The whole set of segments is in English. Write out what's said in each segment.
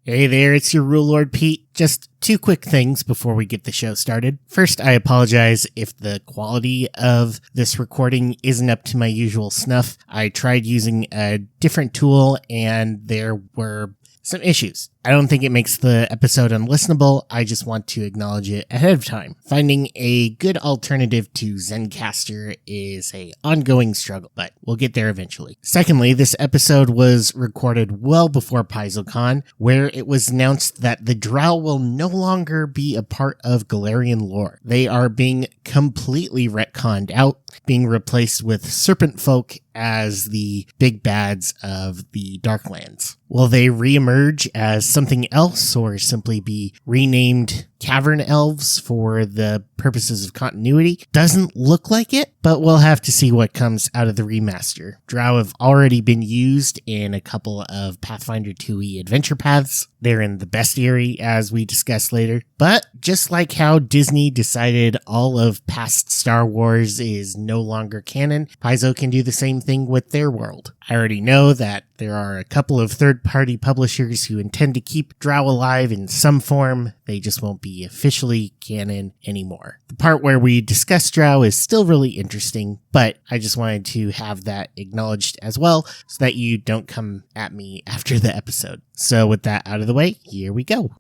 Hey there, it's your Rulelord Pete. Just two quick things before we get the show started. First, I apologize if the quality of this recording isn't up to my usual snuff. I tried using a different tool and there were some issues. I don't think it makes the episode unlistenable. I just want to acknowledge it ahead of time. Finding a good alternative to Zencastr is an ongoing struggle, but we'll get there eventually. Secondly, this episode was recorded well before PaizoCon, where it was announced that the drow will no longer be a part of Galarian lore. They are being completely retconned out, being replaced with serpent folk as the big bads of the Darklands. Will they reemerge as something else or simply be renamed Cavern Elves for the purposes of continuity? Doesn't look like it, but we'll have to see what comes out of the remaster. Drow have already been used in a couple of Pathfinder 2e adventure paths. They're in the bestiary, as we discuss later. But just like how Disney decided all of past Star Wars is no longer canon, Paizo can do the same thing with their world. I already know that there are a couple of third-party publishers who intend to keep Drow alive in some form. They just won't be officially canon anymore. The part where we discuss Drow is still really interesting, but I just wanted to have that acknowledged as well so that you don't come at me after the episode. So with that out of the way, here we go.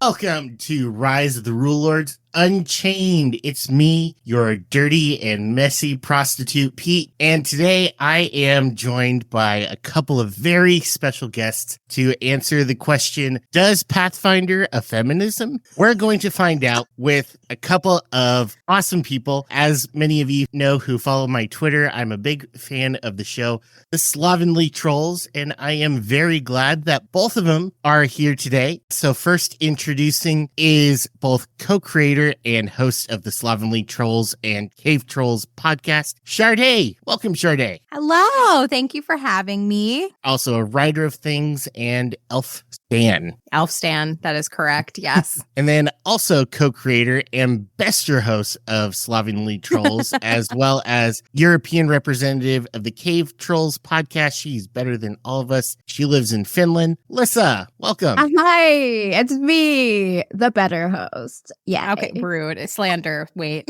Welcome to Rise of the Rulelords Unchained. It's me, your dirty and messy prostitute Pete, and today I am joined by a couple of very special guests to answer the question, does Pathfinder a feminism? We're going to find out with a couple of awesome people. As many of you know who follow my Twitter, I'm a big fan of the show, the Slovenly Trulls, and I am very glad that both of them are here today. So first introducing is both co-creator and host of the Slovenly Trulls and Cave Trolls podcast, Shardae. Welcome, Shardae. Hello. Thank you for having me. Also a writer of things and elf stan. Elf stan. That is correct. Yes. And then also co-creator and bester host of Slovenly Trulls, as well as European representative of the Cave Trolls podcast. She's better than all of us. She lives in Finland. Lyssa, welcome. Hi, it's me, the better host. Yeah. Okay, rude. Slander. Wait.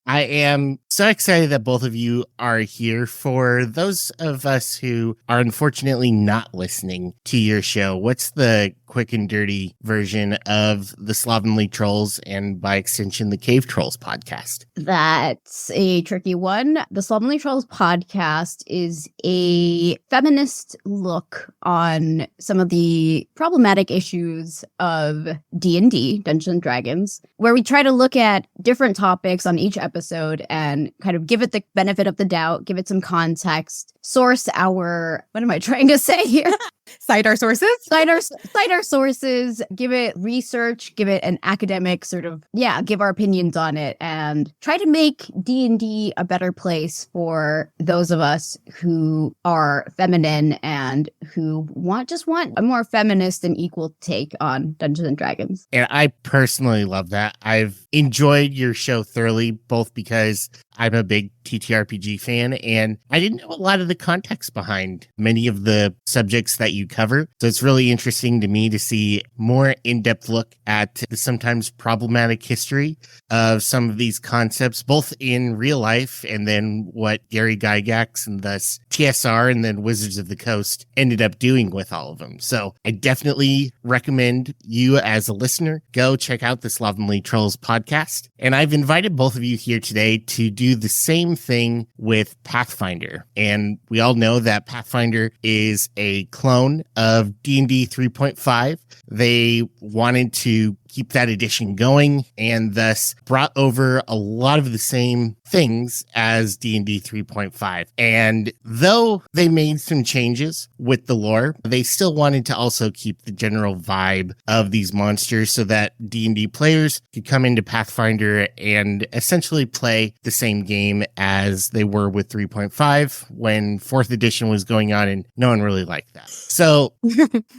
I am so excited that both of you are here. For those of us who are unfortunately not listening to your show, what's the quick and dirty version of the Slovenly Trolls and by extension the Cave Trolls podcast? That's a tricky one. The Slovenly Trolls podcast is a feminist look on some of the problematic issues of D&D, Dungeons and Dragons, where we try to look at different topics on each episode and kind of give it the benefit of the doubt, give it some context, source our, what am I trying to say here? Cite our sources? Cite our sources, give it research, give it an academic sort of, give our opinions on it, and try to make D&D a better place for those of us who are feminine and who want a more feminist and equal take on Dungeons and Dragons. And I personally love that. I've enjoyed your show thoroughly, both because I'm a big TTRPG fan, and I didn't know a lot of the context behind many of the subjects that you cover. So it's really interesting to me to see more in-depth look at the sometimes problematic history of some of these concepts, both in real life and then what Gary Gygax and thus TSR and then Wizards of the Coast ended up doing with all of them. So I definitely recommend you as a listener go check out the Slovenly Trolls podcast. And I've invited both of you here today to do the same thing with Pathfinder. And we all know that Pathfinder is a clone of D&D 3.5. They wanted to keep that edition going, and thus brought over a lot of the same things as D&D 3.5. And though they made some changes with the lore, they still wanted to also keep the general vibe of these monsters so that D&D players could come into Pathfinder and essentially play the same game as they were with 3.5 when 4th edition was going on, and no one really liked that. So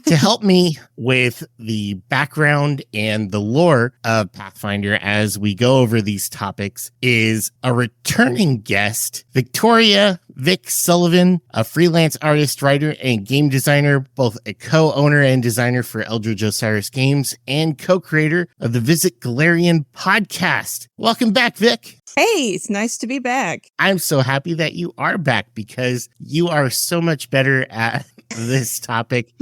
to help me with the background and the lore of Pathfinder as we go over these topics is a returning guest, Victoria Vic Sullivan, a freelance artist, writer, and game designer, both a co-owner and designer for Eldritch Osiris Games and co-creator of the Visit Galarian podcast. Welcome back, Vic. Hey, it's nice to be back. I'm so happy that you are back because you are so much better at this topic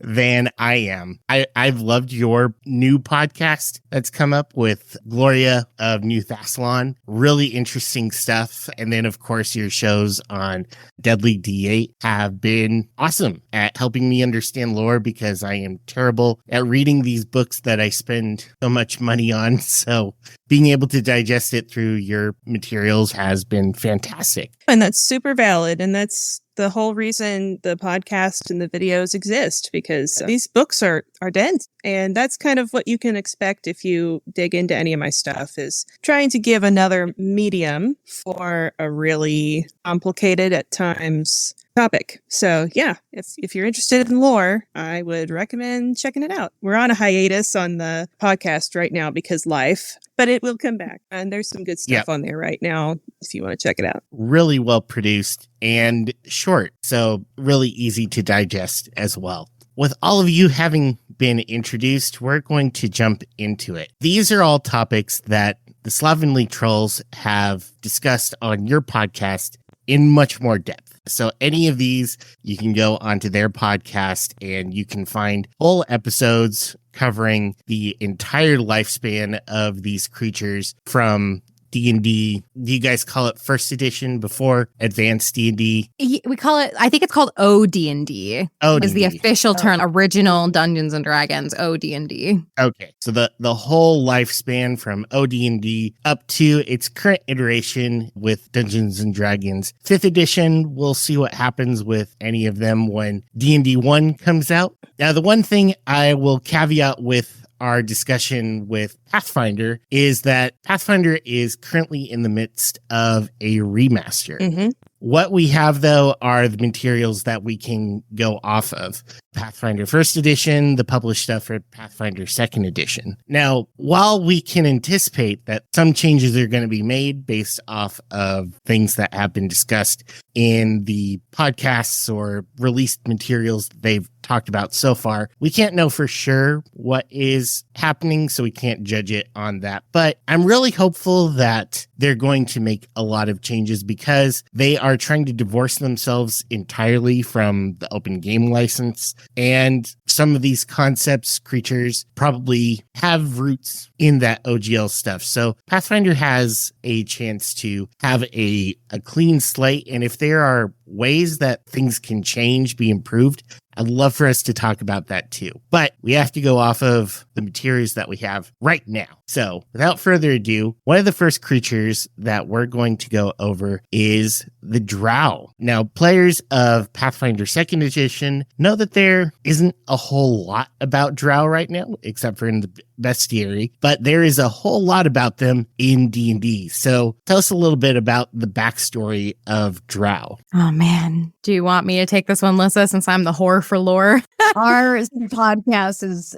than I am. I've loved your new podcast that's come up with Gloria of New Thassalon. Really interesting stuff. And then, of course, your shows on Deadly D8 have been awesome at helping me understand lore because I am terrible at reading these books that I spend so much money on. So being able to digest it through your materials has been fantastic. And that's super valid. And that's the whole reason the podcast and the videos exist, because these books are dense. And that's kind of what you can expect if you dig into any of my stuff, is trying to give another medium for a really complicated at times topic. So yeah, if you're interested in lore, I would recommend checking it out. We're on a hiatus on the podcast right now because life, but it will come back. And there's some good stuff on there right now if you want to check it out. Really well produced and short, so really easy to digest as well. With all of you having been introduced, we're going to jump into it. These are all topics that the Slovenly Trulls have discussed on your podcast in much more depth. So any of these, you can go onto their podcast and you can find whole episodes covering the entire lifespan of these creatures from D&D. Do you guys call it first edition before advanced D&D? We call it, I think it's called OD&D. OD&D is the official term. Original Dungeons and Dragons, OD&D. Okay, so the whole lifespan from OD&D up to its current iteration with Dungeons and Dragons 5th edition. We'll see what happens with any of them when D&D 1 comes out. Now, the one thing I will caveat with our discussion with Pathfinder is that Pathfinder is currently in the midst of a remaster. Mm-hmm. What we have, though, are the materials that we can go off of. Pathfinder 1st edition, the published stuff for Pathfinder 2nd edition. Now, while we can anticipate that some changes are going to be made based off of things that have been discussed in the podcasts or released materials that they've talked about so far, we can't know for sure what is happening, so we can't judge it on that. But I'm really hopeful that they're going to make a lot of changes because they are trying to divorce themselves entirely from the open game license. And some of these concepts, creatures, probably have roots in that OGL stuff. So Pathfinder has a chance to have a clean slate. And if there are ways that things can change, be improved, I'd love for us to talk about that too. But we have to go off of the materials that we have right now. So without further ado, one of the first creatures that we're going to go over is the drow. Now, players of Pathfinder 2nd edition know that there isn't a whole lot about drow right now, except for in the bestiary, but there is a whole lot about them in D&D. So tell us a little bit about the backstory of drow. Oh, man. Do you want me to take this one, Lyssa, since I'm the whore for lore? Our podcast is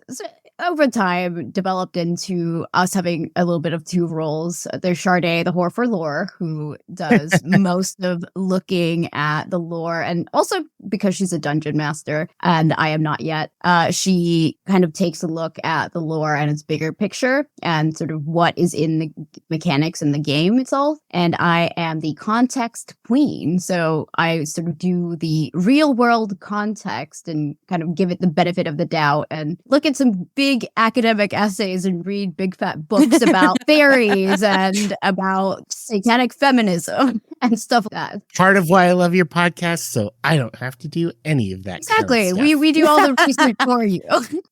over time developed into us having a little bit of two roles. There's Shardae, the whore for lore, who does most of looking at the lore, and also because she's a dungeon master and I am not yet, she kind of takes a look at the lore and its bigger picture and sort of what is in the mechanics in the game itself. And I am the context queen, so I sort of do the real world context and kind of give it the benefit of the doubt and look at some big academic essays and read big fat books about fairies and about satanic feminism and stuff like that. Part of why I love your podcast, so I don't have to do any of that. Exactly. Kind of stuff. We do all the research for you.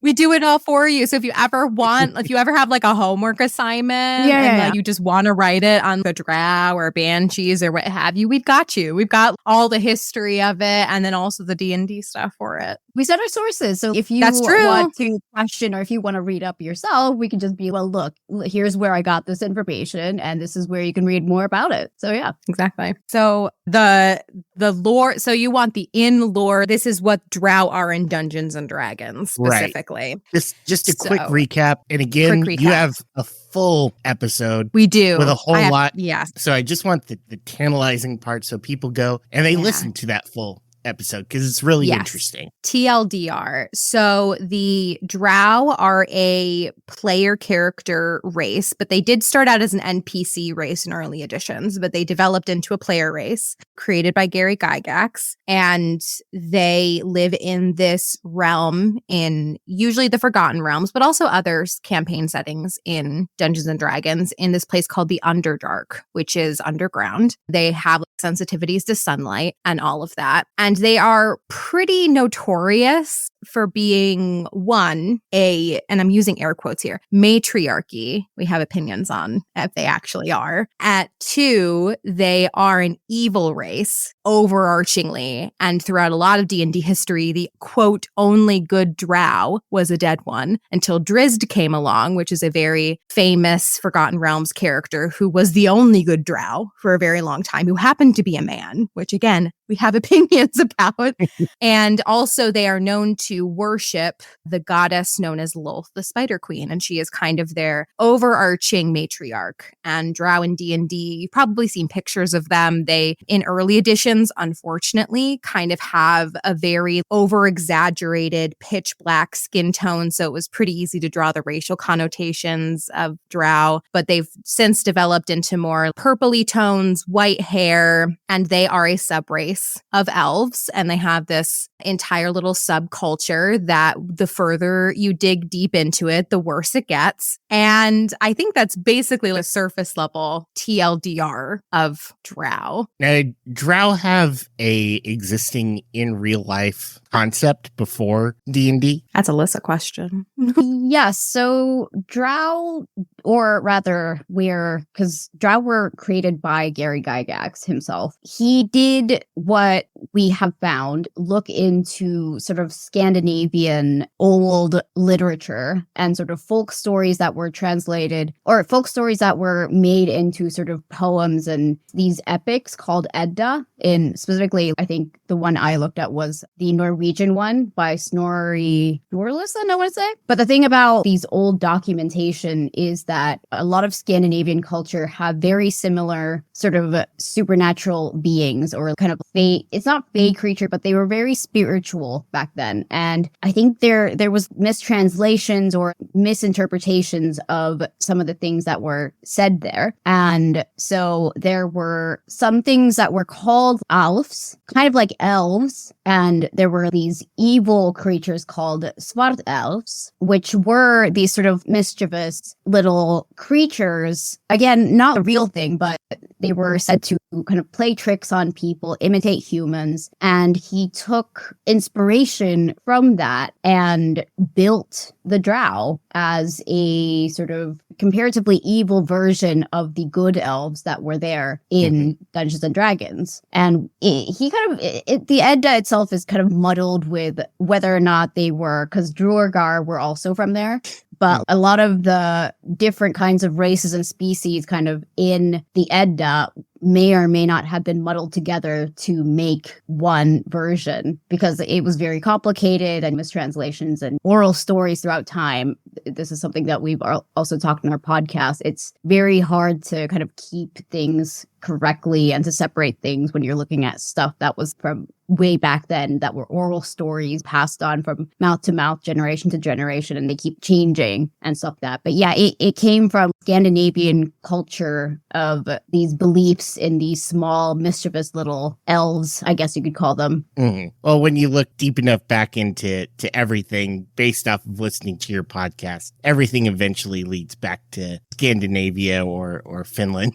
We do it all for you. So if you ever have like a homework assignment and you just want to write it on the drow or banshees or what have you, we've got you. We've got all the history of it and then also the D&D stuff for it. We send our sources. So if you want to question or if you want to read up yourself, we can just be, well, look, here's where I got this information and this is where you can read more about it. So yeah. Exactly. So the lore, so you want the in lore. This is what drow are in Dungeons and Dragons specifically. Right. Just a quick recap. And again, you have a full episode. We do. With a whole lot. Yes. So I just want the tantalizing part so people go and they listen to that full episode because it's really interesting. TLDR. So the drow are a player character race, but they did start out as an NPC race in early editions, but they developed into a player race created by Gary Gygax, and they live in this realm in usually the Forgotten Realms, but also other campaign settings in Dungeons and Dragons in this place called the Underdark, which is underground. They have sensitivities to sunlight and all of that. And they are pretty notorious for being and I'm using air quotes here, matriarchy. We have opinions on if they actually are. At 2, they are an evil race overarchingly. And throughout a lot of D&D history, the quote, only good drow was a dead one until Drizzt came along, which is a very famous Forgotten Realms character who was the only good drow for a very long time, who happened to be a man, which again, we have opinions about. And also they are known to worship the goddess known as Lolth, the Spider Queen, and she is kind of their overarching matriarch. And drow in D&D, you've probably seen pictures of them. They, in early editions, unfortunately, kind of have a very over-exaggerated pitch black skin tone, so it was pretty easy to draw the racial connotations of drow, but they've since developed into more purpley tones, white hair, and they are a subrace of elves, and they have this entire little subculture that the further you dig deep into it, the worse it gets. And I think that's basically the surface level TLDR of drow. Now, drow have a existing in real life concept before D&D? That's a Lyssa question. Yes. So drow, or rather because drow were created by Gary Gygax himself. He did what we have found, look into sort of Scandinavian old literature and sort of folk stories that were translated, or folk stories that were made into sort of poems and these epics called Edda. In specifically, I think the one I looked at was the Norwegian one by Snorri Sturluson, I want to say. But the thing about these old documentation is that a lot of Scandinavian culture have very similar sort of supernatural beings, or kind of it's not fae creature, but they were very spiritual back then. And I think there was mistranslations or misinterpretations of some of the things that were said there. And so there were some things that were called alfs, kind of like elves, and there were these evil creatures called svart elves, which were these sort of mischievous little creatures. Again, not a real thing, but they were said to kind of play tricks on people, imitate humans, and he took inspiration from that and built the drow as a sort of comparatively evil version of the good elves that were there in Dungeons and Dragons. And the Edda itself is kind of muddled with whether or not they were, because Druargar were also from there. But a lot of the different kinds of races and species kind of in the Edda may or may not have been muddled together to make one version, because it was very complicated and mistranslations and oral stories throughout time. This is something that we've also talked in our podcast. It's very hard to kind of keep things correctly and to separate things when you're looking at stuff that was from way back then, that were oral stories passed on from mouth to mouth, generation to generation, and they keep changing and stuff like that. But yeah, it came from Scandinavian culture of these beliefs in these small, mischievous little elves, I guess you could call them. Mm-hmm. Well, when you look deep enough back into everything based off of listening to your podcast, everything eventually leads back to Scandinavia or Finland.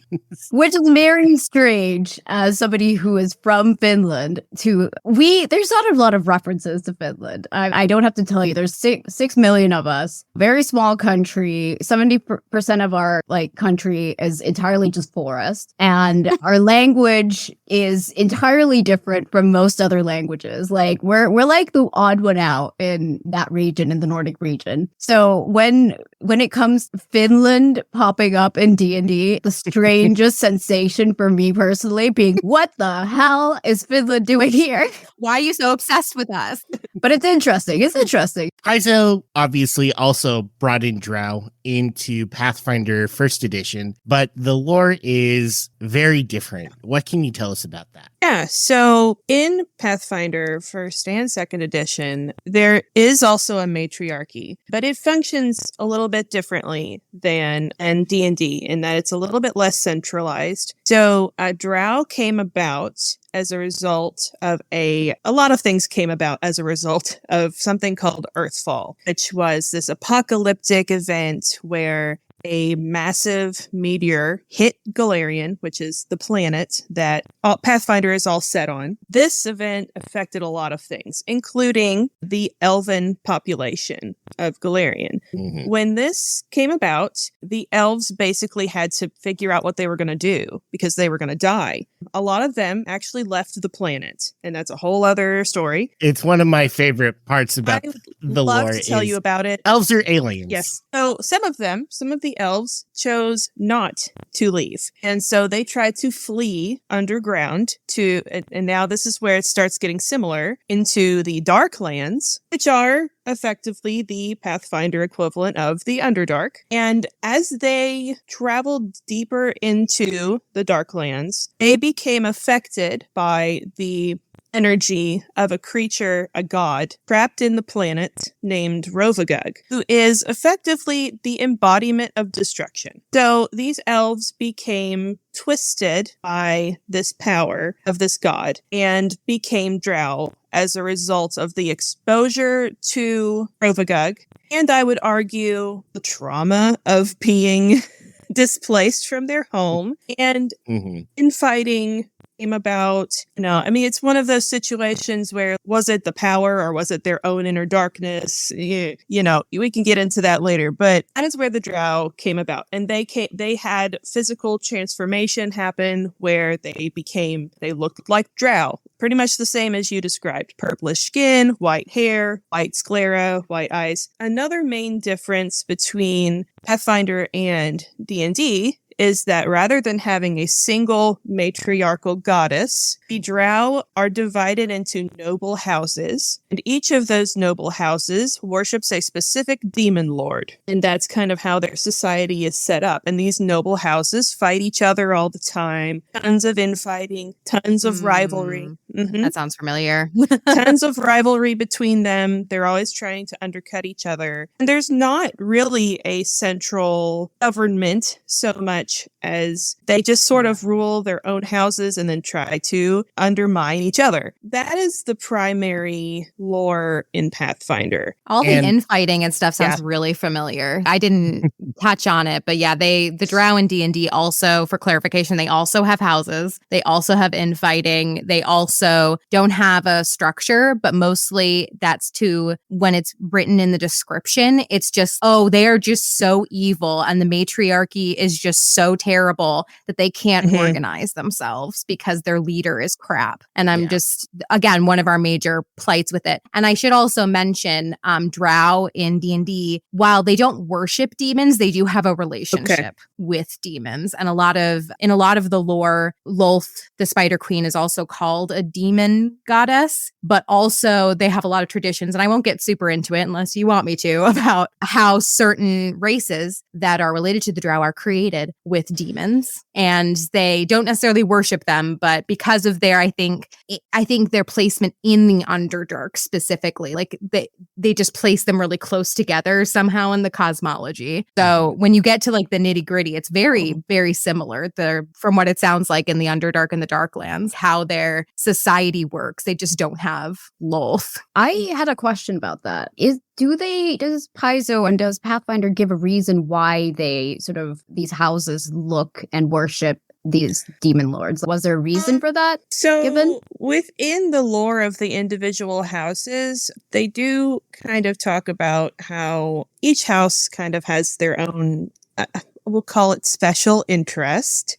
Which is very strange as somebody who is from Finland there's not a lot of references to Finland. I don't have to tell you, there's 6 million of us, very small country, 70% of our country is entirely just forest, and our language is entirely different from most other languages. We're like the odd one out in that region, in the Nordic region. So when it comes to Finland popping up in D&D, the strangest sensation for me personally being, what the hell is Finland doing here? Why are you so obsessed with us? But it's interesting. Paizo obviously also brought in drow into Pathfinder 1st edition, but the lore is very different. What can you tell us about that? Yeah, so in Pathfinder 1st and 2nd edition, there is also a matriarchy, but it functions a little bit differently than in D&D in that it's a little bit less centralized. So drow came about as a result of a lot of things came about as a result of something called Earthfall, which was this apocalyptic event where a massive meteor hit Golarion, which is the planet that Pathfinder is all set on. This event affected a lot of things, including the elven population of Golarion. Mm-hmm. When this came about, the elves basically had to figure out what they were going to do because they were going to die. A lot of them actually left the planet, and that's a whole other story. It's one of my favorite parts about the lore. I'd love to tell you about it. Elves are aliens. Yes. So some of the elves chose not to leave. And so they tried to flee underground and now this is where it starts getting similar, into the Darklands, which are effectively the Pathfinder equivalent of the Underdark. And as they traveled deeper into the Darklands, they became affected by the energy of a creature, a god, trapped in the planet named Rovagug, who is effectively the embodiment of destruction. So these elves became twisted by this power of this god and became drow as a result of the exposure to Rovagug, and I would argue the trauma of being displaced from their home and infighting came about. It's one of those situations where, was it the power or was it their own inner darkness? We can get into that later, but that is where the drow came about. And they had physical transformation happen where they looked like drow. Pretty much the same as you described. Purplish skin, white hair, white sclera, white eyes. Another main difference between Pathfinder and D&D is that rather than having a single matriarchal goddess, the drow are divided into noble houses, and each of those noble houses worships a specific demon lord. And that's kind of how their society is set up. And these noble houses fight each other all the time. Tons of infighting, tons of rivalry. Mm-hmm. That sounds familiar. Tons of rivalry between them. They're always trying to undercut each other. And there's not really a central government so much as they just sort of rule their own houses and then try to undermine each other. That is the primary lore in Pathfinder. All the infighting and stuff sounds really familiar. I didn't touch on it, but yeah, the drow in D&D also, for clarification, they also have houses. They also have infighting. They also don't have a structure, but mostly that's when it's written in the description, it's just, they are just so evil and the matriarchy is just so terrible that they can't organize themselves because their leader is crap. And I'm just, again, one of our major plights with it. And I should also mention drow in D&D, while they don't worship demons, they do have a relationship with demons. And in a lot of the lore, Lolth, the Spider Queen, is also called a demon goddess, but also they have a lot of traditions, and I won't get super into it unless you want me to, about how certain races that are related to the drow are created with demons, and they don't necessarily worship them, but because of their, I think their placement in the Underdark specifically, like they just place them really close together somehow in the cosmology. So when you get to like the nitty gritty, it's very, very similar from what it sounds like in the Underdark and the Darklands, how their society society works. They just don't have Lolth. I had a question about that. Does Paizo and does Pathfinder give a reason why they sort of, these houses look and worship these demon lords? Was there a reason for that? So given? Within the lore of the individual houses, they do kind of talk about how each house kind of has their own, we'll call it special interest.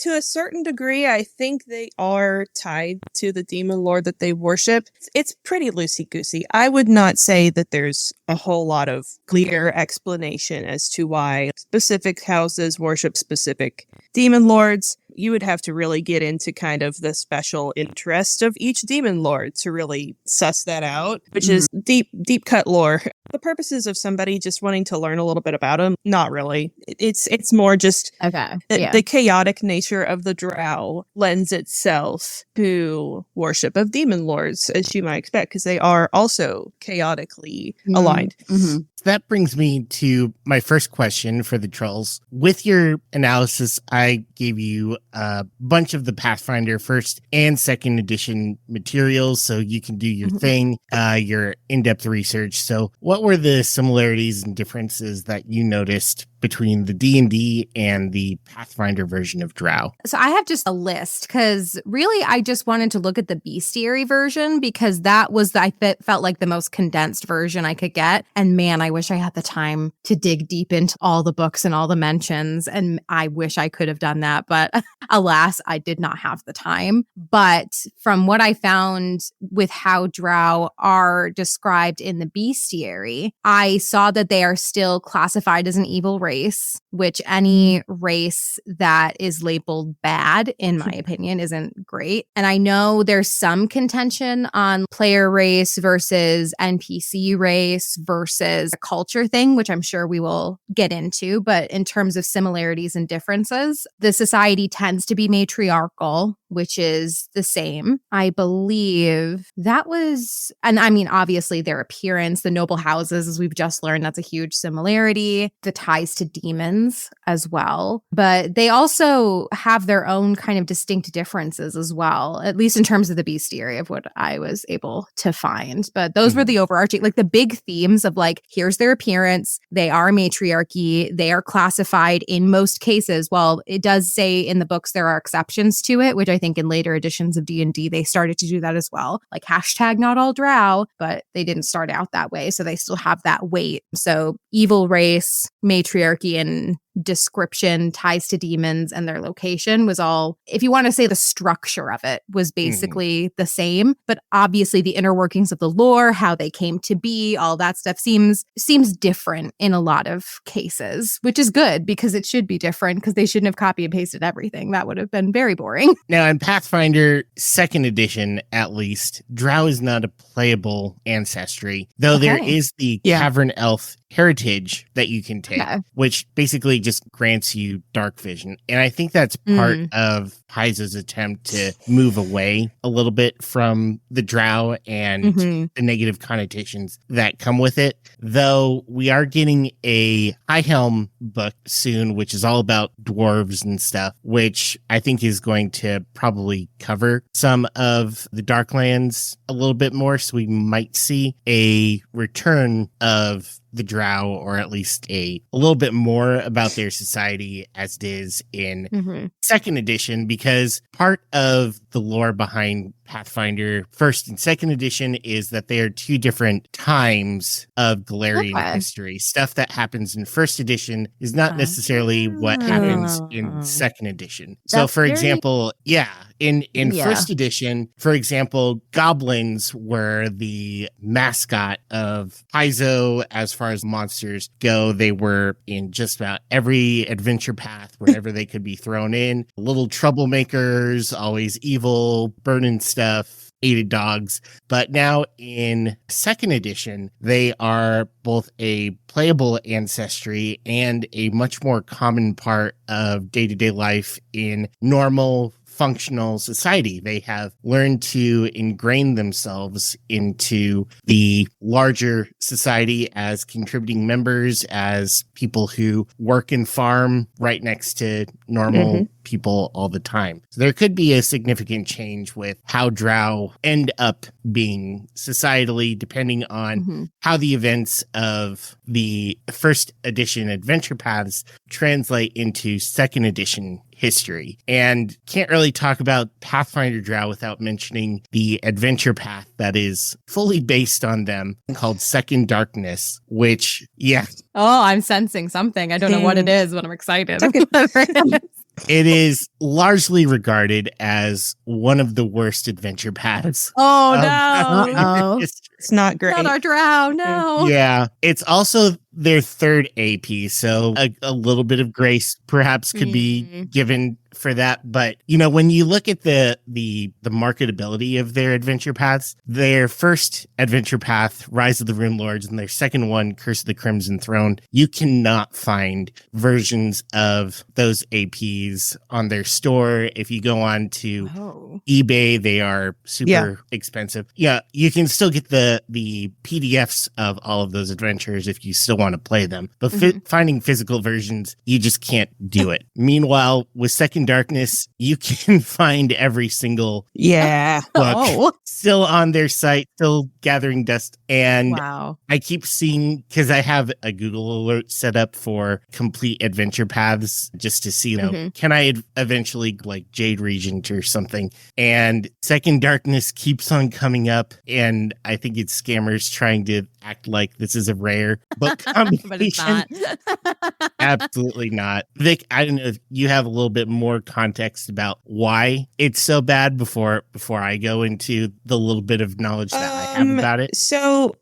To a certain degree, I think they are tied to the demon lord that they worship. It's pretty loosey-goosey. I would not say that there's a whole lot of clear explanation as to why specific houses worship specific demon lords. You would have to really get into kind of the special interest of each demon lord to really suss that out, which is deep cut lore. The purposes of somebody just wanting to learn a little bit about them, not really. It's more just the chaotic nature of the drow lends itself to worship of demon lords, as you might expect, because they are also chaotically aligned. So that brings me to my first question for the trolls. With your analysis, I gave you a bunch of the Pathfinder first and second edition materials, so you can do your thing, your in-depth research. So what were the similarities and differences that you noticed between the D&D and the Pathfinder version of drow? So I have just a list because really I just wanted to look at the bestiary version because that was, I felt like the most condensed version I could get. And man, I wish I had the time to dig deep into all the books and all the mentions. And I wish I could have done that. But alas, I did not have the time. But from what I found with how drow are described in the bestiary, I saw that they are still classified as an evil race, which any race that is labeled bad, in my opinion, isn't great. And I know there's some contention on player race versus NPC race versus a culture thing, which I'm sure we will get into. But in terms of similarities and differences, the society tends to be matriarchal, which is the same. I believe that was, and I mean, obviously their appearance, the noble houses, as we've just learned, that's a huge similarity. The ties to demons as well. But they also have their own kind of distinct differences as well, at least in terms of the bestiary of what I was able to find. But those were the overarching, like the big themes of like, here's their appearance. They are matriarchy. They are classified in most cases. Well, it does say in the books there are exceptions to it, which I think in later editions of D&D, they started to do that as well. Like hashtag not all drow, but they didn't start out that way. So they still have that weight. So evil race, matriarchy, and description, ties to demons, and their location was all, if you want to say the structure of it, was basically the same. But obviously the inner workings of the lore, how they came to be, all that stuff seems different in a lot of cases, which is good because it should be different because they shouldn't have copy and pasted everything. That would have been very boring. Now, in Pathfinder 2nd edition, at least, drow is not a playable ancestry, though there is the cavern elf heritage that you can take, which basically just grants you dark vision. And I think that's part of Paizo's attempt to move away a little bit from the drow and the negative connotations that come with it. Though we are getting a High Helm book soon, which is all about dwarves and stuff, which I think is going to probably cover some of the Darklands a little bit more. So we might see a return of the drow, or at least a little bit more about their society as it is in second edition, because part of the lore behind Pathfinder 1st and 2nd edition is that they are two different times of Galarian history. Stuff that happens in 1st edition is not necessarily what happens in 2nd edition. So for example, in 1st edition, for example, goblins were the mascot of Paizo as far as monsters go. They were in just about every adventure path wherever they could be thrown in. Little troublemakers, always evil, burning stuff, hated dogs. But now in 2nd edition, they are both a playable ancestry and a much more common part of day-to-day life in normal functional society. They have learned to ingrain themselves into the larger society as contributing members, as people who work and farm right next to normal people all the time. So there could be a significant change with how drow end up being societally, depending on how the events of the first edition adventure paths translate into second edition history. And can't really talk about Pathfinder drow without mentioning the adventure path that is fully based on them, called Second Darkness, which, Oh, I'm sensing something. I don't know what it is, but I'm excited. it is largely regarded as one of the worst adventure paths. Oh, no. Uh-oh. It's not great. Not our drow, no. Yeah. It's also their third AP, so a little bit of grace perhaps could be given for that. But, when you look at the marketability of their adventure paths, their first adventure path, Rise of the Rulelords, and their second one, Curse of the Crimson Throne, you cannot find versions of those APs on their store. If you go on to eBay, they are super expensive. Yeah, you can still get the PDFs of all of those adventures if you still want to play them. But finding physical versions, you just can't do it. Meanwhile, with Second Darkness, you can find every single book still on their site, still gathering dust. And I keep seeing, because I have a Google alert set up for complete adventure paths just to see, can I eventually like Jade Regent or something? And Second Darkness keeps on coming up, and I think it's scammers trying to act like this is a rare book combination. But it's not. Absolutely not. Vic, I don't know if you have a little bit more context about why it's so bad before I go into the little bit of knowledge that I have about it. So,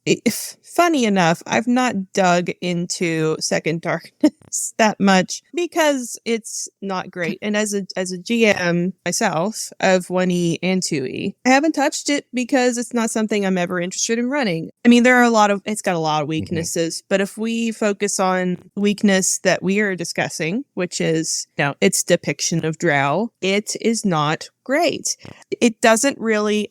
funny enough, I've not dug into Second Darkness that much because it's not great. And as a GM myself of 1E and 2E, I haven't touched it because it's not something I'm ever interested in running. I mean, it's got a lot of weaknesses, but if we focus on weakness that we are discussing, which is, its depiction of drow, it is not great. It doesn't really,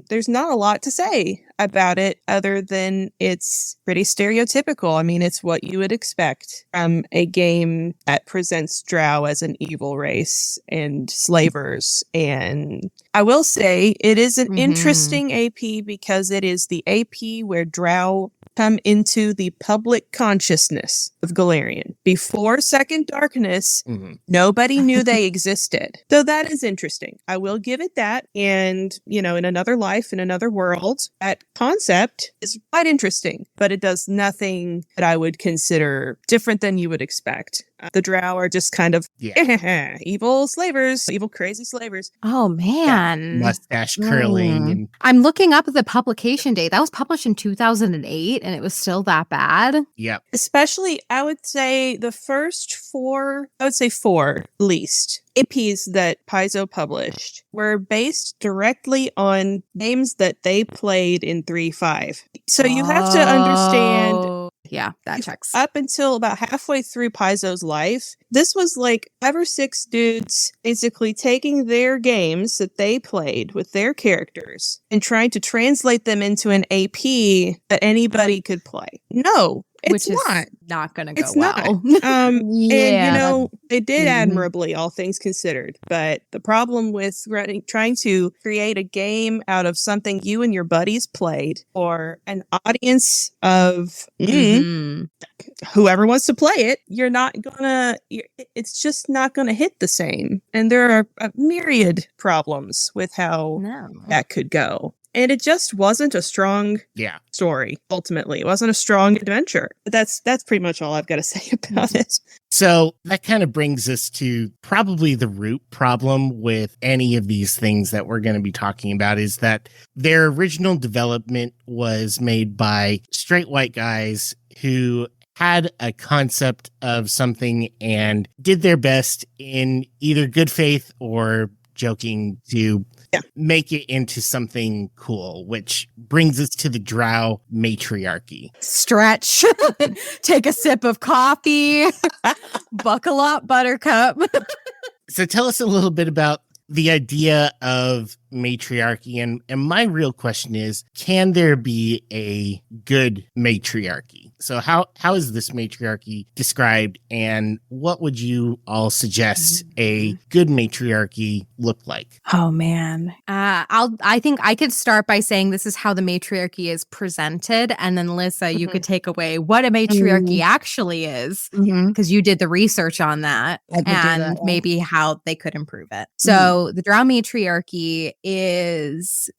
there's not a lot to say about it other than it's pretty stereotypical. It's what you would expect from a game that presents drow as an evil race and slavers. And I will say it is an interesting AP because it is the AP where drow come into the public consciousness of Galarian. Before Second Darkness, nobody knew they existed. So that is interesting. I will give it that. And, in another life, in another world, that concept is quite interesting, but it does nothing that I would consider different than you would expect. The drow are just kind of evil slavers, evil crazy slavers. Oh, man. Mustache curling. And I'm looking up the publication date. That was published in 2008, and it was still that bad. Yep. Especially, I would say the first four at least, APs that Paizo published were based directly on games that they played in 3.5. So you have to understand. Yeah, that checks. Up until about halfway through Paizo's life, this was like 5 or 6 dudes basically taking their games that they played with their characters and trying to translate them into an AP that anybody could play. No, it's not going to go it's well. Not. And, they did admirably, all things considered. But the problem with trying to create a game out of something you and your buddies played or an audience of whoever wants to play it, it's just not gonna hit the same. And there are a myriad problems with how that could go. And it just wasn't a strong story, ultimately. It wasn't a strong adventure. But that's pretty much all I've got to say about it. So that kind of brings us to probably the root problem with any of these things that we're going to be talking about is that their original development was made by straight white guys who had a concept of something and did their best in either good faith or joking to make it into something cool, which brings us to the drow matriarchy. Stretch. Take a sip of coffee. Buckle up, Buttercup. So tell us a little bit about the idea of matriarchy, and my real question is, can there be a good matriarchy? So how is this matriarchy described, and what would you all suggest a good matriarchy look like? Oh man. I think I could start by saying this is how the matriarchy is presented, and then Lyssa, you could take away what a matriarchy actually is, because you did the research on that, and maybe how they could improve it. So the drow matriarchy is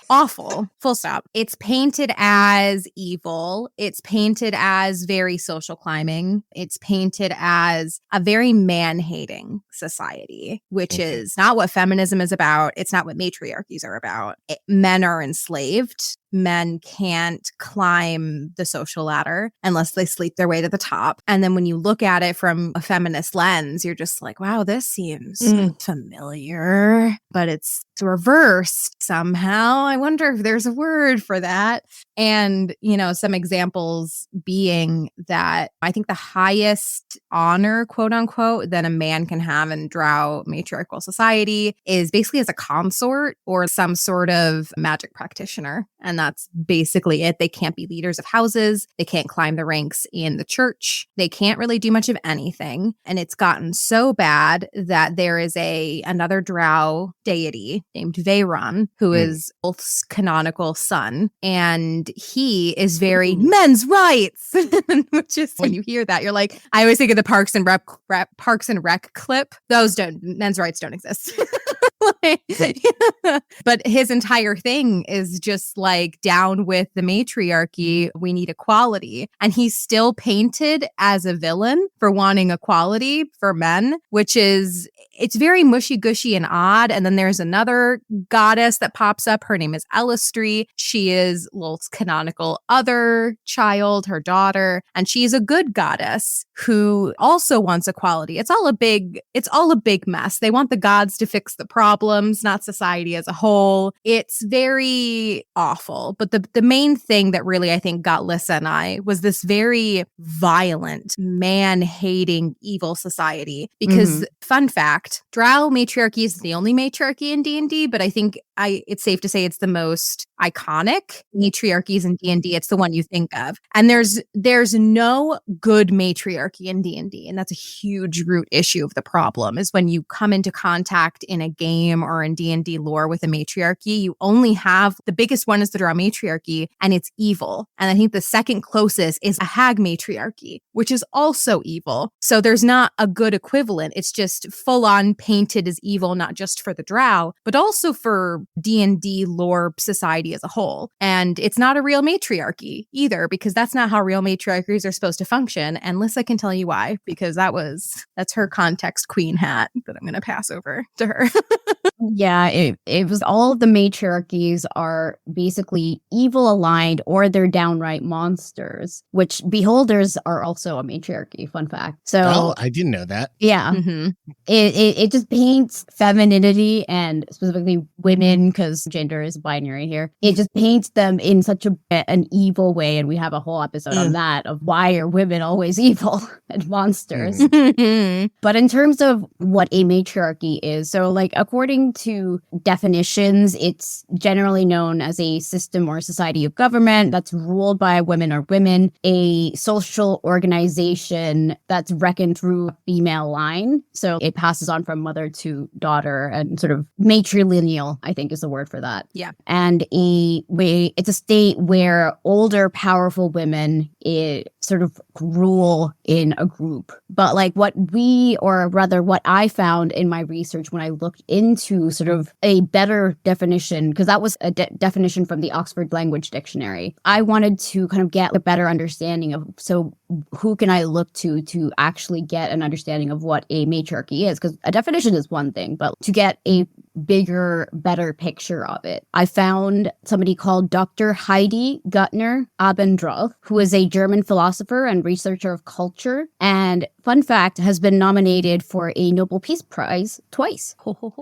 awful, full stop. It's painted as evil. It's painted as very social climbing. It's painted as a very man-hating society, which is not what feminism is about. It's not what matriarchies are about. Men are enslaved. Men can't climb the social ladder unless they sleep their way to the top. And then when you look at it from a feminist lens, you're just like, wow, this seems familiar, but it's reversed somehow. I wonder if there's a word for that. And, you know, some examples being that I think the highest honor, quote unquote, that a man can have in drow matriarchal society is basically as a consort or some sort of magic practitioner. And that's basically it. They can't be leaders of houses. They can't climb the ranks in the church. They can't really do much of anything. And it's gotten so bad that there is another drow deity named Veyron, who is Ulf's canonical son. And he is very men's rights, which is when you hear that, you're like, I always think of the Parks and Rec clip. Men's rights don't exist. But his entire thing is just like, down with the matriarchy, we need equality. And he's still painted as a villain for wanting equality for men, which is, it's very mushy gushy and odd. And then there's another goddess that pops up. Her name is Elistri. She is Lolth's canonical other child, her daughter, and she's a good goddess who also wants equality. It's all a big mess. They want the gods to fix the problems, not society as a whole. It's very awful. But the main thing that really, I think, got Lyssa and I was this very violent, man-hating, evil society. Because, fun fact, drow matriarchy is the only matriarchy in D&D, but I think it's safe to say it's the most iconic matriarchies in D&D. It's the one you think of. And there's no good matriarchy in D&D. And that's a huge root issue of the problem, is when you come into contact in a game or in D&D lore with a matriarchy, you only have, the biggest one is the drow matriarchy, and it's evil. And I think the second closest is a hag matriarchy, which is also evil. So there's not a good equivalent. It's just full on painted as evil, not just for the drow, but also for D&D lore society as a whole. And it's not a real matriarchy either, because that's not how real matriarchies are supposed to function. And Lyssa can tell you why, because that's her context queen hat that I'm going to pass over to her. Yeah, it was all of the matriarchies are basically evil aligned, or they're downright monsters, which beholders are also a matriarchy. Fun fact. So I didn't know that. Yeah. It just paints femininity, and specifically women, because gender is binary here. It just paints them in such an evil way, and we have a whole episode on that, of why are women always evil and monsters. But in terms of what a matriarchy is, so like according to definitions, it's generally known as a system or society of government that's ruled by women or women, a social organization that's reckoned through a female line. So it passes on from mother to daughter, and sort of matrilineal, I think is the word for that. Yeah. And it's a state where older, powerful women sort of rule in a group. But like what I found in my research when I looked into sort of a better definition, because that was a definition from the Oxford Language Dictionary, I wanted to kind of get a better understanding of, so who can I look to actually get an understanding of what a matriarchy is? Because a definition is one thing, but to get a bigger, better picture of it, I found somebody called Dr. Heidi Guttner Abendroth, who is a German philosopher and researcher of culture. And fun fact, has been nominated for a Nobel Peace Prize twice.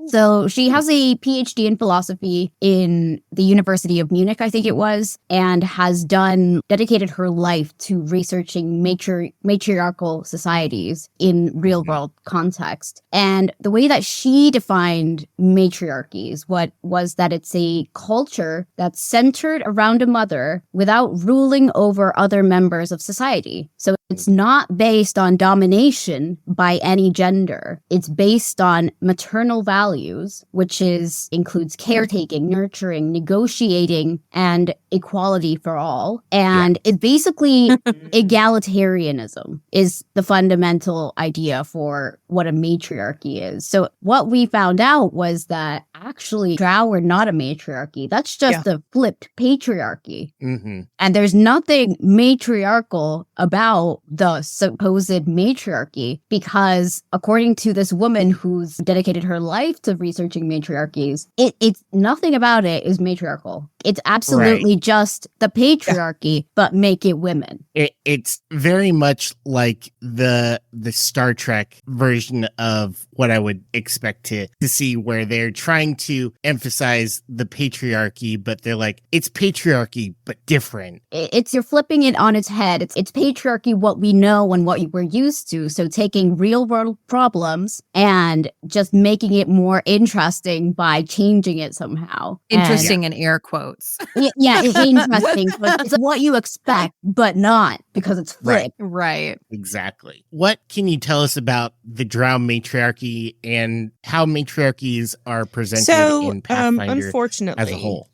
So she has a PhD in philosophy in the University of Munich, I think it was, and has dedicated her life to researching matriarchal societies in real world context. And the way that she defined matriarchies was that it's a culture that's centered around a mother without ruling over other members of society. So it's not based on domination by any gender. It's based on maternal values, which includes caretaking, nurturing, negotiating, and equality for all. And it basically egalitarianism is the fundamental idea for what a matriarchy is. So what we found out was that actually drow are not a matriarchy. That's just the flipped patriarchy. Mm-hmm. And there's nothing matriarchal about the supposed matriarchy, because according to this woman who's dedicated her life to researching matriarchies, it's nothing about it is matriarchal. It's absolutely just the patriarchy, but make it women. It's very much like the Star Trek version of what I would expect to see, where they're trying to emphasize the patriarchy, but they're like, it's patriarchy, but different. You're flipping it on its head. It's patriarchy, what we know and what we're used to. So taking real world problems and just making it more interesting by changing it somehow. Interesting in air quotes. Yeah, it's interesting. But it's what you expect, but not because it's flipped. Right. Exactly. What can you tell us about the drow matriarchy and how matriarchies are presented in Pathfinder unfortunately, as a whole?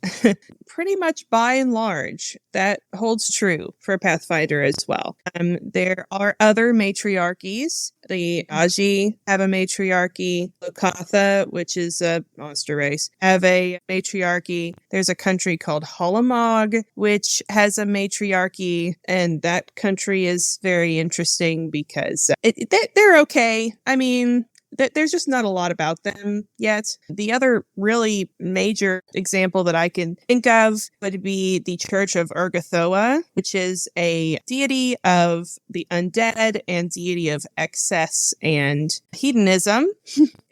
Pretty much by and large, that holds true for Pathfinder as well. There are other matriarchies. The Aji have a matriarchy. Lokatha, which is a monster race, have a matriarchy. There's a country called Holamog, which has a matriarchy, and that country is very interesting because they're okay. I mean, there's just not a lot about them yet. The other really major example that I can think of would be the Church of Urgathoa, which is a deity of the undead and deity of excess and hedonism.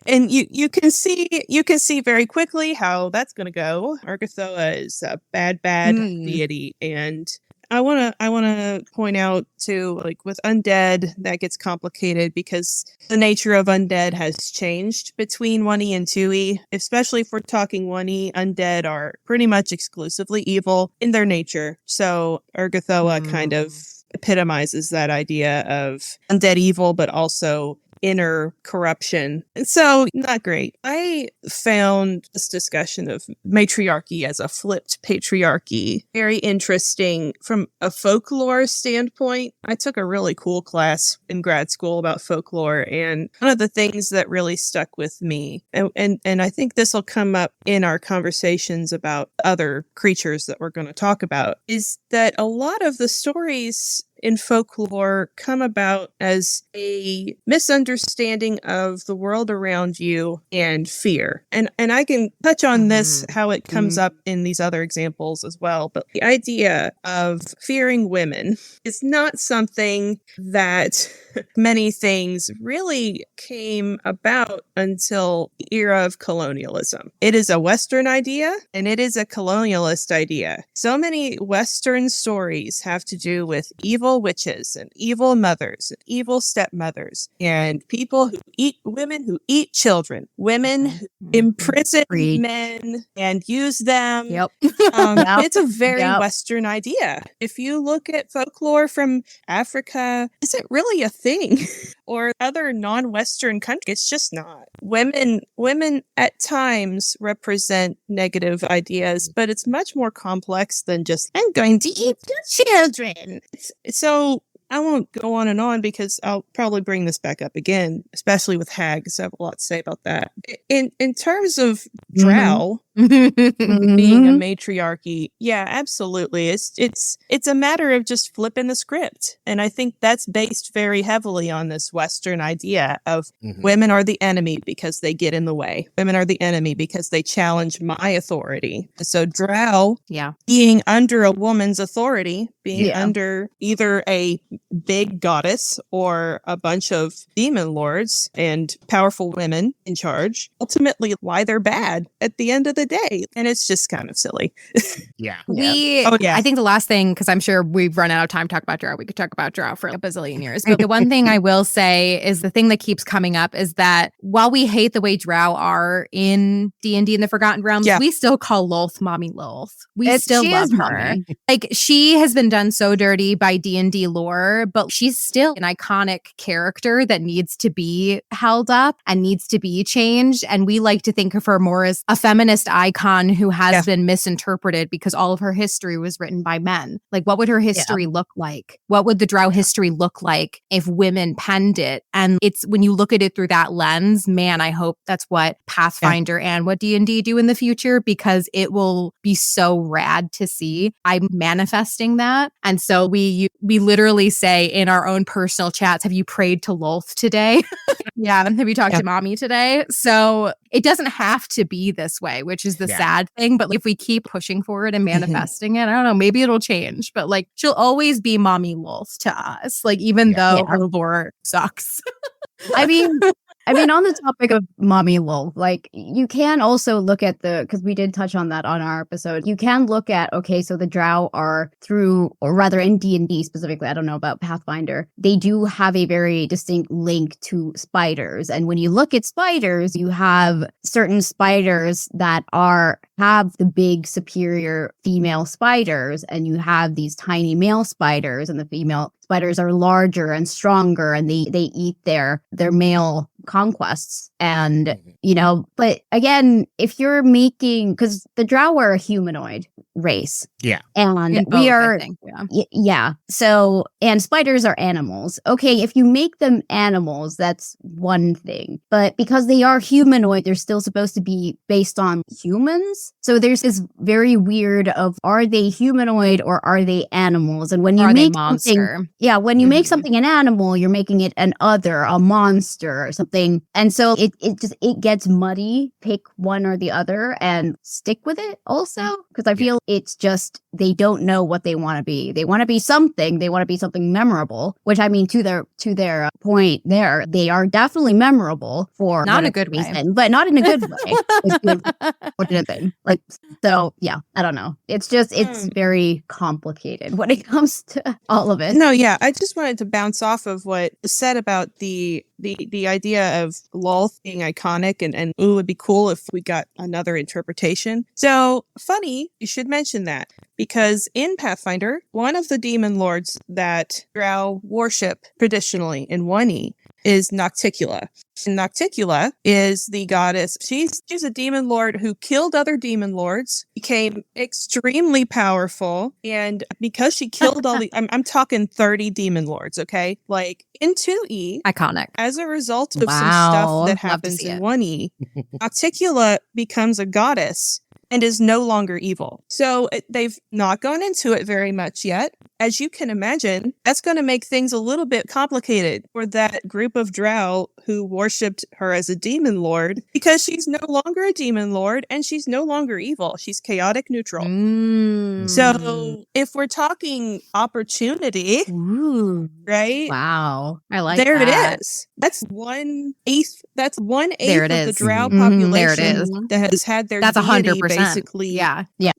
And you can see very quickly how that's going to go. Urgathoa is a bad deity, and I want to point out too, like with undead, that gets complicated because the nature of undead has changed between 1E and 2E. Especially if we're talking 1E, undead are pretty much exclusively evil in their nature. So Urgathoa kind of epitomizes that idea of undead evil, but also inner corruption. And so, not great. I found this discussion of matriarchy as a flipped patriarchy very interesting from a folklore standpoint. I took a really cool class in grad school about folklore, and one of the things that really stuck with me, and I think this will come up in our conversations about other creatures that we're going to talk about, is that a lot of the stories in folklore come about as a misunderstanding of the world around you and fear. And I can touch on this, how it comes up in these other examples as well. But the idea of fearing women is not something that many things really came about until the era of colonialism. It is a Western idea and it is a colonialist idea. So many Western stories have to do with evil witches and evil mothers and evil stepmothers and people who eat women who eat children, women who imprison men and use them. It's a very Western idea. If you look at folklore from Africa, is it really a thing? Or other non-Western countries? It's just not. Women at times represent negative ideas, but it's much more complex than just, I'm going to eat your children. So I won't go on and on because I'll probably bring this back up again, especially with hags. I have a lot to say about that. In terms of drow, being a Mhm. matriarchy. Yeah, absolutely. It's a matter of just flipping the script. And I think that's based very heavily on this Western idea of women are the enemy because they get in the way. Women are the enemy because they challenge my authority. So drow being under a woman's authority, being under either a big goddess or a bunch of demon lords and powerful women in charge, ultimately why they're bad at the end of the day. And it's just kind of silly. I think the last thing, because I'm sure we've run out of time to talk about drow. We could talk about drow for a bazillion years. But the one thing I will say is the thing that keeps coming up is that while we hate the way drow are in D&D in the Forgotten Realms, we still call Lolth Mommy Lolth. We still love her. Like, she has been done so dirty by D&D lore, but she's still an iconic character that needs to be held up and needs to be changed. And we like to think of her more as a feminist icon who has been misinterpreted because all of her history was written by men. Like, what would her history look like? What would the drow history look like if women penned it? And it's when you look at it through that lens, man, I hope that's what Pathfinder and what D&D do in the future, because it will be so rad to see. I'm manifesting that. And so we literally say in our own personal chats, have you prayed to Lolth today? Have you talked to mommy today? So it doesn't have to be this way, which is the sad thing. But if we keep pushing forward and manifesting it, I don't know, maybe it'll change. But like, she'll always be Mommy Lolth to us, like, even though her lore sucks. I mean, on the topic of Mommy Lol, like, you can also look at because we did touch on that on our episode. You can look at, okay, so the drow are or rather in D&D specifically, I don't know about Pathfinder, they do have a very distinct link to spiders. And when you look at spiders, you have certain spiders that have the big superior female spiders, and you have these tiny male spiders, and the female spiders are larger and stronger, and they eat their male conquests. And but again, if you're making, because the drow are a humanoid race, and we are so, and spiders are animals. Okay, if you make them animals, that's one thing, but because they are humanoid, they're still supposed to be based on humans. So there's this very weird of, are they humanoid or are they animals? And when you make something, when you make something an animal, you're making it a monster or something. And so it gets muddy. Pick one or the other and stick with it also, because I feel it's just, they don't know what they want to be. They want to be something. They want to be something memorable, which, I mean, to their point there, they are definitely memorable for not a good reason, way, but not in a good way. Like, so yeah, I don't know. It's just, it's very complicated when it comes to all of it. No, yeah, I just wanted to bounce off of what was said about the idea of Lolth being iconic, and it would be cool if we got another interpretation. So funny you should mention that, because in Pathfinder, one of the demon lords that drow worship traditionally in 1E is Nocticula. And Nocticula is the goddess. She's a demon lord who killed other demon lords, became extremely powerful, and because she killed all I'm talking 30 demon lords, okay? Like, in 2E, iconic. As a result of some stuff that happens in 1E, Nocticula becomes a goddess and is no longer evil. So they've not gone into it very much yet. As you can imagine, that's going to make things a little bit complicated for that group of drow who worshipped her as a demon lord, because she's no longer a demon lord and she's no longer evil. She's chaotic neutral. So if we're talking opportunity, right? Wow. I like there that. it is. That's 1/8. That's 1/8 there it of is. the drow population there it is. that has had their That's deity 100%. basically,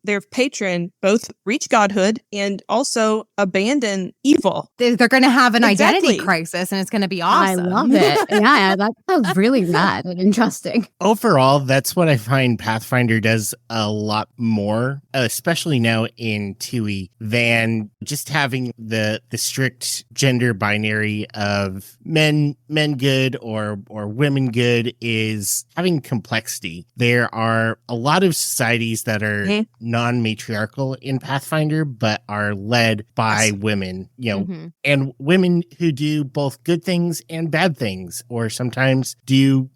their patron, both reach godhood and also abandon evil. They're going to have an identity crisis, and it's going to be awesome. I love it. Yeah, that sounds really rad and interesting. Overall, that's what I find Pathfinder does a lot more, especially now in 2E, than just having the strict gender binary of men good or women good, is having complexity. There are a lot of societies that are non-matriarchal in Pathfinder, but are led by women, and women who do both good things and bad things, or sometimes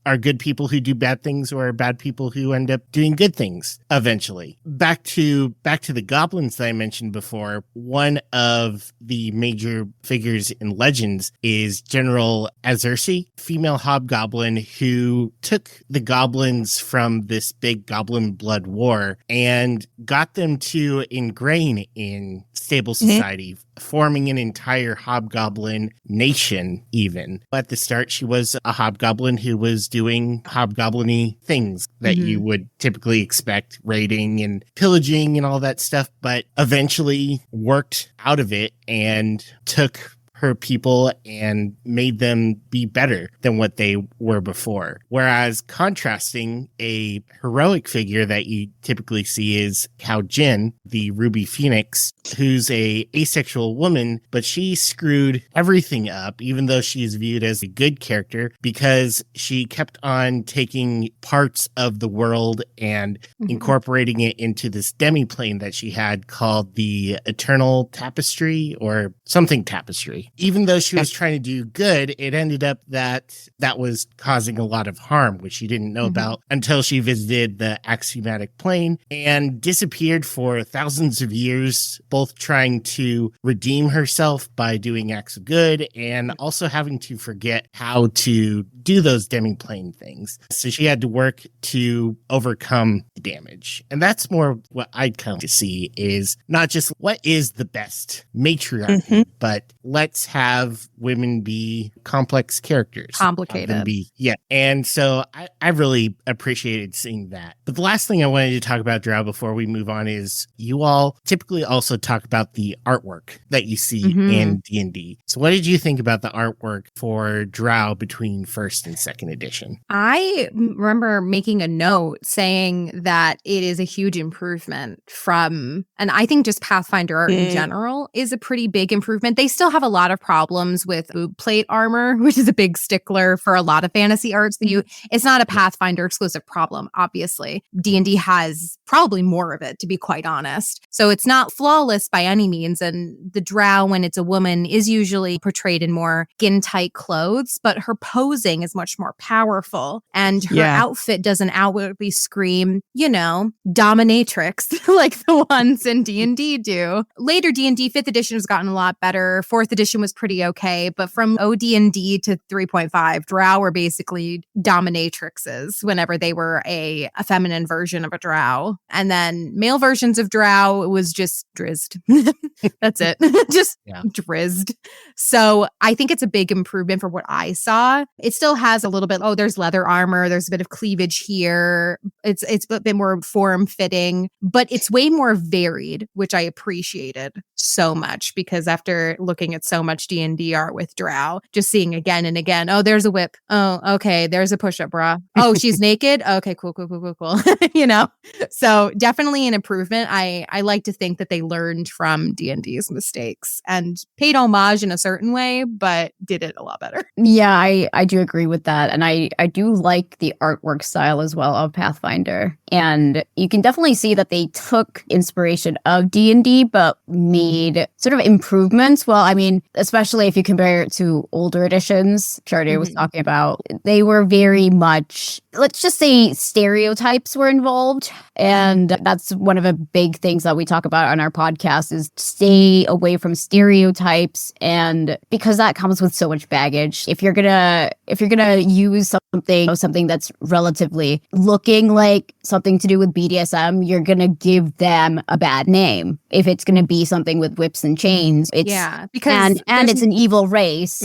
are good people who do bad things, or are bad people who end up doing good things eventually. Back to the goblins that I mentioned before, one of the major figures in Legends is General Azursi, female hobgoblin who took the goblins from this big goblin blood war and got them to ingrain in stable society, forming an entire hobgoblin nation even. At the start, she was a hobgoblin who was doing hobgoblin-y things that you would typically expect, raiding and pillaging and all that stuff, but eventually worked out of it and took her people and made them be better than what they were before. Whereas contrasting, a heroic figure that you typically see is Hao Jin, the Ruby Phoenix, who's a asexual woman, but she screwed everything up, even though she is viewed as a good character, because she kept on taking parts of the world and incorporating it into this demiplane that she had called the Eternal Tapestry or something Tapestry. Even though she was trying to do good, it ended up that was causing a lot of harm, which she didn't know about until she visited the axiomatic plane and disappeared for thousands of years, both trying to redeem herself by doing acts of good and also having to forget how to do those demiplane things. So she had to work to overcome the damage. And that's more what I'd come to see is not just what is the best matriarchy, but let's have women be complex characters. Complicated. And so I really appreciated seeing that. But the last thing I wanted to talk about, Drow, before we move on is you all typically also talk about the artwork that you see in D&D. So what did you think about the artwork for Drow between first and second edition? I remember making a note saying that it is a huge improvement from, and I think just Pathfinder art in general is a pretty big improvement. They still have a lot of problems with boob plate armor, which is a big stickler for a lot of fantasy art. So it's not a Pathfinder exclusive problem, obviously. D&D has probably more of it, to be quite honest. So it's not flawless by any means. And the drow, when it's a woman, is usually portrayed in more skin-tight clothes, but her posing is much more powerful. And her outfit doesn't outwardly scream, dominatrix like the ones in D&D do. Later D&D 5th edition has gotten a lot better. 4th edition was pretty okay, but from OD&D to 3.5, drow were basically dominatrixes whenever they were a feminine version of a drow. And then male versions of drow was just drizzed. That's it. Just drizzed. So I think it's a big improvement for what I saw. It still has a little bit, there's leather armor, there's a bit of cleavage here. It's a bit more form-fitting, but it's way more varied, which I appreciated so much because after looking at so much D&D art with drow, just seeing again and again, there's a whip. Oh, okay, there's a push-up bra. Oh, she's naked? Okay, cool. So definitely an improvement. I like to think that they learned from D&D's mistakes and paid homage in a certain way, but did it a lot better. Yeah, I do agree with that. And I do like the artwork style as well of Pathfinder. And you can definitely see that they took inspiration of D&D, but made sort of improvements. Well, I mean, especially if you compare it to older editions, Shardae was talking about, they were very much, let's just say stereotypes were involved. And that's one of the big things that we talk about on our podcast is stay away from stereotypes. And because that comes with so much baggage, if you're gonna use something that's relatively looking like something to do with BDSM, you're gonna give them a bad name. If it's gonna be something with whips and chains, because it's an evil race.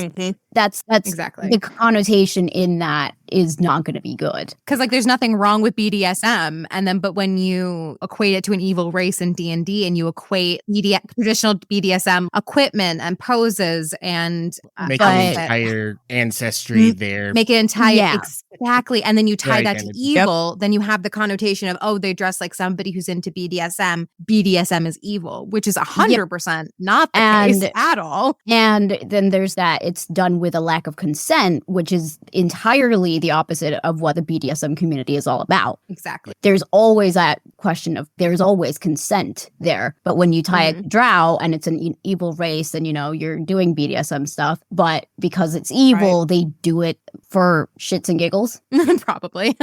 That's exactly the connotation in that is not going to be good. Because there's nothing wrong with BDSM, but when you equate it to an evil race in D&D and you equate traditional BDSM equipment and poses and make an entire ancestry there, make it entire exactly, and then you tie that to evil, then you have the connotation of they dress like somebody who's into BDSM. BDSM is evil, which is 100% not the case at all. And then there's that it's done with a lack of consent, which is entirely exactly the opposite of what the BDSM community is all about. Exactly. There's always that question of there's always consent there. But when you tie it to drow and it's an evil race and, you're doing BDSM stuff, but because it's evil, they do it for shits and giggles. Probably.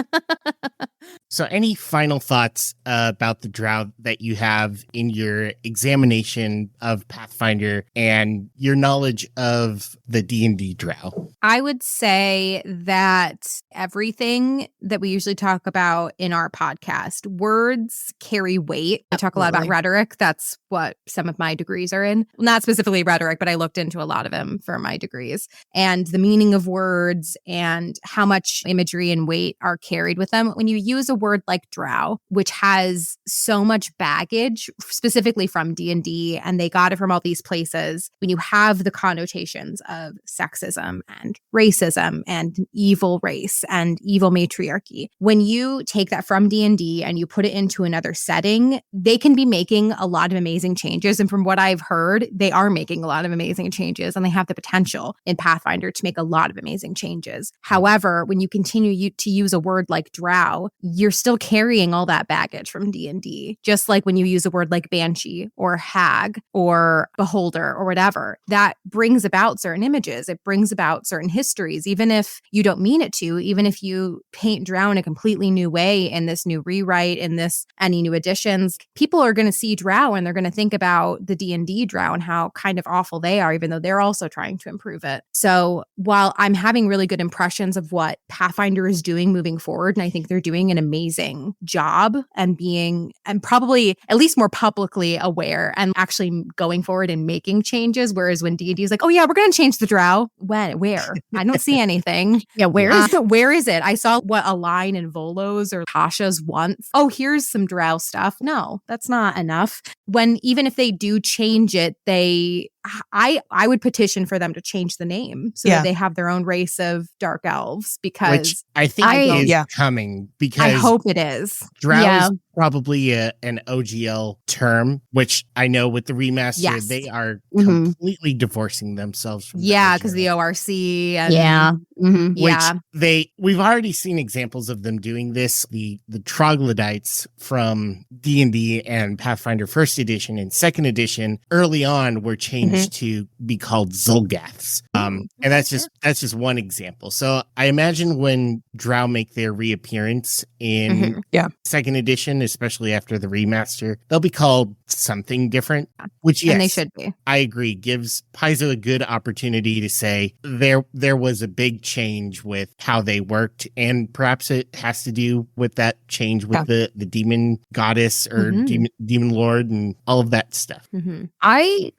So any final thoughts about the drow that you have in your examination of Pathfinder and your knowledge of the D&D drow? I would say that everything that we usually talk about in our podcast, words carry weight. I talk a lot about rhetoric. That's what some of my degrees are in. Well, not specifically rhetoric, but I looked into a lot of them for my degrees. And the meaning of words and how much imagery and weight are carried with them. When you use a word like drow, which has so much baggage, specifically from D&D, and they got it from all these places, when you have the connotations of sexism and racism and evil race and evil matriarchy, when you take that from D&D and you put it into another setting, they can be making a lot of amazing changes. And from what I've heard, they are making a lot of amazing changes, and they have the potential in Pathfinder to make a lot of amazing changes. However, when you continue to use a word like drow, you're still carrying all that baggage from D&D. Just like when you use a word like banshee or hag or beholder or whatever, that brings about certain images. It brings about certain histories, even if you don't mean it to, even if you paint drow in a completely new way in this new rewrite, in this any new additions, people are going to see drow and they're going to think about the D&D drow and how kind of awful they are, even though they're also trying to improve it. So while I'm having really good impressions of what Pathfinder is doing moving forward, and I think they're doing an amazing job and probably at least more publicly aware and actually going forward and making changes, whereas when D&D is like, oh yeah, we're going to change the drow. When? Where? I don't see anything. Yeah, where is it? Where is it? I saw a line in Volo's or Tasha's once. Oh, here's some drow stuff. No, that's not enough. When even if they do change it, I would petition for them to change the name so that they have their own race of dark elves, because which I think is coming, because I hope it is. Drow is probably an OGL term, which I know with the remaster, they are completely divorcing themselves from because the ORC and which we've already seen examples of them doing this. The troglodytes from D&D and Pathfinder First Edition and Second Edition early on were changed to be called Zolgaths. And that's just one example. So I imagine when drow make their reappearance in Second Edition, especially after the remaster, they'll be called something different, which and they should be. I agree, gives Paizo a good opportunity to say there was a big change with how they worked, and perhaps it has to do with that change with the demon goddess or demon lord and all of that stuff. I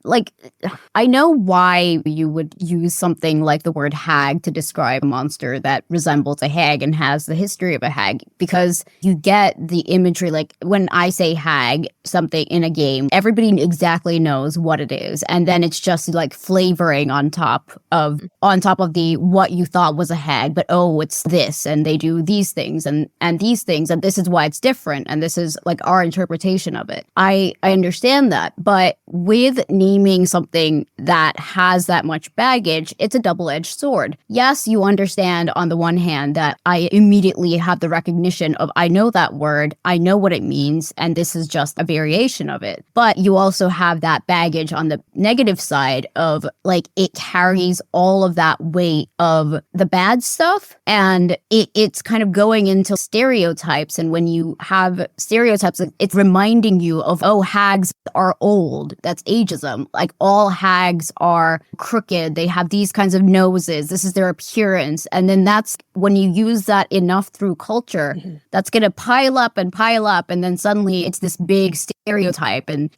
know why you would use something like the word hag to describe a monster that resembles a hag and has the history of a hag, because you get the imagery. Like when I say hag, something in a game, everybody exactly knows what it is, and then it's just like flavoring on top of the what you thought was a hag, but it's this, and they do these things and these things, and this is why it's different, and this is like our interpretation of it. I understand that, but with naming something that has that much baggage, it's a double-edged sword. Yes, you understand on the one hand that I immediately have the recognition of, I know that word, I know what it means, and this is just a variation of it. But you also have that baggage on the negative side of, like, it carries all of that weight of the bad stuff, and it's kind of going into stereotypes. And when you have stereotypes, it's reminding you of, hags are old. That's ageism. Like, all hags are crooked. They have these kinds of noses. This is their appearance. And then that's when you use that enough through culture, that's going to pile up. And then suddenly it's this big stereotype and,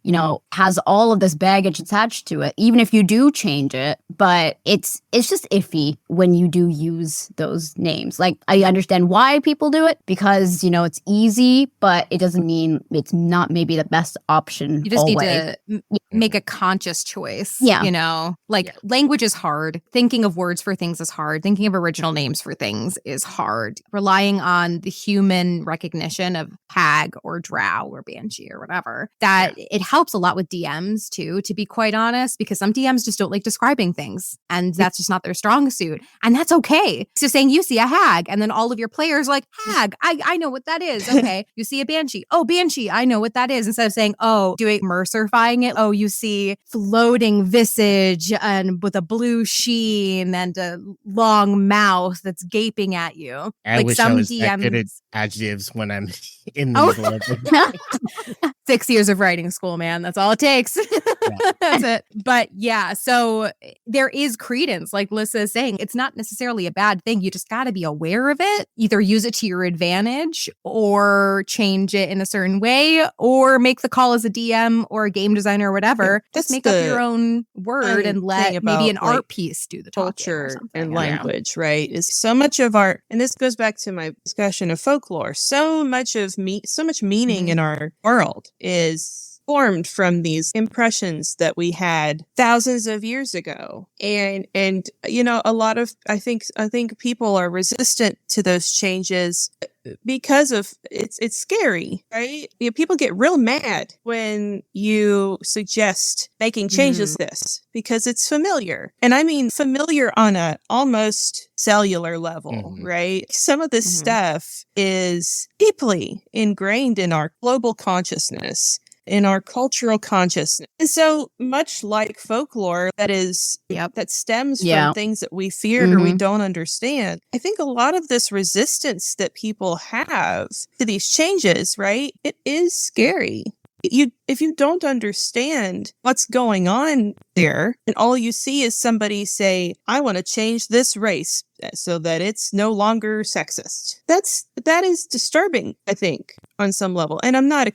has all of this baggage attached to it, even if you do change it. But it's just iffy when you do use those names. Like, I understand why people do it, because, it's easy, but it doesn't mean it's not maybe the best option. You just always. need to make a conscious choice. Language is hard. Thinking of words for things is hard. Thinking of original names for things is hard. Relying on the human recognition of hag or drow or banshee or whatever more. That it helps a lot with DMs too, to be quite honest, because some DMs just don't like describing things and that's just not their strong suit. And that's okay. So saying you see a hag and then all of your players like, hag, I know what that is. Okay. You see a banshee. Oh, banshee, I know what that is. Instead of saying, oh, doing Mercerifying it. Oh, you see floating visage and with a blue sheen and a long mouth that's gaping at you. I like wish some I was DMs. that good at adjectives when I'm in the middle of it. 6 years of writing school, man. That's all it takes. That's it. But yeah, so there is credence, like Lyssa is saying. It's not necessarily a bad thing. You just got to be aware of it. Either use it to your advantage or change it in a certain way or make the call as a DM or a game designer or whatever. Just make up your own word and let maybe an art piece do the culture and language, right? Is so much of our, and this goes back to my discussion of folklore, so much meaning in our world is formed from these impressions that we had thousands of years ago. And you know, a lot of I think people are resistant to those changes because of it's scary, right? You know, people get real mad when you suggest making changes this because it's familiar. And I mean familiar on a almost cellular level, right? Some of this stuff is deeply ingrained in our global consciousness, in our cultural consciousness. And so much like folklore that stems from things that we feared or we don't understand, I think a lot of this resistance that people have to these changes, right? It is scary. If you don't understand what's going on there, and all you see is somebody say, I want to change this race so that it's no longer sexist. That is disturbing, I think, on some level. And I'm not,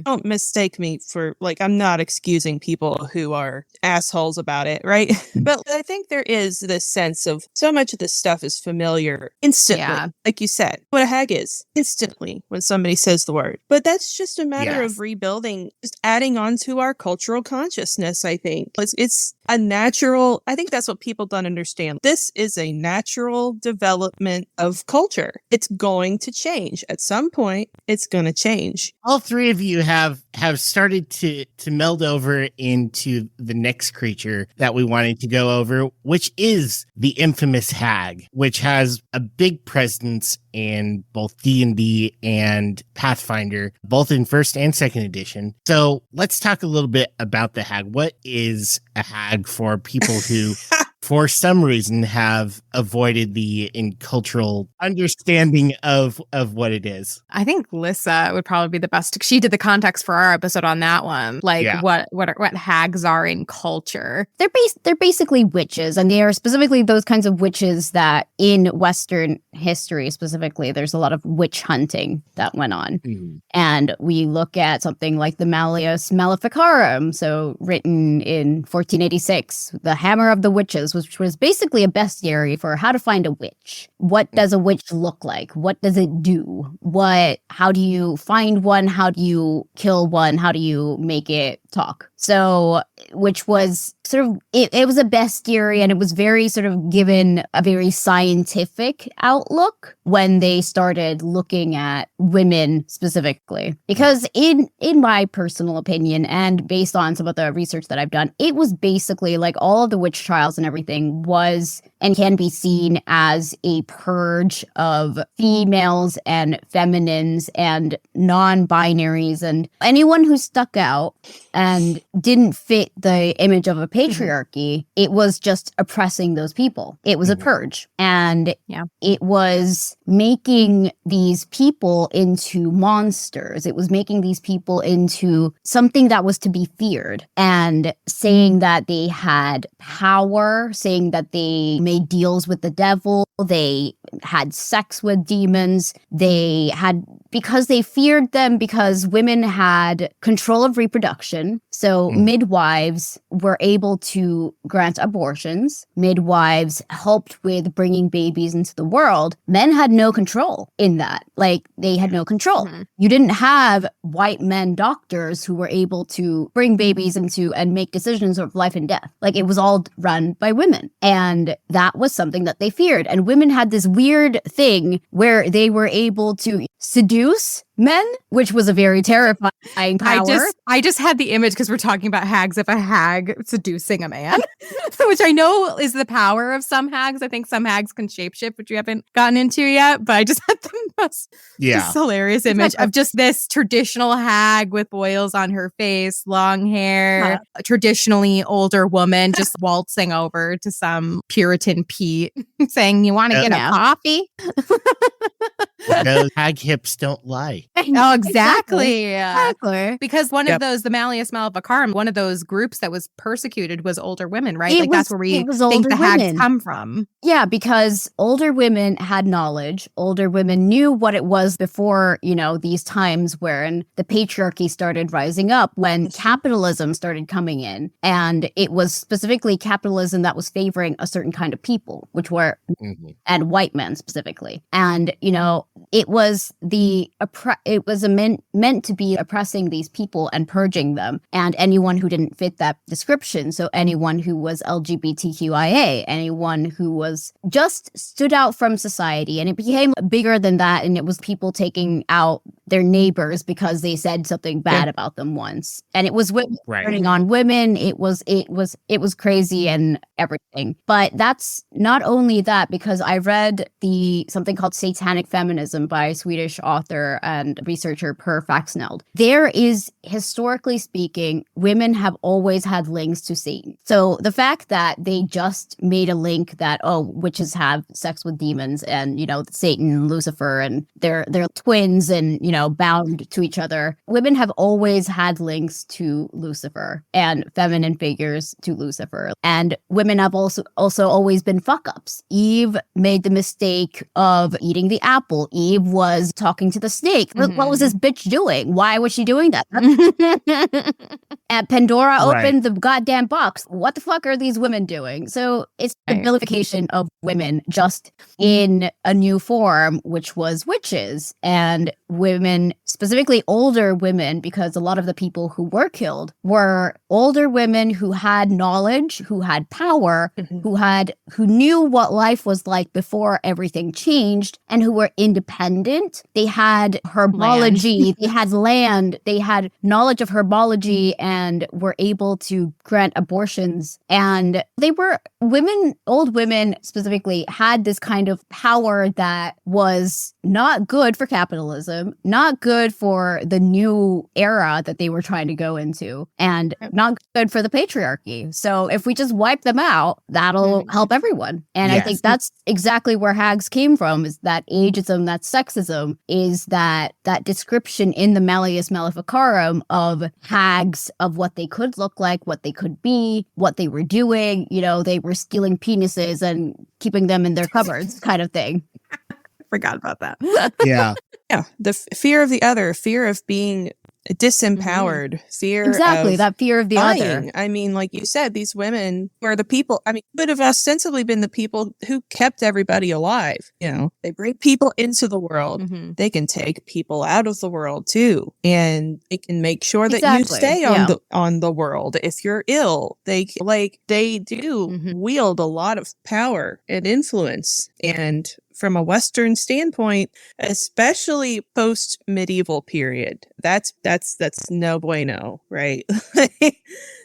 don't mistake me for, like, I'm not excusing people who are assholes about it, right? But I think there is this sense of so much of this stuff is familiar instantly. Like you said, what a hag is instantly when somebody says the word. But that's just a matter of rebuilding, just adding on to our cultural consciousness, I think. It's a natural, I think that's what people don't understand. This is a natural development of culture. It's going to change. At some point, it's going to change. All three of you have started to meld over into the next creature that we wanted to go over, which is the infamous hag, which has a big presence in both D&D and Pathfinder, both in first and second edition. So let's talk a little bit about the hag. What is a hag for people who for some reason have avoided the cultural understanding of what it is? I think Lyssa would probably be the best. She did the context for our episode on that one. Like what hags are in culture. They're basically witches, and they are specifically those kinds of witches that in Western history specifically, there's a lot of witch hunting that went on. And we look at something like the Malleus Maleficarum, so written in 1486, the Hammer of the Witches, which was basically a bestiary for how to find a witch. What does a witch look like? What does it do? How do you find one? How do you kill one? How do you make it talk? So, which was sort of, it was a bestiary, and it was very sort of given a very scientific outlook when they started looking at women specifically. Because in my personal opinion, and based on some of the research that I've done, it was basically like all of the witch trials and everything was and can be seen as a purge of females and feminines and non-binaries and anyone who stuck out and didn't fit the image of a patriarchy. It was just oppressing those people. It was a purge. And it was making these people into monsters. It was making these people into something that was to be feared, and saying that they had power, saying that they made deals with the devil, they had sex with demons, because they feared them, because women had control of reproduction. So midwives were able to grant abortions. Midwives helped with bringing babies into the world. Men had no control in that. Like, they had no control. You didn't have white men doctors who were able to bring babies into and make decisions of life and death. Like, it was all run by women. And that was something that they feared. And women had this weird thing where they were able to seduce men, which was a very terrifying power. I just had the image because we're talking about hags of a hag seducing a man, which I know is the power of some hags. I think some hags can shapeshift, which we haven't gotten into yet, but I just had the most just hilarious image of just this traditional hag with boils on her face, long hair, a traditionally older woman just waltzing over to some Puritan Pete saying, "You want to get a coffee?" Those hag hips don't lie. Oh, exactly. Because one of those, those, the Malleus Maleficarum, one of those groups that was persecuted was older women, right? That's where we think the hags come from. Yeah, because older women had knowledge. Older women knew what it was before, these times when the patriarchy started rising up, when capitalism started coming in. And it was specifically capitalism that was favoring a certain kind of people, which were, and white men specifically. And, it was meant to be oppressing these people and purging them, and anyone who didn't fit that description. So anyone who was LGBTQIA, anyone who was just stood out from society, and it became bigger than that. And it was people taking out their neighbors because they said something bad about them once, and it was women turning on women. It was crazy and everything. But that's not only that, because I read something called Satanic Feminism by Swedish author and researcher Per Faxneld. There is, historically speaking, women have always had links to Satan. So the fact that they just made a link that, witches have sex with demons and, Satan and Lucifer and they're twins and, bound to each other. Women have always had links to Lucifer and feminine figures to Lucifer. And women have also always been fuck-ups. Eve made the mistake of eating the apple. Eve was talking to the snake. What was this bitch doing? Why was she doing that? And Pandora opened the goddamn box. What the fuck are these women doing? So it's the vilification of women just in a new form, which was witches. And women, specifically older women, because a lot of the people who were killed were older women who had knowledge, who had power, who knew what life was like before everything changed, and who were independent. They had herbology, they had land, they had knowledge of herbology, and were able to grant abortions. And they were old women specifically, had this kind of power that was not good for capitalism, not good for the new era that they were trying to go into, and not good for the patriarchy. So if we just wipe them out, that'll help everyone. And I think that's exactly where hags came from, is that ageism, that sexism, is that description in the Malleus Maleficarum of hags, of what they could look like, what they could be, what they were doing. They were stealing penises and keeping them in their cupboards kind of thing. Forgot about that. Yeah. Yeah. The fear of the other, fear of being disempowered, fear exactly of that fear of the dying. other. I mean, like you said, these women were the people, would have ostensibly been the people who kept everybody alive. They bring people into the world. They can take people out of the world too, and they can make sure that you stay on the world if you're ill. They do wield a lot of power and influence. And from a Western standpoint, especially post-medieval period, that's no bueno, right?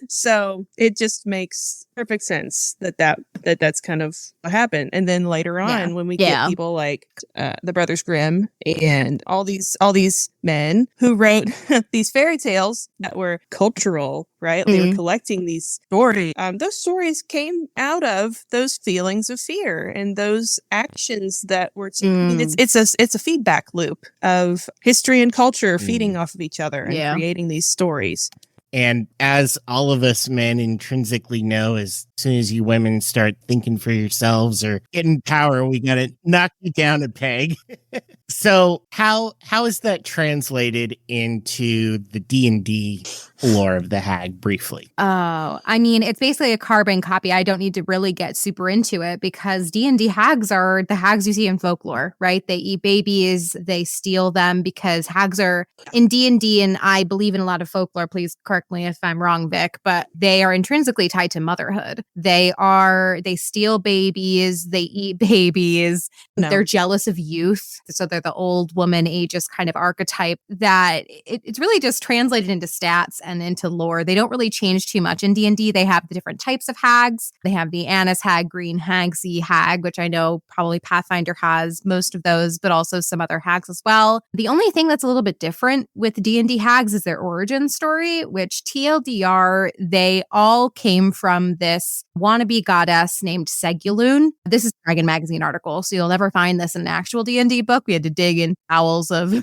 So it just makes perfect sense that's kind of what happened. And then later on, when we get people like the Brothers Grimm and all these men who wrote these fairy tales that were cultural, right? They were collecting these stories. Those stories came out of those feelings of fear and those actions that were. It's a feedback loop of history and culture feeding off of each other and creating these stories. And as all of us men intrinsically know, as soon as you women start thinking for yourselves or getting power, we gotta knock you down a peg. So how is that translated into the D&D lore of the hag briefly? Oh, it's basically a carbon copy. I don't need to really get super into it because D&D hags are the hags you see in folklore, right? They eat babies, they steal them, because hags are in D&D, and I believe in a lot of folklore, please correct me if I'm wrong, Vic, but they are intrinsically tied to motherhood. They steal babies, they eat babies, they're jealous of youth. So they're the old woman ageist kind of archetype, that it's really just translated into stats and into lore. They don't really change too much in D&D. They have the different types of hags. They have the Annis hag, green hag, sea hag, which I know probably Pathfinder has most of those, but also some other hags as well. The only thing that's a little bit different with D&D hags is their origin story, which TLDR, they all came from this wannabe goddess named Segulun. This is a Dragon Magazine article, so you'll never find this in an actual D&D book. We had to dig in bowels of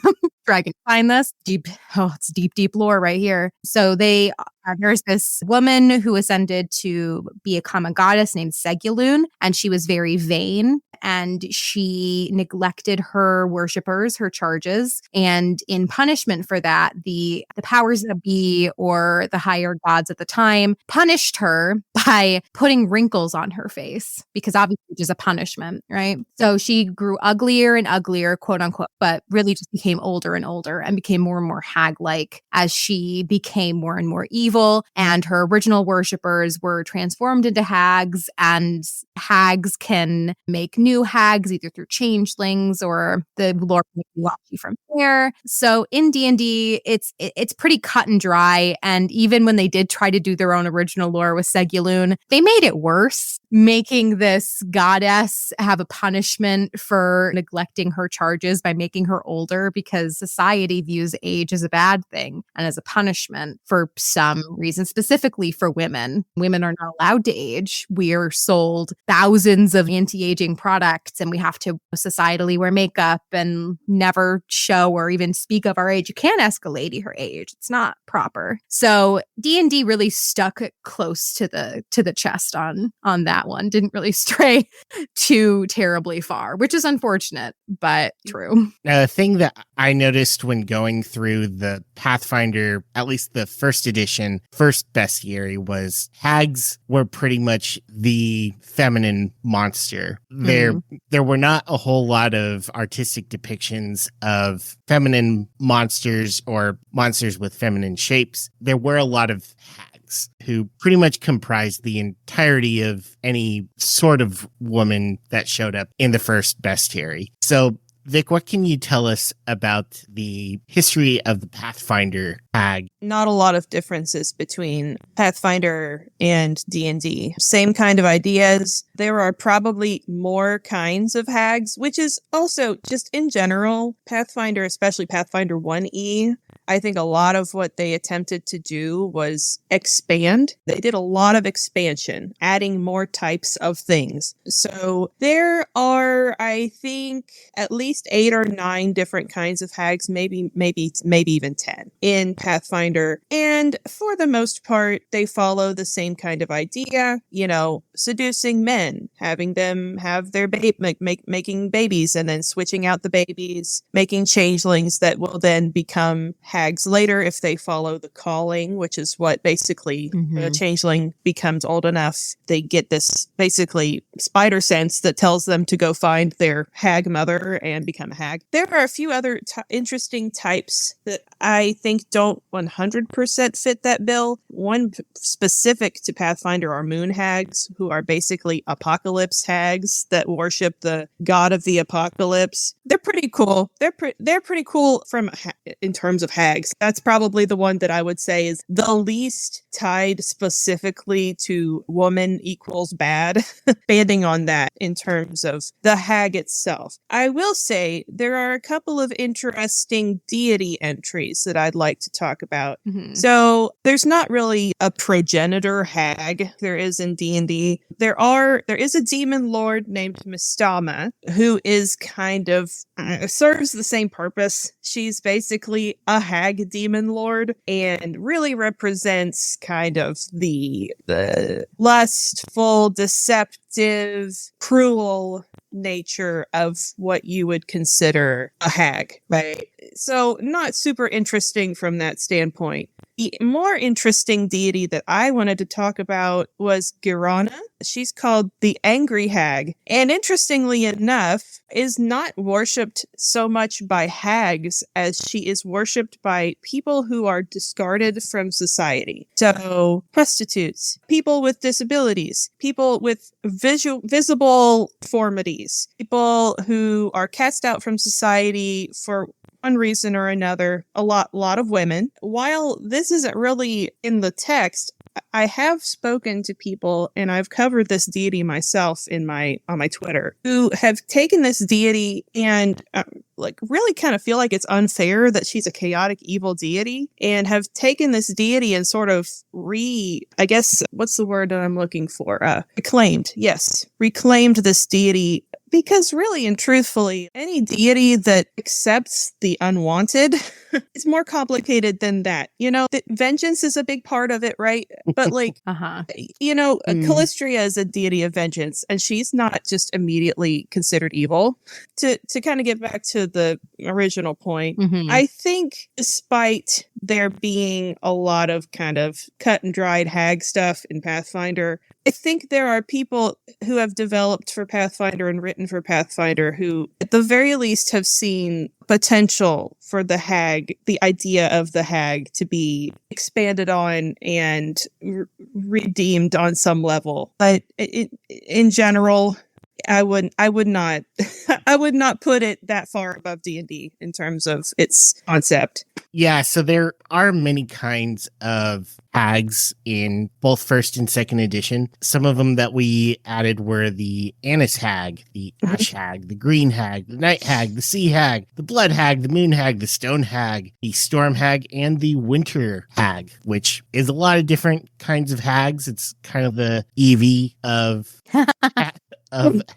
Dragon to find this. It's deep lore right here. So there's this woman who ascended to become a goddess named Segulun, and she was very vain, and she neglected her worshippers, her charges. And in punishment for that, the powers that be, or the higher gods at the time, punished her by putting wrinkles on her face, because obviously it is a punishment, right? So she grew uglier and uglier, quote unquote, but really just became older and older and became more and more hag-like as she became more and more evil. And her original worshippers were transformed into hags, and hags can make new hags either through changelings, or the lore can watch you from there. So in D&D, it's pretty cut and dry. And even when they did try to do their own original lore with Segulun, they made it worse, making this goddess have a punishment for neglecting her charges by making her older, because society views age as a bad thing and as a punishment for some reason, specifically for women. Women are not allowed to age. We are sold thousands of anti-aging products, and we have to societally wear makeup and never show or even speak of our age. You can't ask a lady her age. It's not proper. So D&D really stuck close to the chest on that one. Didn't really stray too terribly far, which is unfortunate, but true. A thing that I noticed when going through the Pathfinder, at least the first edition, first bestiary, was hags were pretty much the feminine monster. There were not a whole lot of artistic depictions of feminine monsters or monsters with feminine shapes. There were a lot of hags who pretty much comprised the entirety of any sort of woman that showed up in the first bestiary. So Vic, what can you tell us about the history of the Pathfinder hag? Not a lot of differences between Pathfinder and D&D. Same kind of ideas. There are probably more kinds of hags, which is also just in general, Pathfinder, especially Pathfinder 1E, I think a lot of what they attempted to do was expand. They did a lot of expansion, adding more types of things. So there are, I think, at least 8 or 9 different kinds of hags, maybe even 10 in Pathfinder. And for the most part, they follow the same kind of idea, seducing men, having them have their making babies and then switching out the babies, making changelings that will then become hags later if they follow the calling, which is what basically a changeling becomes old enough. They get this basically spider sense that tells them to go find their hag mother and become a hag. There are a few other interesting types that I think don't 100% fit that bill. One specific to Pathfinder are moon hags, who are basically apocalypse hags that worship the god of the apocalypse. They're pretty cool. They're pretty cool in terms of hags. That's probably the one that I would say is the least tied specifically to woman equals bad, banding on that in terms of the hag itself. I will say there are a couple of interesting deity entries that I'd like to talk about. So there's not really a progenitor hag. There is in D&D. There is a demon lord named Mistama, who is kind of serves the same purpose. She's basically a hag demon lord and really represents kind of the lustful, deceptive, cruel nature of what you would consider a hag, right? So not super interesting from that standpoint. The more interesting deity that I wanted to talk about was Girana. She's called the Angry Hag, and interestingly enough, is not worshipped so much by hags as she is worshipped by people who are discarded from society. So, prostitutes, people with disabilities, people with visible deformities, people who are cast out from society for one reason or another, a lot of women. While this isn't really in the text, I have spoken to people, and I've covered this deity myself on my Twitter, who have taken this deity and really kind of feel like it's unfair that she's a chaotic evil deity, and have taken this deity and sort of I guess, what's the word that I'm looking for? Reclaimed this deity. Because really and truthfully, any deity that accepts the unwanted is more complicated than that. Vengeance is a big part of it, right? But Calistria is a deity of vengeance, and she's not just immediately considered evil. To kind of get back to the original point, I think despite there being a lot of kind of cut and dried hag stuff in Pathfinder, I think there are people who have developed for Pathfinder and written for Pathfinder who, at the very least, have seen potential for the hag, the idea of the hag, to be expanded on and redeemed on some level. But in general, I would not put it that far above D&D in terms of its concept. Yeah, so there are many kinds of hags in both first and second edition. Some of them that we added were the Anise hag, the ash hag, the green hag, the night hag, the sea hag, the blood hag, the moon hag, the stone hag, the storm hag, and the winter hag, which is a lot of different kinds of hags. It's kind of the Eevee of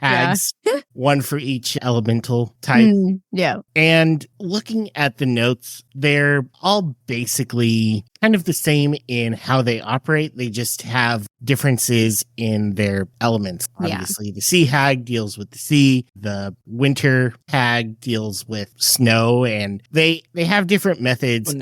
hags, one for each elemental type. Yeah. And looking at the notes, they're all basically kind of the same in how they operate. They just have differences in their elements. Obviously, the sea hag deals with the sea. The winter hag deals with snow, and they have different methods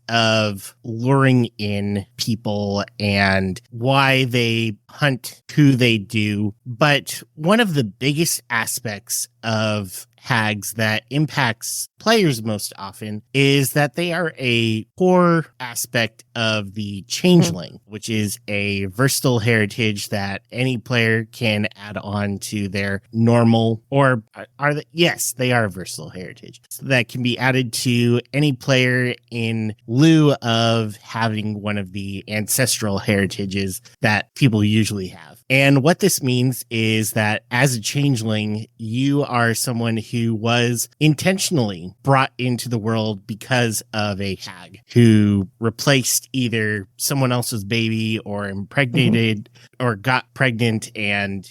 of luring in people and why they hunt who they do. But one of the biggest aspects of hags that impacts players most often is that they are a core aspect of the changeling, which is a versatile heritage that any player can add on to their normal, or they are a versatile heritage that can be added to any player in lieu of having one of the ancestral heritages that people usually have. And what this means is that as a changeling, you are someone who was intentionally brought into the world because of a hag who replaced either someone else's baby or impregnated or got pregnant and,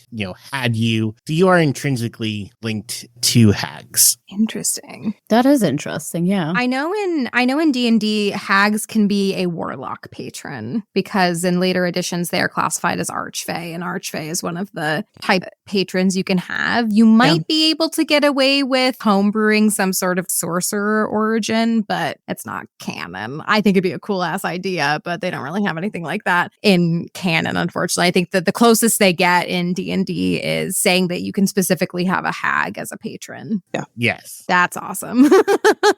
had you. So you are intrinsically linked to hags. Interesting. That is interesting, yeah. I know in D&D, hags can be a warlock patron because in later editions they are classified as archfey, and archfey is one of the type patrons you can have. You might be able to get away with homebrewing some sort of sorcerer origin, but it's not canon. I think it'd be a cool ass idea, but they don't really have anything like that in canon, unfortunately. I think that the closest they get in D&D is saying that you can specifically have a hag as a patron. Yeah. Yes. That's awesome.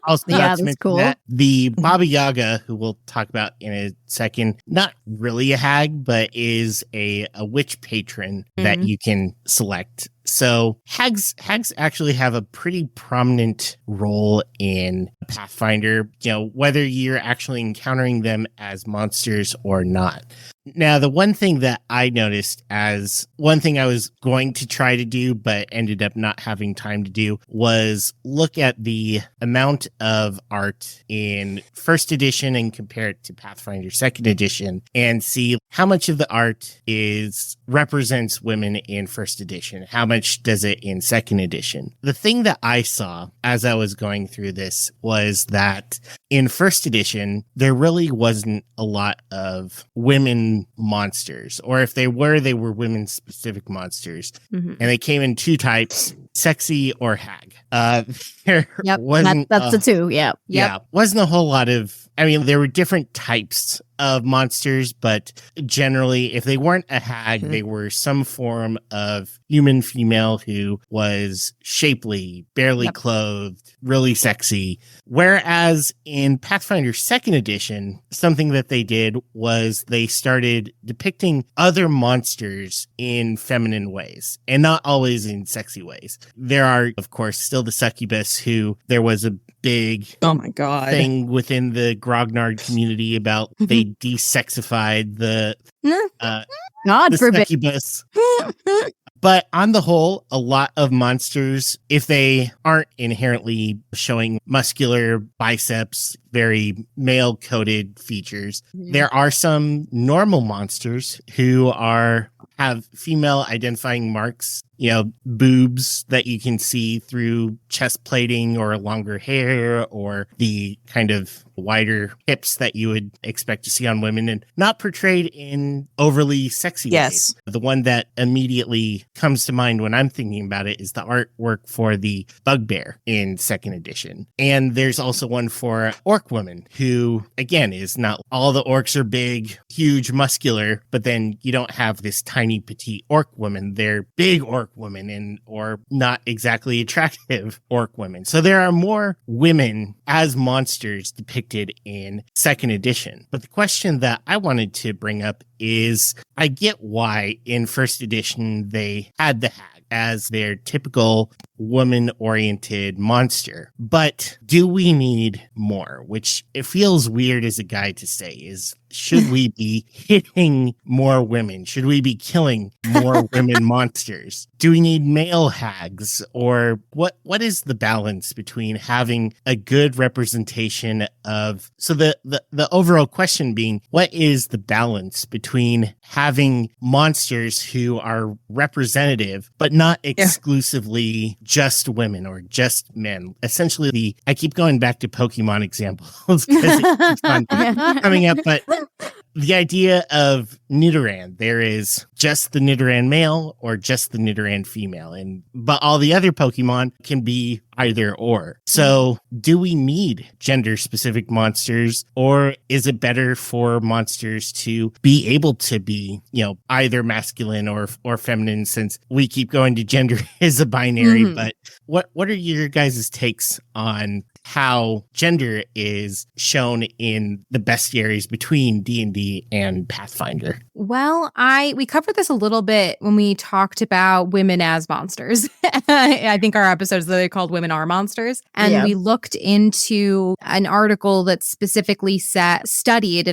Also, that's cool. That the Baba Yaga, who we'll talk about in a second, not really a hag, but is a witch patron that you can select. So hags actually have a pretty prominent role in Pathfinder, whether you're actually encountering them as monsters or not. Now, the one thing that I noticed as one thing I was going to try to do, but ended up not having time to do, was look at the amount of art in first edition and compare it to Pathfinder second edition and see how much of the art represents women in first edition. How much does it in second edition? The thing that I saw as I was going through this was that in first edition, there really wasn't a lot of women monsters, or if they were women-specific monsters, and they came in two types: sexy or hag. There wasn't that's the two. Yeah. Yeah, wasn't a whole lot of I mean, there were different types of monsters, but generally, if they weren't a hag, they were some form of human female who was shapely, barely clothed, really sexy. Whereas in Pathfinder 2nd edition, something that they did was they started depicting other monsters in feminine ways, and not always in sexy ways. There are, of course, still the succubus, who there was a big thing within the Grognard community about they desexified the God forbid. succubus. But on the whole, a lot of monsters, if they aren't inherently showing muscular biceps, very male-coded features, there are some normal monsters who have female identifying marks, boobs that you can see through chest plating or longer hair or the kind of wider hips that you would expect to see on women, and not portrayed in overly sexy ways. The one that immediately comes to mind when I'm thinking about it is the artwork for the bugbear in 2nd edition. And there's also one for orc woman who, again, is not all the orcs are big, huge, muscular, but then you don't have this tiny petite orc woman. They're big orc women or not exactly attractive orc women. So there are more women as monsters depicted in 2nd edition. But the question that I wanted to bring up is, I get why in 1st edition they had the hag as their typical woman-oriented monster. But do we need more? Which it feels weird as a guy to say is, should we be hitting more women? Should we be killing more women monsters? Do we need male hags? Or what is the balance between having a good representation of... So the overall question being, what is the balance between having monsters who are representative, but not exclusively just women or just men? Essentially, I keep going back to Pokemon examples because it keeps on coming up, but the idea of Nidoran, there is just the Nidoran male or just the Nidoran female, but all the other Pokemon can be either or. So do we need gender-specific monsters, or is it better for monsters to be able to be, either masculine or feminine, since we keep going to gender is a binary, but what are your guys' takes on how gender is shown in the bestiaries between D&D and Pathfinder? Well, we covered this a little bit when we talked about women as monsters. I think our episode is literally called Women Are Monsters. And we looked into an article that specifically studied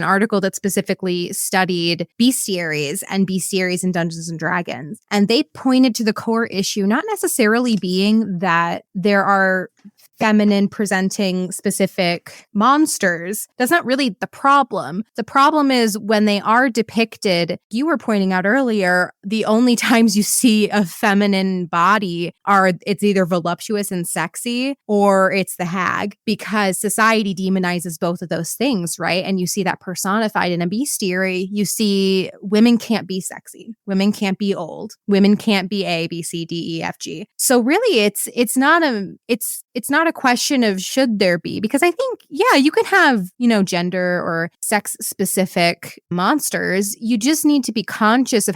bestiaries and bestiaries in Dungeons and Dragons. And they pointed to the core issue not necessarily being that there are feminine presenting specific monsters. That's not really the problem. The problem is when they are depicted, you were pointing out earlier, the only times you see a feminine body it's either voluptuous and sexy or it's the hag, because society demonizes both of those things, right? And you see that personified in a bestiary. You see women can't be sexy. Women can't be old. Women can't be A, B, C, D, E, F, G. So really it's not a question of should there be, because I think, you can have, gender or sex specific monsters. You just need to be conscious of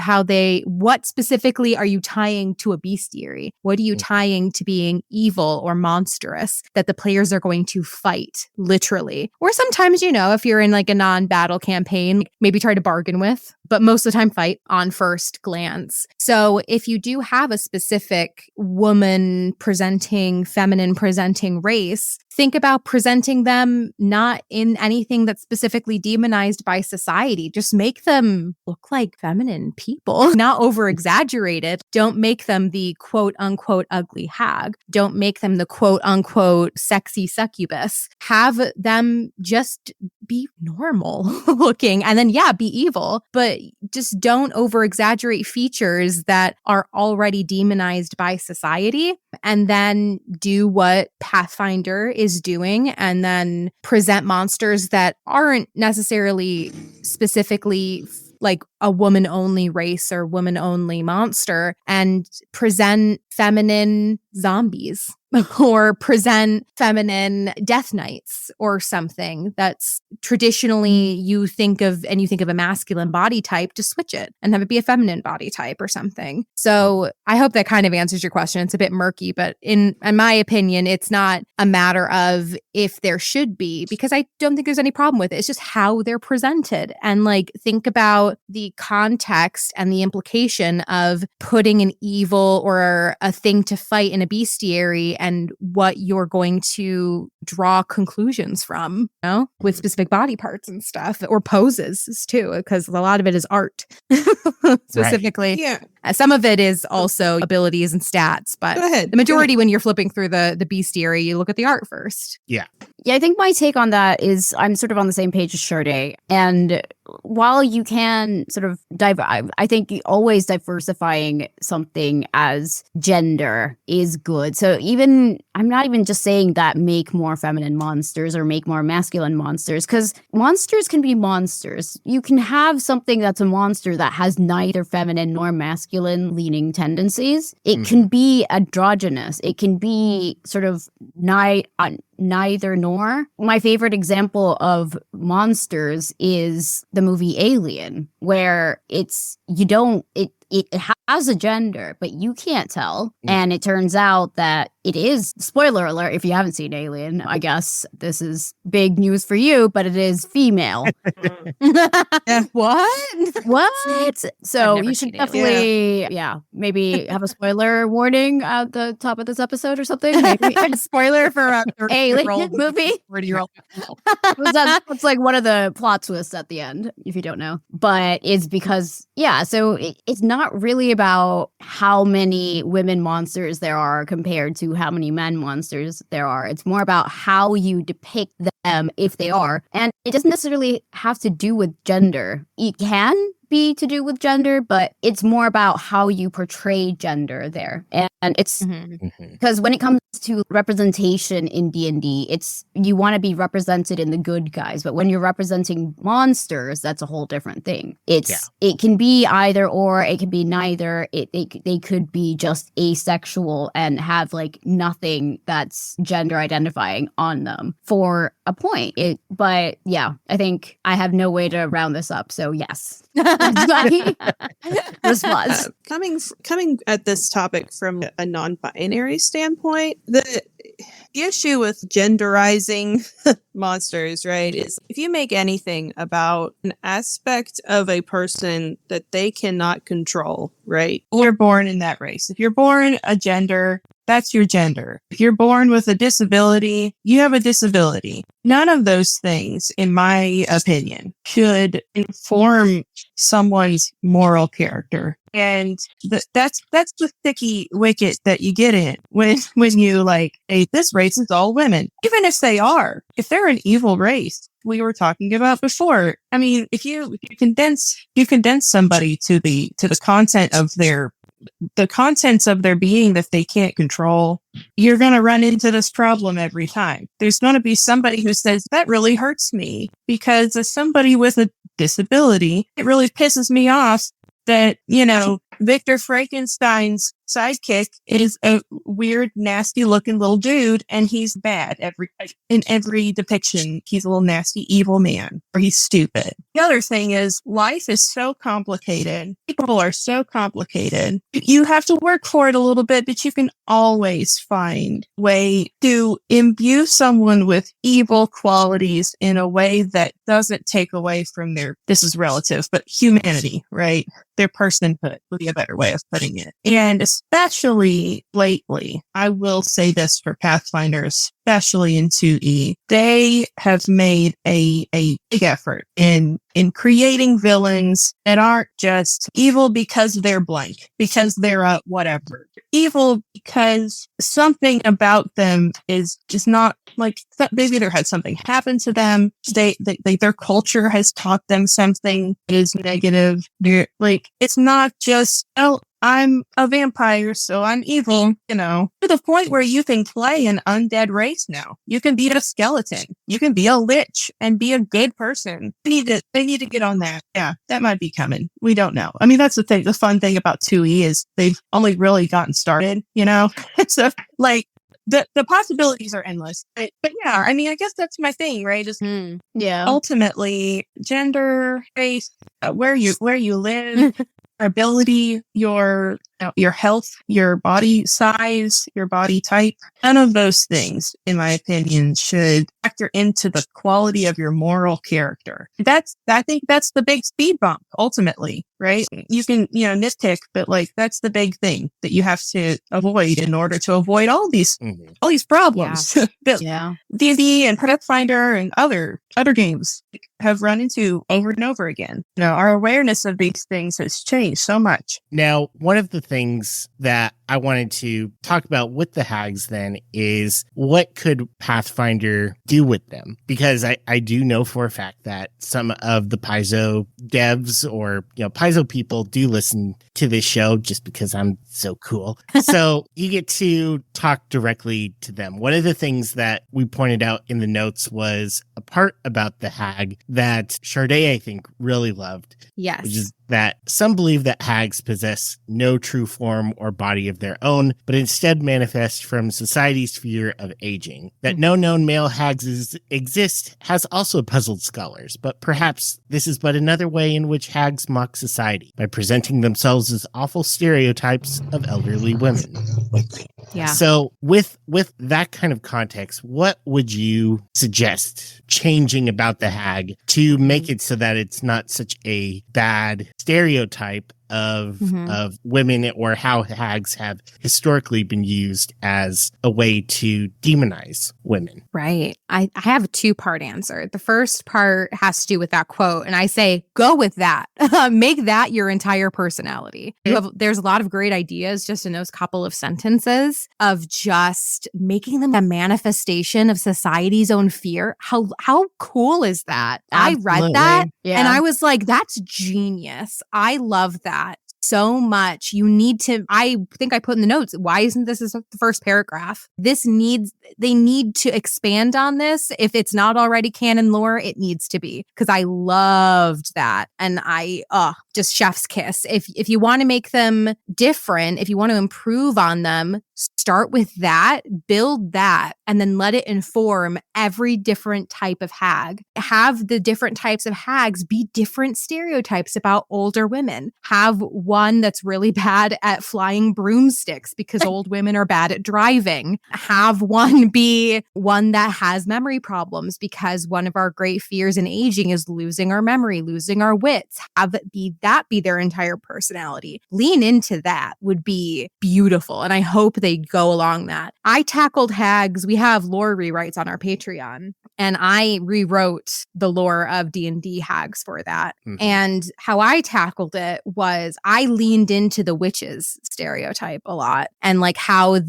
what specifically are you tying to a bestiary? What are you tying to being evil or monstrous that the players are going to fight, literally? Or sometimes, if you're in like a non-battle campaign, maybe try to bargain with, but most of the time fight on first glance. So if you do have a specific woman presenting, feminine presenting race, think about presenting them not in anything that's specifically demonized by society. Just make them look like feminine people, not over exaggerated. Don't make them the quote unquote ugly hag. Don't make them the quote unquote sexy succubus. Have them just be normal looking and then be evil, but just don't over exaggerate features that are already demonized by society, and then do what Pathfinder is doing and then present monsters that aren't necessarily specifically like a woman-only race or woman-only monster, and present feminine zombies or present feminine death knights or something that's traditionally you think of a masculine body type, to switch it and have it be a feminine body type or something. So I hope that kind of answers your question. It's a bit murky, but in my opinion, it's not a matter of if there should be, because I don't think there's any problem with it. It's just how they're presented. And like, think about the context and the implication of putting an evil or a thing to fight in a bestiary and what you're going to draw conclusions from, you know, with specific body parts and stuff, or poses too, because a lot of it is art specifically. Right. Yeah. Some of it is also abilities and stats, but Go ahead. the majority, when you're flipping through the bestiary, you look at the art first. Yeah. Yeah, I think my take on that is I'm sort of on the same page as Shardae. And while you can sort of I think always diversifying something as gender is good. So I'm not even just saying that make more feminine monsters or make more masculine monsters, because monsters can be monsters. You can have something that's a monster that has neither feminine nor masculine leaning tendencies. It can be androgynous. It can be sort of neither nor. My favorite example of monsters is the movie Alien, where it has a gender, but you can't tell. And it turns out that it is, spoiler alert, if you haven't seen Alien, I guess this is big news for you, but it is female. What? So you should definitely, maybe have a spoiler warning at the top of this episode or something. Maybe. Spoiler for a Alien movie. 30-year-old. That's like one of the plot twists at the end, if you don't know. But it's because, so it's not really about how many women monsters there are compared to how many men monsters there are. It's more about how you depict them, if they are. And it doesn't necessarily have to do with gender. It can be to do with gender, but it's more about how you portray gender there. And it's because when it comes to representation in D&D, it's you want to be represented in the good guys, but when you're representing monsters, that's a whole different thing. It can be either or, it can be neither. They could be just asexual and have like nothing that's gender identifying on them for a point. But I think I have no way to round this up. So yes. This was coming at this topic from a non-binary standpoint. The issue with genderizing monsters, right, is if you make anything about an aspect of a person that they cannot control, right? You're born in that race. If you're born a gender, that's your gender. If you're born with a disability, you have a disability. None of those things, in my opinion, should inform someone's moral character. And that's the sticky wicket that you get in when you like, hey, this race is all women. Even if they are, if they're an evil race, we were talking about before. I mean, if you condense somebody to the contents of their being that they can't control, you're going to run into this problem every time. There's going to be somebody who says, that really hurts me because as somebody with a disability, it really pisses me off that, Victor Frankenstein's sidekick is a weird, nasty looking little dude, and he's bad in every depiction. He's a little nasty, evil man, or he's stupid. The other thing is life is so complicated. People are so complicated. You have to work for it a little bit, but you can always find a way to imbue someone with evil qualities in a way that doesn't take away from this is relative, but humanity, right? Their personhood would be a better way of putting it. And especially lately, I will say this for Pathfinder, especially in 2E, they have made a big effort in creating villains that aren't just evil because they're blank, because they're a whatever. Evil because something about them is just not like, they've either had something happen to them, their culture has taught them something that is negative. They're like, it's not just, oh, I'm a vampire, so I'm evil, to the point where you can play an undead race now. You can be a skeleton. You can be a lich and be a good person. They need to get on that. Yeah, that might be coming. We don't know. I mean, that's the thing. The fun thing about 2E is they've only really gotten started, So, like, the possibilities are endless. But yeah, I mean, I guess that's my thing, right? Just Yeah. ultimately gender, race, where you live, ability, your health, your body size, your body type. None of those things, in my opinion, should factor into the quality of your moral character. I think that's the big speed bump, ultimately, right? You can, nitpick, but like, that's the big thing that you have to avoid in order to avoid all these problems that D&D and Pathfinder and other games have run into over and over again. Our awareness of these things has changed so much. Now, one of the things that I wanted to talk about with the hags then is what could Pathfinder do with them? Because I do know for a fact that some of the Paizo devs or, Paizo people do listen to this show just because I'm so cool. So you get to talk directly to them. One of the things that we pointed out in the notes was a part about the hag that Shardae, I think, really loved. Yes. Which is that some believe that hags possess no true form or body of their own, but instead manifest from society's fear of aging. That no known male hags exist has also puzzled scholars, but perhaps this is but another way in which hags mock society by presenting themselves as awful stereotypes of elderly women. Yeah. So with that kind of context, what would you suggest changing about the hag to make it so that it's not such a bad stereotype of women, or how hags have historically been used as a way to demonize women? Right. I have a 2-part answer. The first part has to do with that quote, and I say, go with that. Make that your entire personality. There's a lot of great ideas just in those couple of sentences of just making them a manifestation of society's own fear. How cool is that? Absolutely. I read that Yeah. and I was like, that's genius. I love that so much. I think I put in the notes, why isn't this the first paragraph? They need to expand on this. If it's not already canon lore, it needs to be, because I loved that. And just chef's kiss. If you want to make them different, if you want to improve on them, start with that, build that, and then let it inform every different type of hag. Have the different types of hags be different stereotypes about older women. Have one that's really bad at flying broomsticks because old women are bad at driving. Have one be one that has memory problems because one of our great fears in aging is losing our memory, losing our wits. Have it be their entire personality. Lean into that would be beautiful. And I hope they go along that. I tackled hags. We have lore rewrites on our Patreon, and I rewrote the lore of D&D hags for that. And how I tackled it was I leaned into the witches stereotype a lot, and like how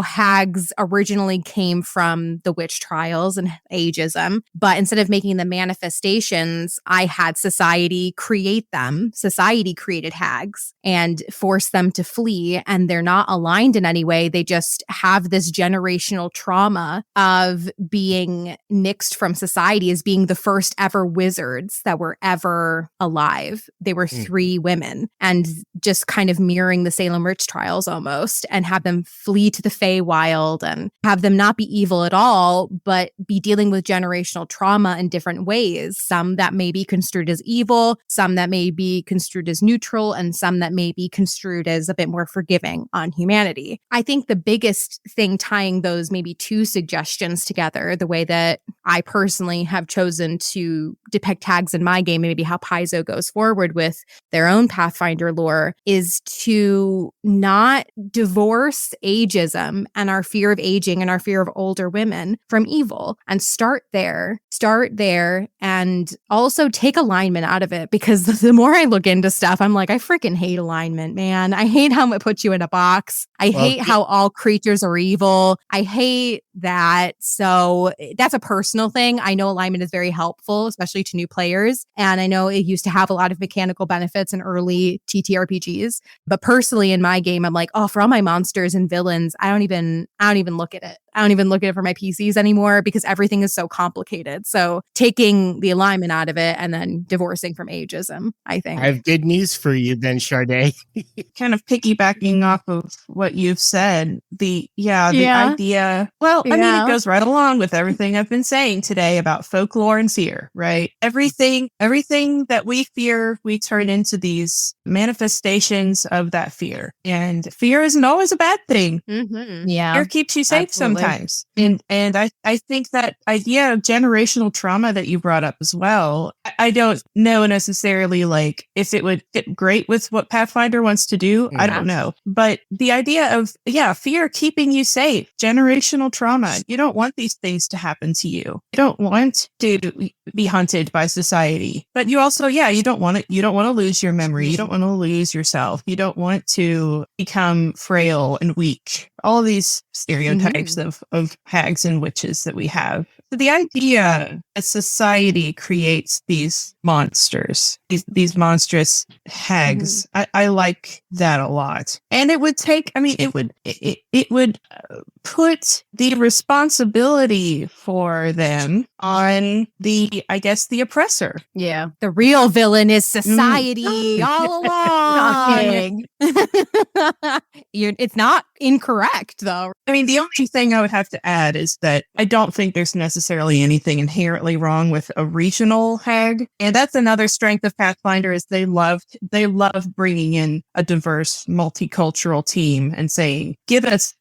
hags originally came from the witch trials and ageism. But instead of making the manifestations, I had society create them. Society created hags and forced them to flee, and they're not aligned in any way. They just have this generational trauma of being nixed from society as being the first ever wizards that were ever alive. They were 3 women, and just kind of mirroring the Salem witch trials almost, and have them flee to the Feywild and have them not be evil at all, but be dealing with generational trauma in different ways. Some that may be construed as evil, some that may be construed as neutral, and some that may be construed as a bit more forgiving on humanity. I think the biggest thing tying those maybe 2 suggestions together, the way that I personally have chosen to depict hags in my game, maybe how Paizo goes forward with their own Pathfinder lore, is to not divorce ageism and our fear of aging and our fear of older women from evil, and start there, and also take alignment out of it. Because the more I look into stuff, I'm like, I freaking hate alignment, man. I hate how it puts you in a box. I hate how all creatures are evil. I hate that. So that's a personal thing. I know alignment is very helpful, especially to new players. And I know it used to have a lot of mechanical benefits in early TTRPGs. But personally in my game, I'm like, for all my monsters and villains, I don't even look at it. I don't even look at it for my PCs anymore because everything is so complicated. So taking the alignment out of it and then divorcing from ageism, I think. I have good news for you then, Shardae. Kind of piggybacking off of what you've said, the idea, well, I mean, it goes right along with everything I've been saying today about folklore and fear, right? Everything that we fear, we turn into these manifestations of that fear. And fear isn't always a bad thing. Mm-hmm. Yeah. Fear keeps you safe sometimes. And I think that idea of generational trauma that you brought up as well, I don't know necessarily like if it would fit great with what Pathfinder wants to do. I don't know. But the idea of, fear keeping you safe, generational trauma. You don't want these things to happen to you. You don't want to be hunted by society. But you also, you don't want to lose your memory. You don't want to lose yourself. You don't want to become frail and weak. All of these stereotypes of hags and witches that we have. So the idea that society creates these monsters, these monstrous hags, I like that a lot. And it would take, it would put the responsibility for them on the oppressor. Yeah. The real villain is society all along. It's not incorrect, though. I mean, the only thing I would have to add is that I don't think there's necessarily anything inherently wrong with a regional hag. And that's another strength of Pathfinder is they love bringing in a diverse, multicultural team and saying, give us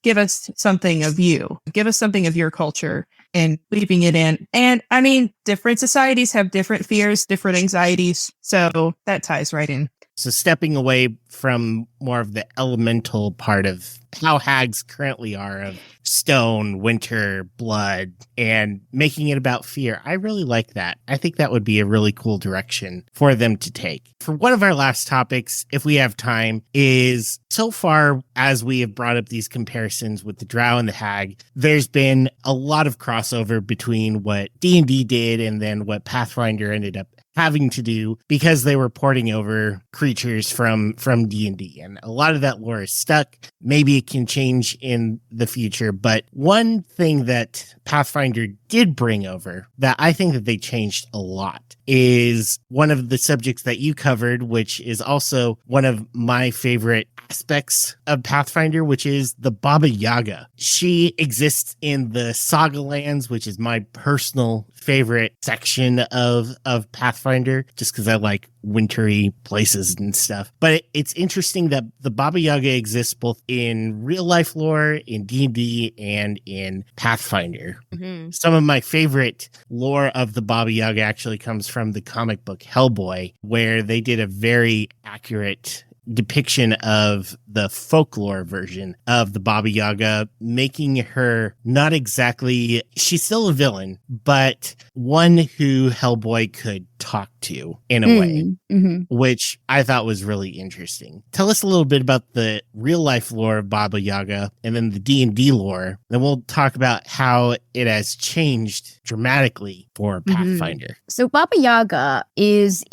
something of you, give us something of your culture and weaving it in. And I mean, different societies have different fears, different anxieties. So that ties right in. So stepping away from more of the elemental part of how hags currently are of stone, winter, blood, and making it about fear. I really like that. I think that would be a really cool direction for them to take. For one of our last topics, if we have time, is so far as we have brought up these comparisons with the drow and the hag, there's been a lot of crossover between what D&D did and then what Pathfinder ended up having to do because they were porting over creatures from D&D. And a lot of that lore is stuck. Maybe it can change in the future. But one thing that Pathfinder did bring over that I think that they changed a lot is one of the subjects that you covered, which is also one of my favorite aspects of Pathfinder, which is the Baba Yaga. She exists in the Saga Lands, which is my personal favorite section of Pathfinder, just because I like wintry places and stuff. But it's interesting that the Baba Yaga exists both in real life lore, in D&D, and in Pathfinder. Mm-hmm. Some of my favorite lore of the Baba Yaga actually comes from the comic book Hellboy, where they did a very accurate depiction of the folklore version of the Baba Yaga, making her not exactly, she's still a villain, but one who Hellboy could talk to in a way, which I thought was really interesting. Tell us a little bit about the real life lore of Baba Yaga and then the D&D lore. Then we'll talk about how it has changed dramatically for Pathfinder. So Baba Yaga is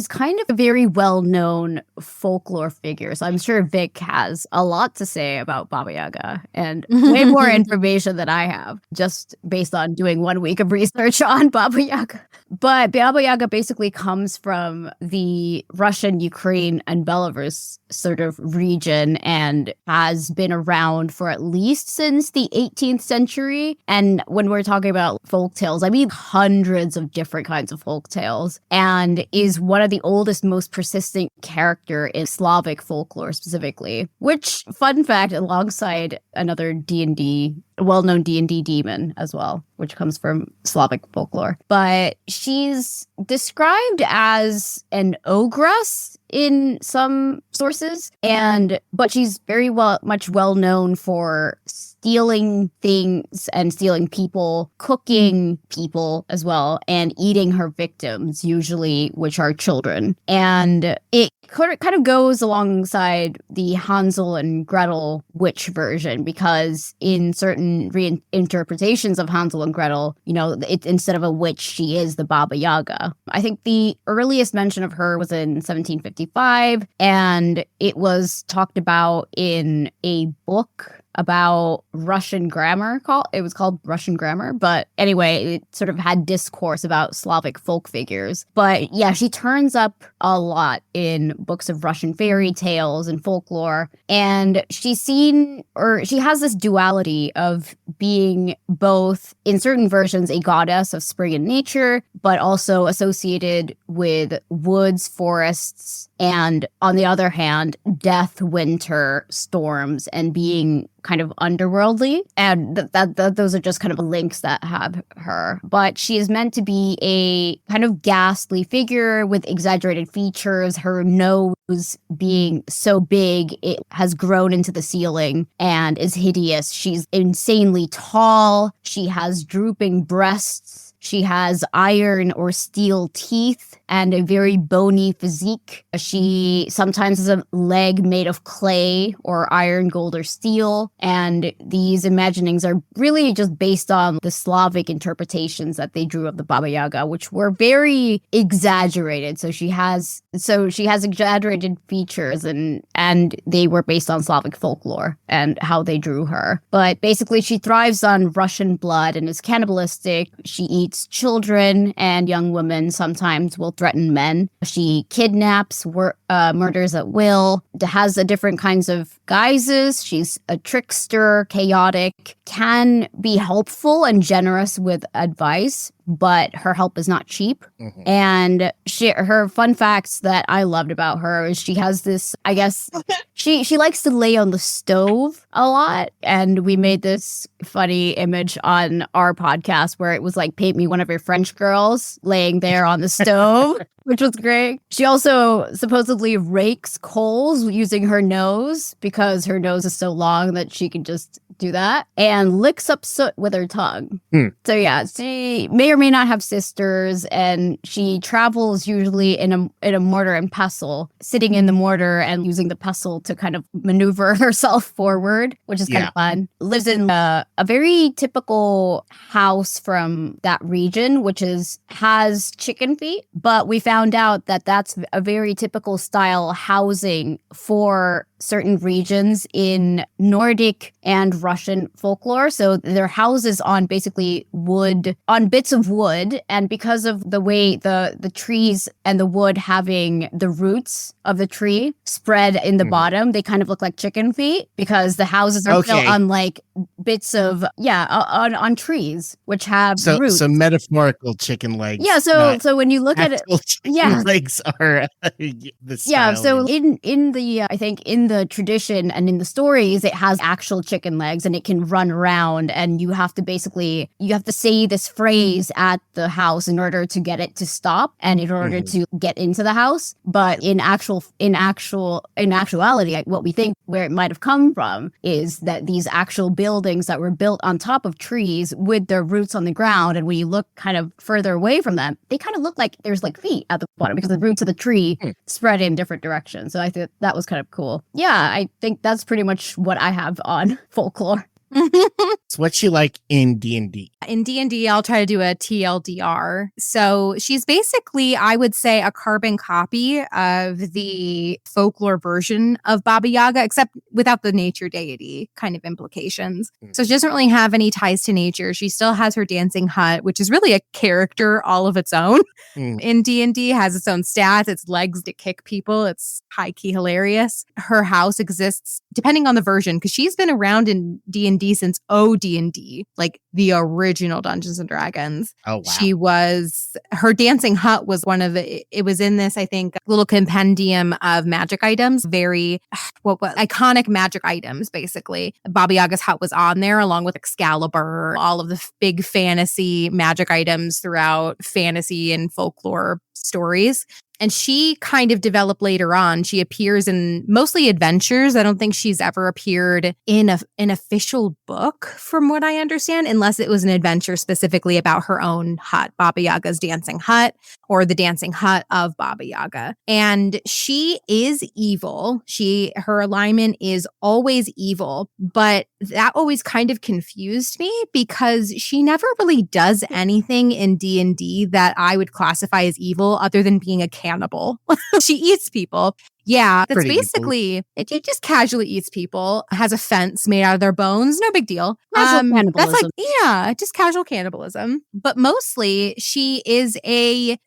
kind of a very well-known folklore figure. So I'm sure Vic has a lot to say about Baba Yaga and way more information than I have, just based on doing 1 week of research on Baba Yaga. But Baba Yaga basically comes from the Russian, Ukraine, and Belarus sort of region and has been around for at least since the 18th century. And when we're talking about folk tales, I mean hundreds of different kinds of folk tales, and is one of the oldest, most persistent character in Slavic folklore specifically, which, fun fact, alongside another D&D, well-known D&D demon as well, which comes from Slavic folklore. But she's described as an ogress in some sources, but she's very much well known for stealing things and stealing people, cooking people as well, and eating her victims, usually which are children. And it kind of goes alongside the Hansel and Gretel witch version, because in certain reinterpretations of Hansel and Gretel, instead of a witch, she is the Baba Yaga. I think the earliest mention of her was in 1755, and it was talked about in a book about Russian grammar. It was called Russian grammar. But anyway, it sort of had discourse about Slavic folk figures. But yeah, she turns up a lot in books of Russian fairy tales and folklore. And she has this duality of being both, in certain versions, a goddess of spring and nature, but also associated with woods, forests, and on the other hand, death, winter, storms, and being kind of underworldly. And those are just kind of links that have her. But she is meant to be a kind of ghastly figure with exaggerated features. Her nose being so big, it has grown into the ceiling and is hideous. She's insanely tall. She has drooping breasts. She has iron or steel teeth and a very bony physique. She sometimes has a leg made of clay or iron, gold, or steel. And these imaginings are really just based on the Slavic interpretations that they drew of the Baba Yaga, which were very exaggerated. So she has exaggerated features, and they were based on Slavic folklore and how they drew her. But basically, she thrives on Russian blood and is cannibalistic. She eats children, and young women sometimes will threaten men. She kidnaps, murders at will, has different kinds of guises. She's a trickster, chaotic, can be helpful and generous with advice, but her help is not cheap. Mm-hmm. And her fun facts that I loved about her is she has this, I guess, she likes to lay on the stove a lot. And we made this funny image on our podcast where it was like, paint me one of your French girls laying there on the stove, which was great. She also supposedly rakes coals using her nose because her nose is so long that she can just do that, and licks up soot with her tongue. So yeah, she may or may not have sisters, and she travels usually in a mortar and pestle, sitting in the mortar and using the pestle to kind of maneuver herself forward, which is kind of fun. Lives in a very typical house from that region, which has chicken feet, but we found out that that's a very typical style housing for certain regions in Nordic and Russian folklore. So their houses on basically wood, on bits of wood. And because of the way the trees and the wood having the roots of the tree spread in the bottom, they kind of look like chicken feet because the houses are built on like bits of, on trees, which have roots. So metaphorical chicken legs. Yeah. So when you look at it, legs are the style. Yeah. So in the, I think in the tradition and in the stories, it has actual chicken legs and it can run around, and you have to say this phrase at the house in order to get it to stop and in order to get into the house. But in actuality, what we think where it might have come from is that these actual buildings that were built on top of trees with their roots on the ground, and when you look kind of further away from them, they kind of look like there's like feet at the bottom because the roots of the tree spread in different directions. So I think that was kind of cool. Yeah, I think that's pretty much what I have on folklore. So what's she like in D&D? In D&D, I'll try to do a TLDR. So she's basically, I would say, a carbon copy of the folklore version of Baba Yaga, except without the nature deity kind of implications. So she doesn't really have any ties to nature. She still has her dancing hut, which is really a character all of its own. In D&D, has its own stats, its legs to kick people. It's high-key hilarious. Her house exists, depending on the version, because she's been around in D&D since OD&D, like the original Dungeons and Dragons. Oh, wow. Her dancing hut was one of it was in this, I think, little compendium of magic items, very iconic magic items, basically. Baba Yaga's hut was on there along with Excalibur, all of the big fantasy magic items throughout fantasy and folklore stories. And she kind of developed later on. She appears in mostly adventures. I don't think she's ever appeared in an official book, from what I understand, unless it was an adventure specifically about her own hut, Baba Yaga's dancing hut, or the dancing hut of Baba Yaga. And she is evil. Her alignment is always evil, but that always kind of confused me because she never really does anything in D&D that I would classify as evil other than being a cannibal. She eats people. Yeah, that's Pretty evil. basically it just casually eats people, has a fence made out of their bones, no big deal. Casual cannibalism. That's like, yeah, just casual cannibalism. But mostly she is an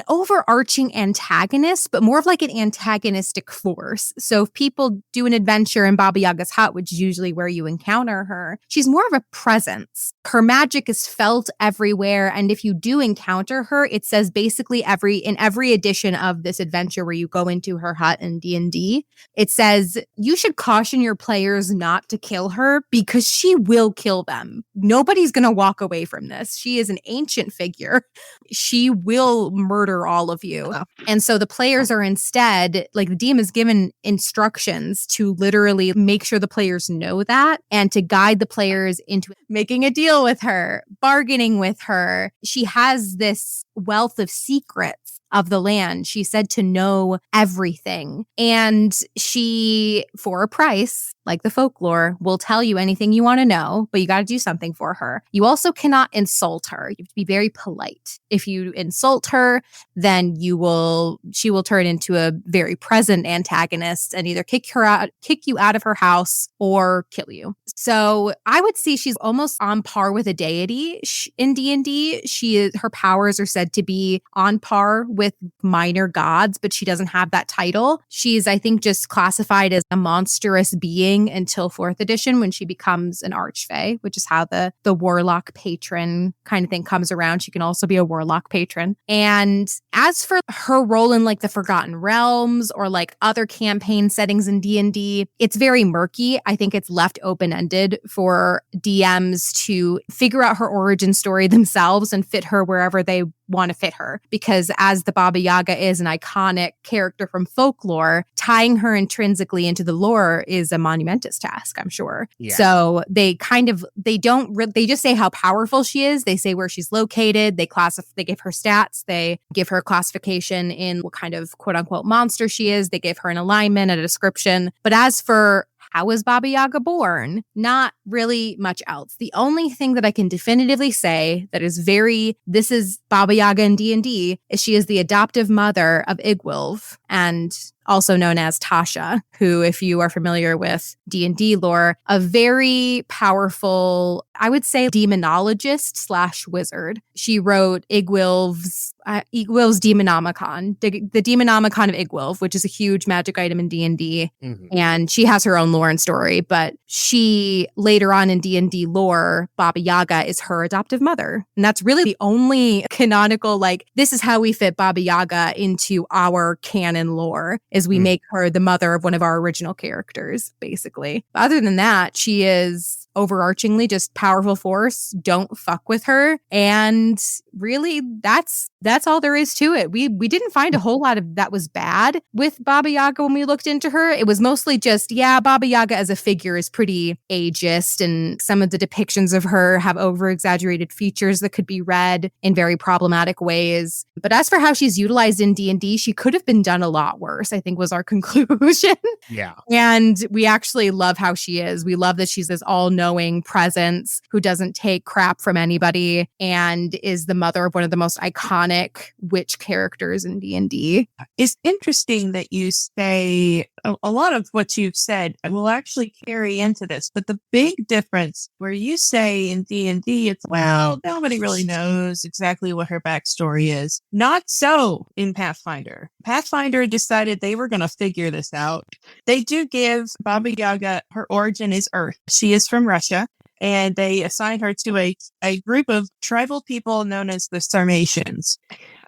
overarching antagonist, but more of like an antagonistic force. So if people do an adventure in Baba Yaga's hut, which is usually where you encounter her, she's more of a presence. Her magic is felt everywhere. And if you do encounter her, it says basically in every edition of this adventure where you go into her hut in D&D, it says you should caution your players not to kill her because she will kill them. Nobody's going to walk away from this. She is an ancient figure. She will murder all of you. And so the players are instead, like the DM is given instructions to literally make sure the players know that and to guide the players into making a deal with her, bargaining with her. She has this wealth of secrets of the land. She said to know everything. And she, for a price, like the folklore, will tell you anything you want to know, but you got to do something for her. You also cannot insult her. You have to be very polite. If you insult her, then she will turn into a very present antagonist and either kick you out of her house or kill you. So I would say she's almost on par with a deity in D&D. Her powers are said to be on par with minor gods, but she doesn't have that title. She's, I think, just classified as a monstrous being until 4th edition when she becomes an archfey, which is how the warlock patron kind of thing comes around. She can also be a warlock patron. And as for her role in like the Forgotten Realms or like other campaign settings in D&D, it's very murky. I think it's left open-ended for DMs to figure out her origin story themselves and fit her wherever they want to fit her, because as the Baba Yaga is an iconic character from folklore, tying her intrinsically into the lore is a monumentous task, I'm sure. Yeah. So they just say how powerful she is. They say where she's located. They give her stats. They give her classification in what kind of quote unquote monster she is. They give her an alignment, a description. But as for how was Baba Yaga born? Not really much else. The only thing that I can definitively say that is this is Baba Yaga in D&D is she is the adoptive mother of Igwilv, and also known as Tasha, who, if you are familiar with D&D lore, a very powerful, I would say, demonologist / wizard. She wrote Igwilv's Demonomicon, the Demonomicon of Igwilv, which is a huge magic item in D&D. Mm-hmm. And she has her own lore and story, but she, later on in D&D lore, Baba Yaga is her adoptive mother. And that's really the only canonical, like, this is how we fit Baba Yaga into our canon lore, is we make her the mother of one of our original characters, basically. But other than that, she is overarchingly just powerful force. Don't fuck with her. And really, that's all there is to it. We didn't find a whole lot of that was bad with Baba Yaga when we looked into her. It was mostly just, yeah, Baba Yaga as a figure is pretty ageist, and some of the depictions of her have over-exaggerated features that could be read in very problematic ways. But as for how she's utilized in D&D, she could have been done a lot worse, I think was our conclusion. Yeah. And we actually love how she is. We love that she's this all-knowing presence who doesn't take crap from anybody and is the mother of one of the most iconic witch characters in D&D. It's interesting that you say a lot of what you've said will actually carry into this, but the big difference where you say in D&D, it's, well, nobody really knows exactly what her backstory is. Not so in Pathfinder. Pathfinder decided they were going to figure this out. They do give Baba Yaga, her origin is Earth. She is from Russia. And they assign her to a group of tribal people known as the Sarmatians.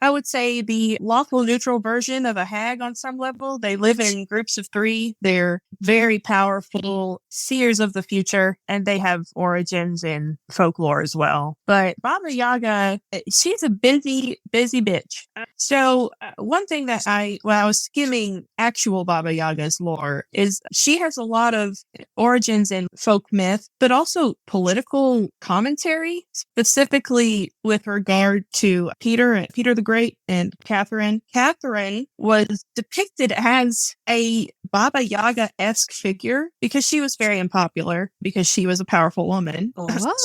I would say the lawful neutral version of a hag on some level. They live in groups of 3. They're very powerful seers of the future, and they have origins in folklore as well. But Baba Yaga, she's a busy bitch. So one thing that I was skimming actual Baba Yaga's lore is she has a lot of origins in folk myth, but also political commentary, specifically with regard to Peter the Great and Catherine. Catherine was depicted as a Baba Yaga-esque figure because she was very unpopular because she was a powerful woman.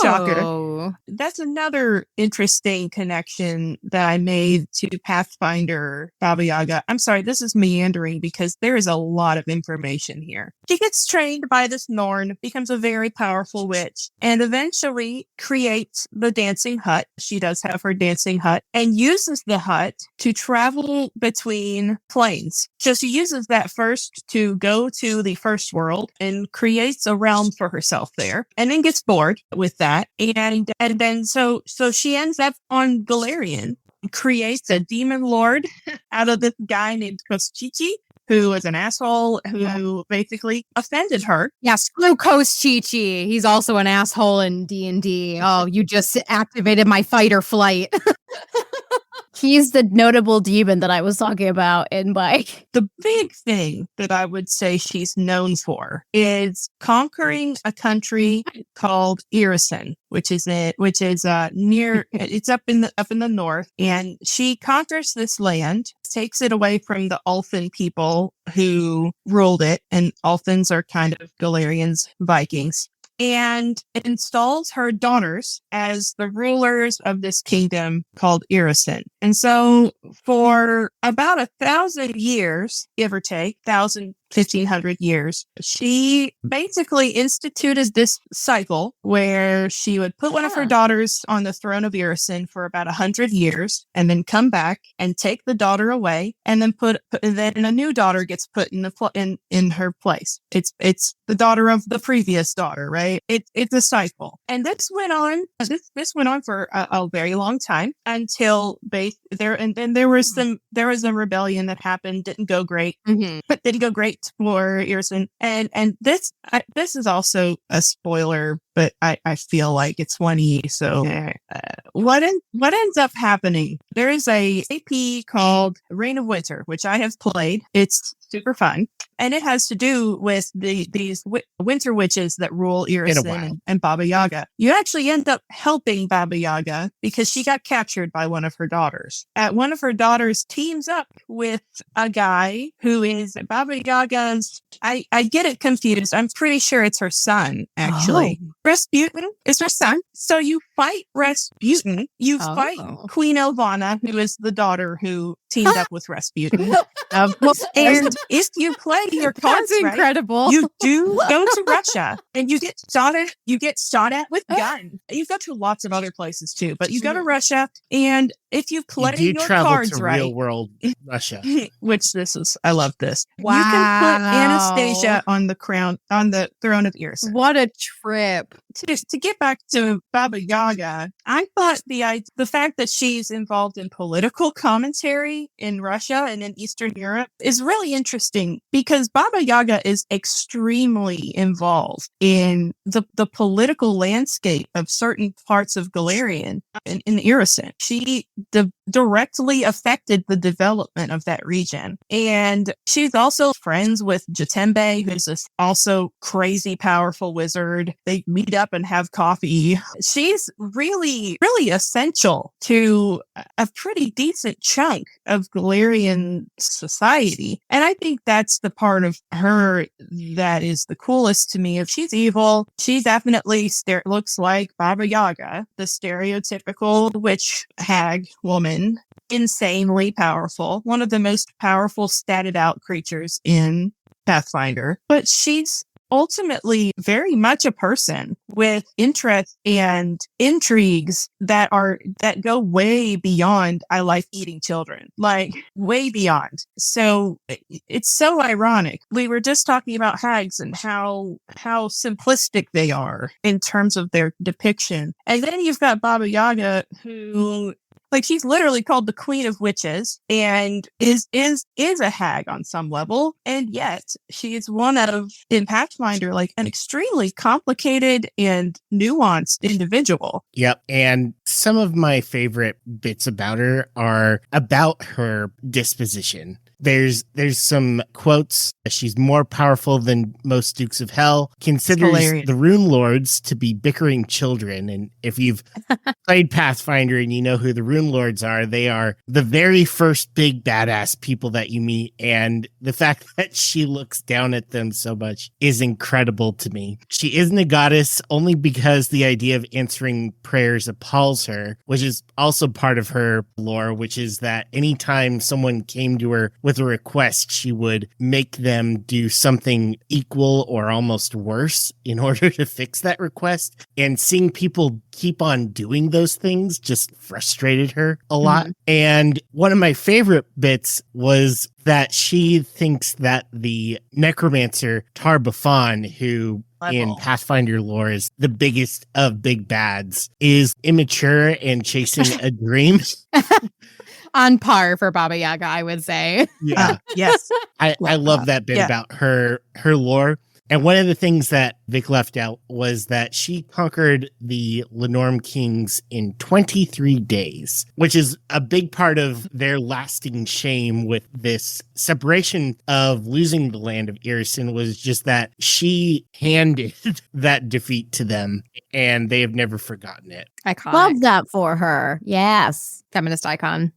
Shocker. That's another interesting connection that I made to Pathfinder Baba Yaga. I'm sorry, this is meandering because there is a lot of information here. She gets trained by this Norn, becomes a very powerful witch, and eventually creates the dancing hut. She does have her dancing hut and uses the hut to travel between planes. So she uses that first to go to the first world and creates a realm for herself there, and then gets bored with that. And then so she ends up on Galarian, creates a demon lord out of this guy named Kostichi, who was an asshole who basically offended her. Yeah, screw Chi. He's also an asshole in D&D. Oh, you just activated my fight or flight. He's the notable demon that I was talking about in Mike. The big thing that I would say she's known for is conquering a country called Irison, which is near. It's up in the north, and she conquers this land, takes it away from the Ulthen people who ruled it, and Ulthens are kind of Galarian's Vikings, and installs her daughters as the rulers of this kingdom called Irison. And so for about 1,000 years, give or take, 1,500 years, she basically instituted this cycle where she would put one of her daughters on the throne of Irison for about 100 years and then come back and take the daughter away and then then a new daughter gets put in her place. It's the daughter of the previous daughter, right? It's a cycle. And this went on for a very long time until there was a rebellion that happened, didn't go great. But didn't go great for Irison. And this is also a spoiler, but I feel like it's 1E. So what ends up happening? There is a AP called Reign of Winter, which I have played. It's super fun. And it has to do with these winter witches that rule Irison and Baba Yaga. You actually end up helping Baba Yaga because she got captured by one of her daughters. One of her daughters teams up with a guy who is Baba Yaga's. I get it confused. I'm pretty sure it's her son, actually. Rasputin is her son. So you fight Rasputin. You fight Queen Elvana, who is the daughter who teamed up with Rasputin. And if you play your cards incredible. Right, you do go to Russia and you get shot at with guns. You go to lots of other places too, but you go to Russia, and if you play your cards to right, real world Russia, I love this. Wow. You can put Anastasia on the throne of Irison. What a trip. To get back to Baba Yaga, I thought the fact that she's involved in political commentary in Russia and in Eastern Europe is really interesting because Baba Yaga is extremely involved in the political landscape of certain parts of Galarian in Irison. She directly affected the development of that region. And she's also friends with Jatembe, who's this also crazy powerful wizard. They meet up and have coffee. She's really, really essential to a pretty decent chunk of Galarian society. And I think that's the part of her that is the coolest to me. If she's evil, she definitely looks like Baba Yaga, the stereotypical witch hag woman, insanely powerful, one of the most powerful statted out creatures in Pathfinder. But she's ultimately very much a person with interests and intrigues that go way beyond I like eating children, like way beyond. So it's so ironic. We were just talking about hags and how simplistic they are in terms of their depiction. And then you've got Baba Yaga, who she's literally called the Queen of Witches and is a hag on some level. And yet she is one of, in Pathfinder, an extremely complicated and nuanced individual. Yep. And some of my favorite bits about her are about her disposition. There's some quotes. She's more powerful than most Dukes of Hell, considers the Rulelords to be bickering children. And if you've played Pathfinder and you know who the Rulelords are, they are the very first big badass people that you meet. And the fact that she looks down at them so much is incredible to me. She isn't a goddess only because the idea of answering prayers appalls her, which is also part of her lore, which is that anytime someone came to her with a request, she would make them do something equal or almost worse in order to fix that request. And seeing people keep on doing those things just frustrated her a lot. And one of my favorite bits was that she thinks that the necromancer Tar-Baphon, who in Pathfinder lore is the biggest of big bads, is immature and chasing a dream. On par for Baba Yaga, I would say. Yeah. Yes. I love that bit about her lore. And one of the things that Vic left out was that she conquered the Lenorm Kings in 23 days, which is a big part of their lasting shame with this separation of losing the land of Irison, was just that she handed that defeat to them and they have never forgotten it. Iconic. Love that for her. Yes. Feminist icon.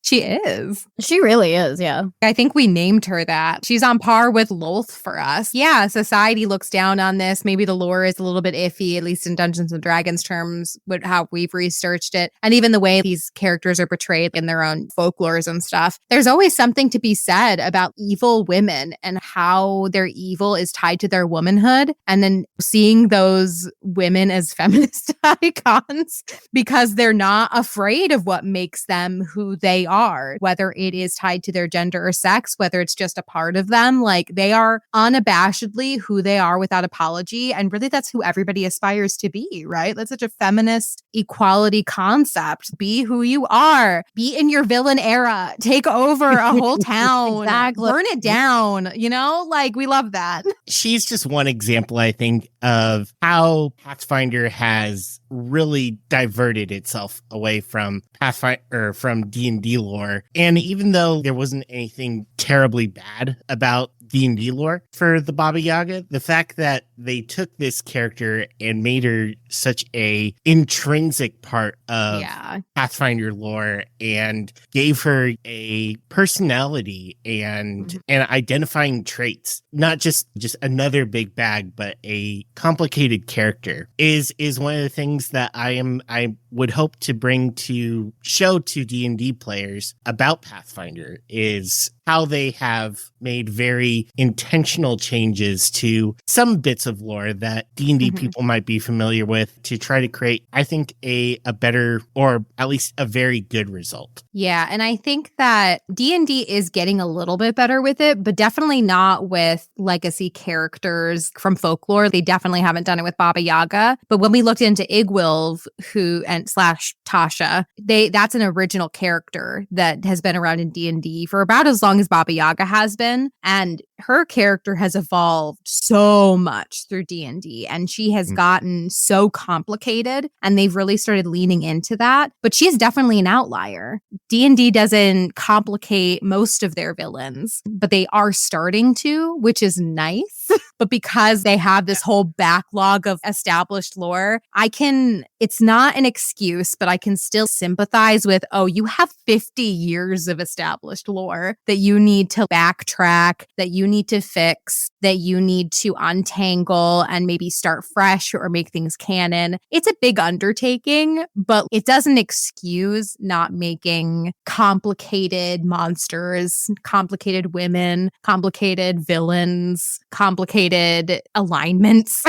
She is. She really is, yeah. I think we named her that. She's on par with Lolth for us. Yeah, society looks down on this. Maybe the lore is a little bit iffy, at least in Dungeons and Dragons terms, with how we've researched it. And even the way these characters are portrayed in their own folklores and stuff. There's always something to be said about evil women and how their evil is tied to their womanhood. And then seeing those women as feminist icons because they're not afraid of what makes them who they are, whether it is tied to their gender or sex, whether it's just a part of them. Like, they are unabashedly who they are without apology. And really, that's who everybody aspires to be, right? That's such a feminist equality concept. Be who you are. Be in your villain era. Take over a whole town. Exactly. Burn it down. You know, like, we love that. She's just one example, I think, of how Pathfinder has really diverted itself away from Pathfinder or from D&D lore. And even though there wasn't anything terribly bad about D&D lore for the Baba Yaga, the fact that they took this character and made her such a intrinsic part of Pathfinder lore and gave her a personality and identifying traits, not just another big bag, but a complicated character, is one of the things that I would hope to bring to show to D&D players about Pathfinder, is how they have made very intentional changes to some bits of lore that D&D people might be familiar with to try to create, I think, a better, or at least a very good result. Yeah, and I think that D&D is getting a little bit better with it, but definitely not with legacy characters from folklore. They definitely haven't done it with Baba Yaga. But when we looked into Igwilv, / Tasha, that's an original character that has been around in D&D for about as long as Baba Yaga has been, and her character has evolved so much through D&D, and she has gotten so complicated, and they've really started leaning into that. But she is definitely an outlier. D&D doesn't complicate most of their villains, but they are starting to, which is nice. But because they have this whole backlog of established lore, it's not an excuse, but I can still sympathize with, oh, you have 50 years of established lore that you need to backtrack, that you need to fix, that you need to untangle and maybe start fresh or make things canon. It's a big undertaking, but it doesn't excuse not making complicated monsters, complicated women, complicated villains, complicated alignments.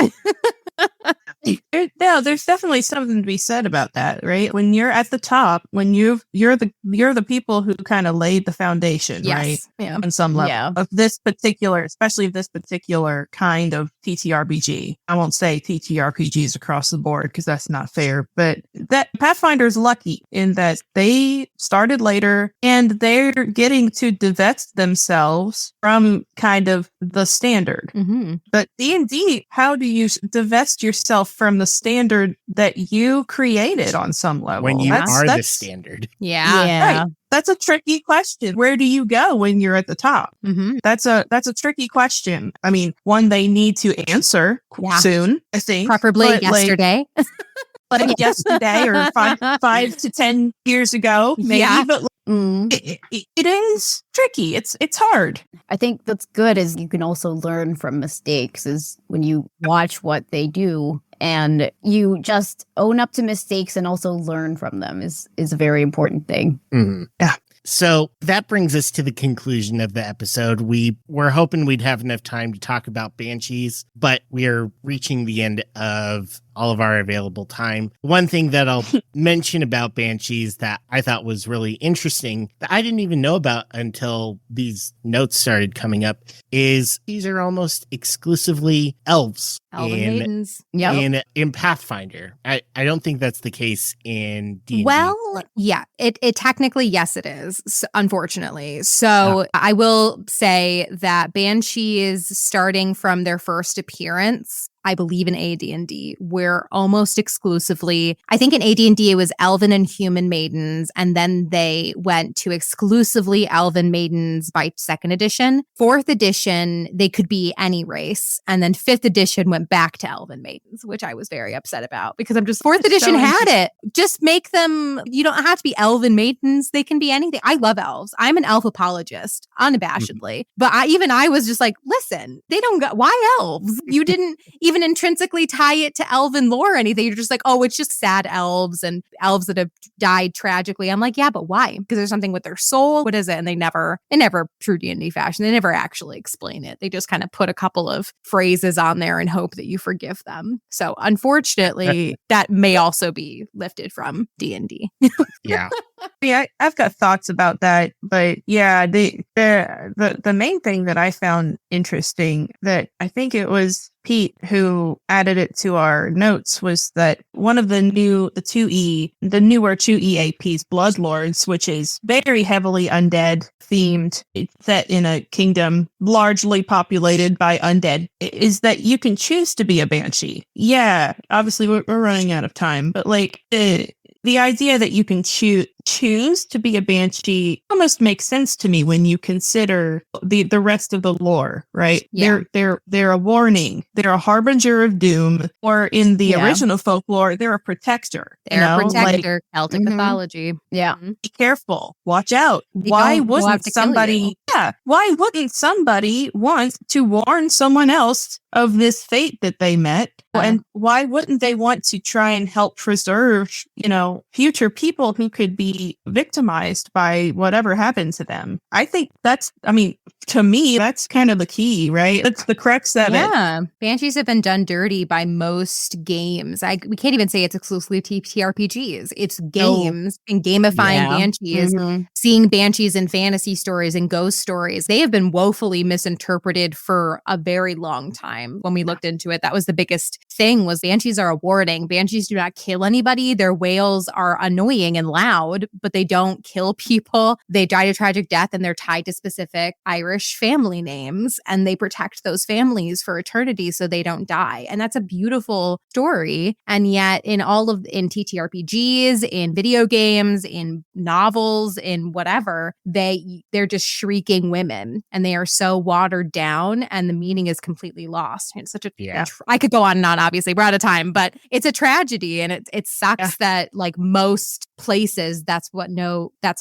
No, there's definitely something to be said about that, right? When you're at the top, when you're the people who kind of laid the foundation, right? Yeah. On some level of this particular, especially this particular kind of TTRPG. I won't say TTRPGs across the board because that's not fair, but that Pathfinder's lucky in that they started later and they're getting to divest themselves from kind of the standard. But D&D, how do you divest yourself from the standard that you created on some level? When you are the standard. Yeah. Right. That's a tricky question. Where do you go when you're at the top? Mm-hmm. That's a tricky question. I mean, one they need to answer soon, I think. Preferably but, yesterday. Like yesterday or 5 to 10 years ago, maybe. Yeah. But it is tricky. It's hard. I think that's good is you can also learn from mistakes is when you watch what they do and you just own up to mistakes and also learn from them is a very important thing. Mm-hmm. Yeah. So that brings us to the conclusion of the episode. We were hoping we'd have enough time to talk about banshees, but we are reaching the end of all of our available time. One thing that I'll mention about banshees that I thought was really interesting that I didn't even know about until these notes started coming up is these are almost exclusively elves. Elven maidens. In Pathfinder. I don't think that's the case in D&D. Well, yeah, it technically, yes, it is, unfortunately. So I will say that banshees, starting from their first appearance, I believe in AD&D, were almost exclusively, I think in AD&D it was elven and human maidens, and then they went to exclusively elven maidens by 2nd edition. 4th edition, they could be any race, and then 5th edition went back to elven maidens, which I was very upset about because I'm just 4th edition had it. Just make them, you don't have to be elven maidens, they can be anything. I love elves. I'm an elf apologist, unabashedly. But I was just like, listen, they don't got, why elves? You didn't even intrinsically tie it to elven lore or anything. You're just like, oh, it's just sad elves and elves that have died tragically. I'm like, yeah, but why? Because there's something with their soul. What is it? And they never, true D&D fashion, they never actually explain it. They just kind of put a couple of phrases on there and hope that you forgive them. So unfortunately, that may also be lifted from D&D. Yeah. Yeah, I've got thoughts about that, but yeah, the main thing that I found interesting that I think it was Pete who added it to our notes was that one of the newer 2E APs, Bloodlords, which is very heavily undead themed, set in a kingdom largely populated by undead, is that you can choose to be a banshee. Yeah, obviously we're running out of time, but like the idea that you can choose to be a banshee almost makes sense to me when you consider the rest of the lore, right? Yeah. They're a warning. They're a harbinger of doom. Or in the original folklore, they're a protector. They're a protector. Celtic mythology. Yeah. Be careful. Watch out. Why wouldn't somebody want to warn someone else of this fate that they met? And why wouldn't they want to try and help preserve, future people who could be victimized by whatever happened to them? I think to me, that's kind of the key, right? That's the crux of it. Yeah. Banshees have been done dirty by most games. We can't even say it's exclusively TRPGs. It's games and gamifying banshees, seeing banshees in fantasy stories and ghost stories. They have been woefully misinterpreted for a very long time. When we looked into it, that was the biggest thing was banshees are a warning. Banshees do not kill anybody. Their wails are annoying and loud, but they don't kill people. They die a tragic death and they're tied to specific Irish family names and they protect those families for eternity so they don't die. And that's a beautiful story. And yet in TTRPGs, in video games, in novels, in whatever, they're just shrieking women and they are so watered down and the meaning is completely lost. It's such a I could go on and on, obviously we're out of time, but it's a tragedy and it sucks that like most places that's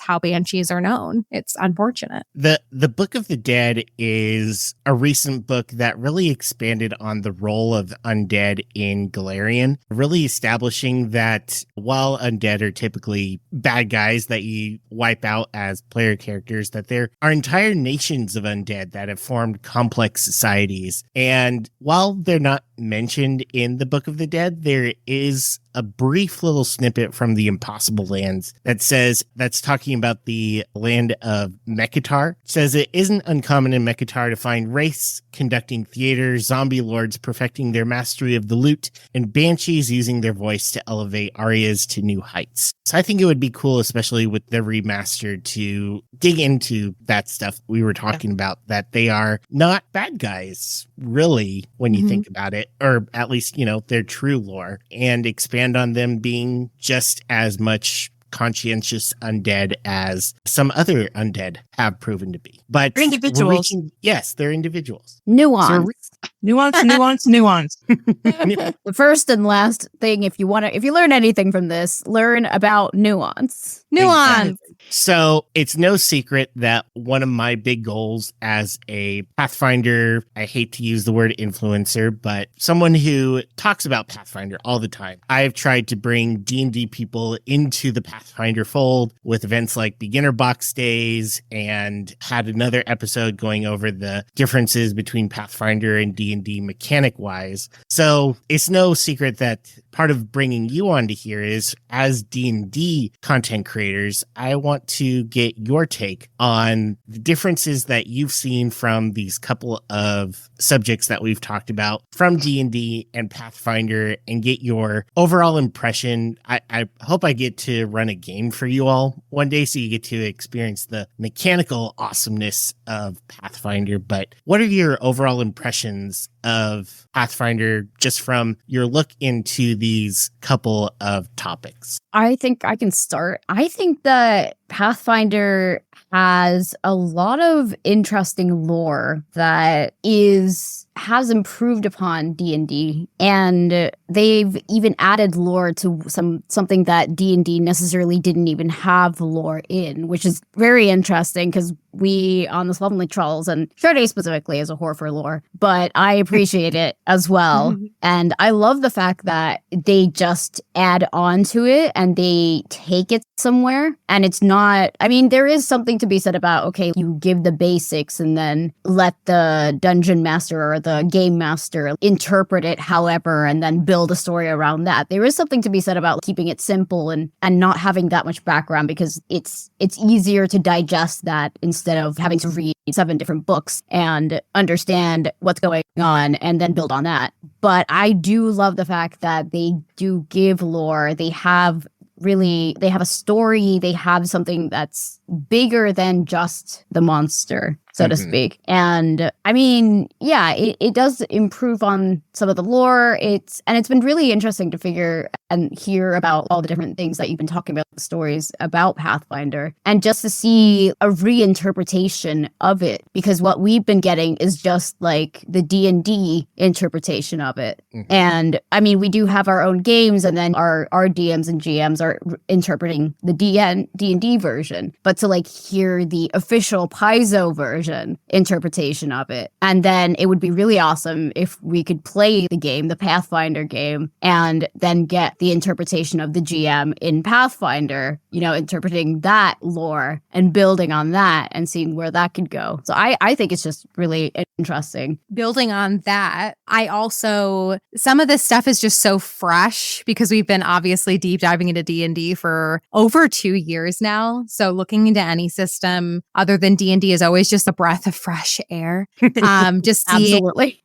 how banshees are known. It's unfortunate. The Book of the Dead is a recent book that really expanded on the role of undead in Galarian, really establishing that while undead are typically bad guys that you wipe out as player characters, that there are entire nations of undead that have formed complex societies. And while they're not mentioned in the Book of the Dead, there is a brief little snippet from the Impossible Lands that's talking about the land of Mekatar. It says it isn't uncommon in Mekatar to find wraiths conducting theater, zombie lords perfecting their mastery of the lute, and banshees using their voice to elevate arias to new heights. So I think it would be cool, especially with the remaster, to dig into that stuff we were talking about, that they are not bad guys, really, when you think about it, or at least, their true lore, and expand on them being just as much conscientious undead as some other undead have proven to be. But They're individuals. Yes, they're individuals. Nuance. Nuance. The first and last thing, if you learn anything from this, learn about nuance. Nuance. So it's no secret that one of my big goals as a Pathfinder, I hate to use the word influencer, but someone who talks about Pathfinder all the time. I've tried to bring D&D people into the Pathfinder fold with events like Beginner Box Days, and had another episode going over the differences between Pathfinder and D&D mechanic-wise. So it's no secret that part of bringing you onto here is, as D&D content creators, I want to get your take on the differences that you've seen from these couple of subjects that we've talked about from D&D and Pathfinder, and get your overall impression. I hope I get to run a game for you all one day so you get to experience the mechanical awesomeness of Pathfinder. But what are your overall impressions of Pathfinder just from your look into these couple of topics? I think I can start. I think that Pathfinder has a lot of interesting lore that has improved upon D&D, and they've even added lore to something that D&D necessarily didn't even have lore in, which is very interesting because we on the Slovenly Trulls, and Shardae specifically is a whore for lore, but I appreciate it as well. And I love the fact that they just add on to it and they take it somewhere. And it's not, I mean, there is something to be said about, okay, you give the basics and then let the dungeon master or the game master interpret it however, and then build a story around that. There is something to be said about keeping it simple and not having that much background, because it's easier to digest that instead of having to read 7 different books and understand what's going on and then build on that. But I do love the fact that they do give lore. They have a story. They have something that's bigger than just the monster, so to speak. And I mean, yeah, it does improve on some of the lore. It's been really interesting to figure and hear about all the different things that you've been talking about, the stories about Pathfinder, and just to see a reinterpretation of it, because what we've been getting is just like the D&D interpretation of it. And I mean, we do have our own games, and then our DMs and GMs are interpreting the D&D version, but to like hear the official Paizo version interpretation of it. And then it would be really awesome if we could play the game, the Pathfinder game, and then get the interpretation of the GM in Pathfinder, interpreting that lore and building on that and seeing where that could go. So I think it's just really interesting. Building on that, some of this stuff is just so fresh because we've been obviously deep diving into D&D for over 2 years now. So looking into any system other than D&D is always just a breath of fresh air. Just seeing Absolutely.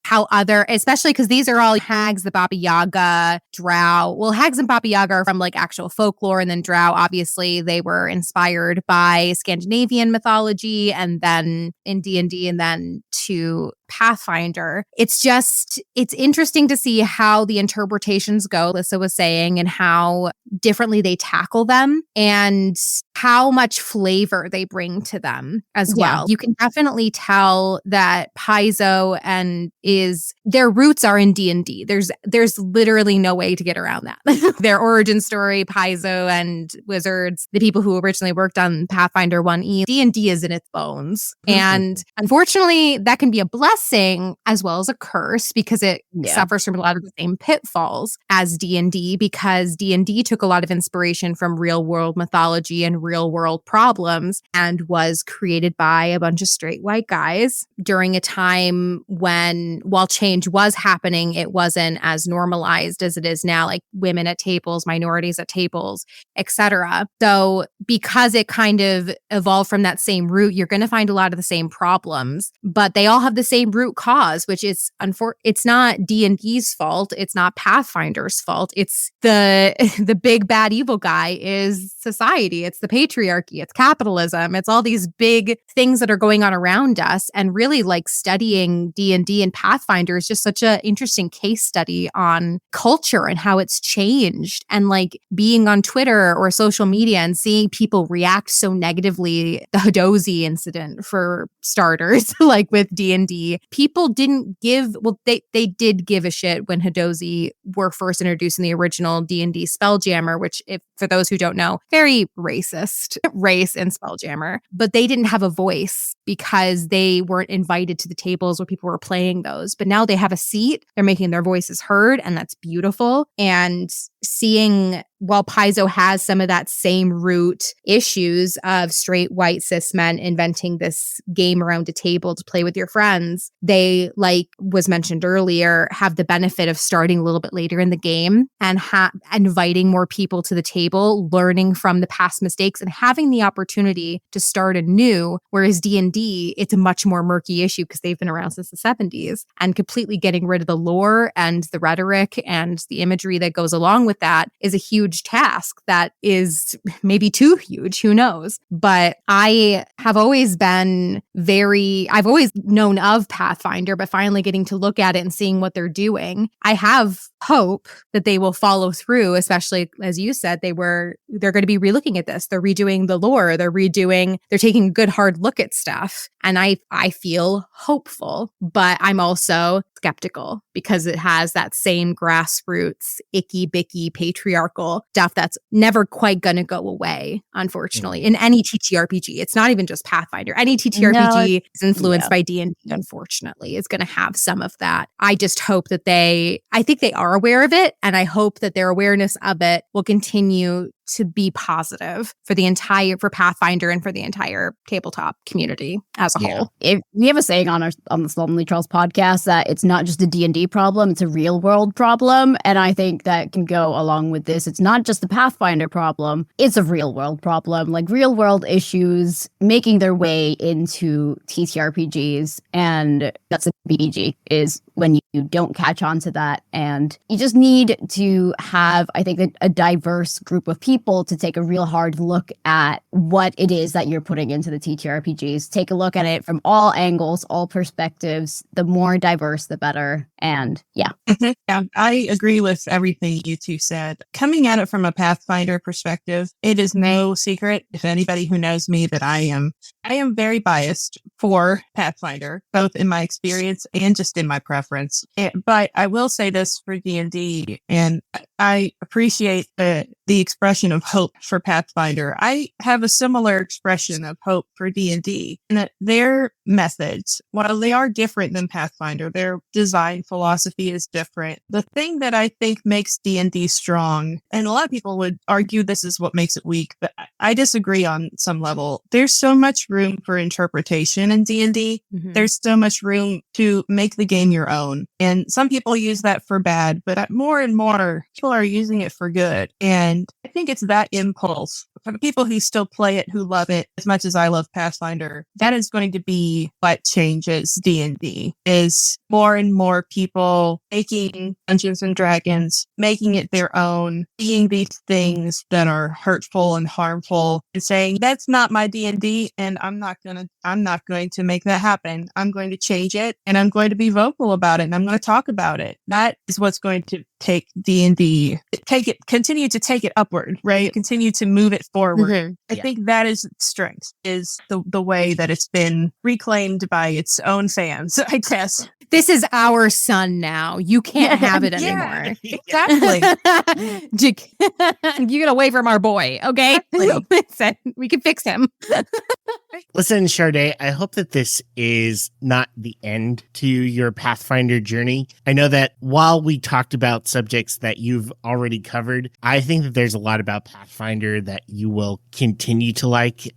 how other, especially because these are all hags, the Baba Yaga, drow. Well, hags and Baba Yaga are from like actual folklore, and then drow, obviously, they were inspired by Scandinavian mythology, and then in D&D, and then to Pathfinder. It's interesting to see how the interpretations go, Lyssa was saying, and how differently they tackle them and how much flavor they bring to them as well. You can definitely tell that Paizo their roots are in D&D. There's literally no way to get around that. Their origin story, Paizo and Wizards, the people who originally worked on Pathfinder 1E, D&D is in its bones. And unfortunately, that can be a blessing as well as a curse, because it suffers from a lot of the same pitfalls as D&D, because D&D took a lot of inspiration from real world mythology and real world problems, and was created by a bunch of straight white guys during a time when, while change was happening, it wasn't as normalized as it is now, like women at tables, minorities at tables, etc. So because it kind of evolved from that same root, you're going to find a lot of the same problems, but they all have the same same root cause, which is it's not D&D's fault. It's not Pathfinder's fault. It's the big bad evil guy is society. It's the patriarchy. It's capitalism. It's all these big things that are going on around us. And really, like, studying D&D and Pathfinder is just such an interesting case study on culture and how it's changed. And like being on Twitter or social media and seeing people react so negatively, the Hadozi incident for starters, like with D&D, people didn't give, well, they did give a shit when Hadozi were first introduced in the original D&D Spelljammer, which, if for those who don't know, very racist race in Spelljammer, but they didn't have a voice because they weren't invited to the tables where people were playing those. But now they have a seat, they're making their voices heard, and that's beautiful. And seeing, while Paizo has some of that same root issues of straight white cis men inventing this game around a table to play with your friends, they, like was mentioned earlier, have the benefit of starting a little bit later in the game and inviting more people to the table, learning from the past mistakes and having the opportunity to start anew. Whereas D&D, it's a much more murky issue because they've been around since the 70s, and completely getting rid of the lore and the rhetoric and the imagery that goes along with that is a huge task that is maybe too huge, who knows. But I have always been I've always known of Pathfinder, but finally getting to look at it and seeing what they're doing, I have hope that they will follow through, especially as you said, they're going to be relooking at this. They're redoing the lore. They're taking a good hard look at stuff. And I feel hopeful, but I'm also skeptical because it has that same grassroots, icky bicky patriarchal stuff that's never quite going to go away, unfortunately, in any TTRPG. It's not even just Pathfinder. Any TTRPG is influenced by D&D, unfortunately. It's going to have some of that. I just hope that I think they are aware of it, and I hope that their awareness of it will continue to be positive for Pathfinder and for the entire tabletop community as a whole. We have a saying on the Slovenly Trulls podcast that it's not just a D&D problem, it's a real world problem. And I think that can go along with this. It's not just a Pathfinder problem, it's a real world problem. Like real world issues making their way into TTRPGs, and that's a BBG, is when you don't catch on to that. And you just need to have, I think, a diverse group of people to take a real hard look at what it is that you're putting into the TTRPGs. Take a look at it from all angles, all perspectives. The more diverse, the better. And yeah. Yeah, I agree with everything you two said. Coming at it from a Pathfinder perspective, it is no secret, if anybody who knows me, that I am very biased for Pathfinder, both in my experience and just in my preference. But I will say this for D&D, and I appreciate the expression of hope for Pathfinder. I have a similar expression of hope for D&D, in that their methods, while they are different than Pathfinder, their design philosophy is different. The thing that I think makes D&D strong, and a lot of people would argue this is what makes it weak, but I disagree on some level. There's so much room for interpretation in D&D. There's so much room to make the game your own. And some people use that for bad, but more and more people are using it for good. And I think it's that impulse for the people who still play it, who love it as much as I love Pathfinder. That is going to be what changes D&D, is more and more people making Dungeons and Dragons, making it their own, seeing these things that are hurtful and harmful and saying, that's not my D&D, and I'm not going to make that happen. I'm going to change it, and I'm going to be vocal about it, and I'm going to talk about it. That is what's going to take D&D, continue to take it upward, right? Continue to move it forward. I think that is its strength, is the way that it's been reclaimed by its own fans, I guess. This is our son now. You can't have it anymore. Exactly. You get away from our boy, okay? We can fix him. Listen, Shardae, I hope that this is not the end to your Pathfinder journey. I know that while we talked about subjects that you've already covered, I think that there's a lot about Pathfinder that you will continue to like,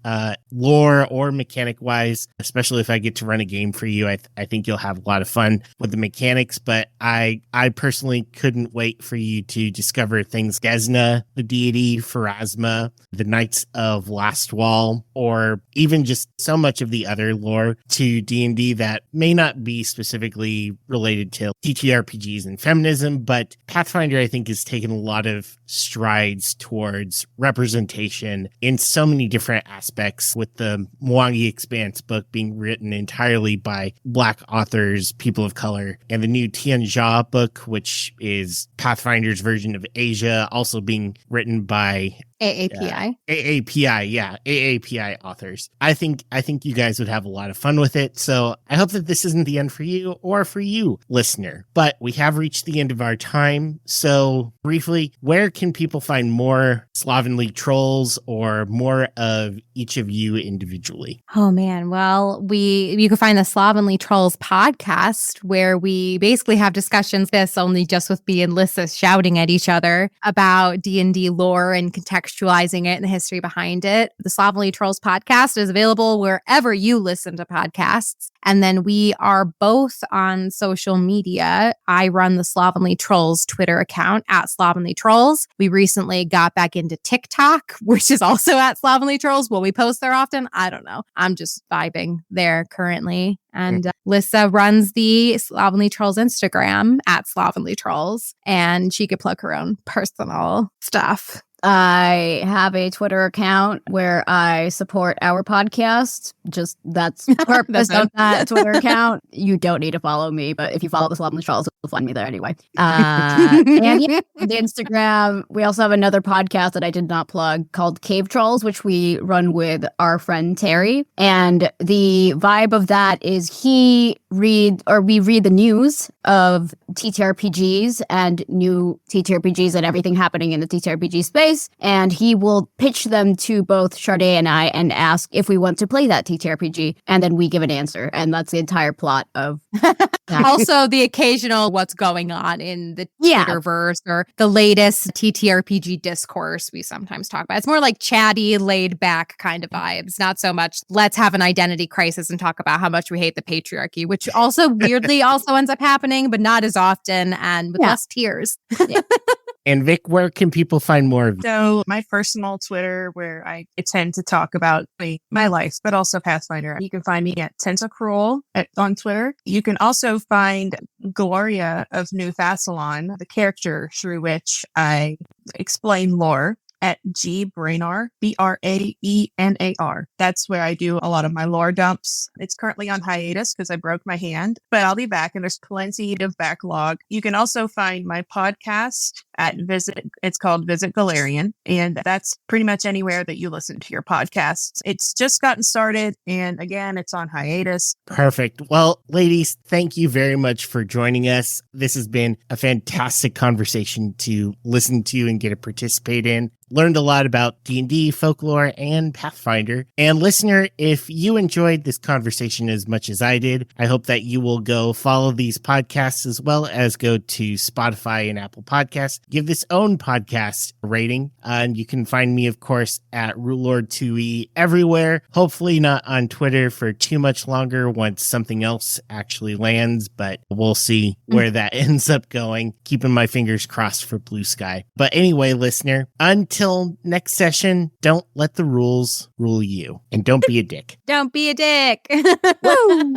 lore or mechanic-wise, especially if I get to run a game for you. I think you'll have a lot of fun with the mechanics, but I personally couldn't wait for you to discover things Desna, the deity, Pharasma, the Knights of Last Wall, or even even just so much of the other lore to D&D that may not be specifically related to TTRPGs and feminism, but Pathfinder, I think, has taken a lot of strides towards representation in so many different aspects, with the Mwangi Expanse book being written entirely by Black authors, people of color, and the new Tianjia book, which is Pathfinder's version of Asia, also being written by AAPI. AAPI authors. I think you guys would have a lot of fun with it. So I hope that this isn't the end for you or for you, listener. But we have reached the end of our time. So briefly, where can people find more Slovenly Trulls or more of each of you individually? Oh man, well, you can find the Slovenly Trulls podcast, where we basically have discussions, this only just with me and Lyssa shouting at each other about D&D lore and contextualizing it and the history behind it. The Slovenly Trulls podcast is available wherever you listen to podcasts. And then we are both on social media. I run the Slovenly Trulls Twitter account at Slovenly Trulls. We recently got back into TikTok, which is also at Slovenly Trulls. Will we post there often? I don't know. I'm just vibing there currently. And Lyssa runs the Slovenly Trulls Instagram at Slovenly Trulls, and she could plug her own personal stuff. I have a Twitter account where I support our podcast. Just that's the purpose of that Twitter account. You don't need to follow me, but if you follow the Slovenly Trulls, you'll find me there anyway. And yeah, the Instagram. We also have another podcast that I did not plug called Cave Trolls, which we run with our friend Terry. And the vibe of that is we read the news of TTRPGs and new TTRPGs and everything happening in the TTRPG space. And he will pitch them to both Shardae and I and ask if we want to play that TTRPG. And then we give an answer. And that's the entire plot of that. Also, the occasional what's going on in the Twitterverse or the latest TTRPG discourse we sometimes talk about. It's more like chatty, laid back kind of vibes. Not so much let's have an identity crisis and talk about how much we hate the patriarchy, which also weirdly also ends up happening, but not as often and with less tears. Yeah. And Vic, where can people find more of you? So my personal Twitter, where I tend to talk about my life, but also Pathfinder. You can find me at Tentacruel on Twitter. You can also find Gloria of New Thassalon, the character through which I explain lore, at GBrainer, BRAENAR. That's where I do a lot of my lore dumps. It's currently on hiatus because I broke my hand, but I'll be back and there's plenty of backlog. You can also find my podcast at it's called Visit Galarian, and that's pretty much anywhere that you listen to your podcasts. It's just gotten started, and again, it's on hiatus. Perfect. Well, ladies, thank you very much for joining us. This has been a fantastic conversation to listen to and get to participate in. Learned a lot about D&D, folklore, and Pathfinder. And listener, if you enjoyed this conversation as much as I did, I hope that you will go follow these podcasts as well as go to Spotify and Apple Podcasts. Give this own podcast a rating. And you can find me, of course, at Rulelord2e everywhere. Hopefully not on Twitter for too much longer once something else actually lands, but we'll see where that ends up going. Keeping my fingers crossed for blue sky. But anyway, listener, until next session, don't let the rules rule you. And don't be a dick. Don't be a dick. Woo!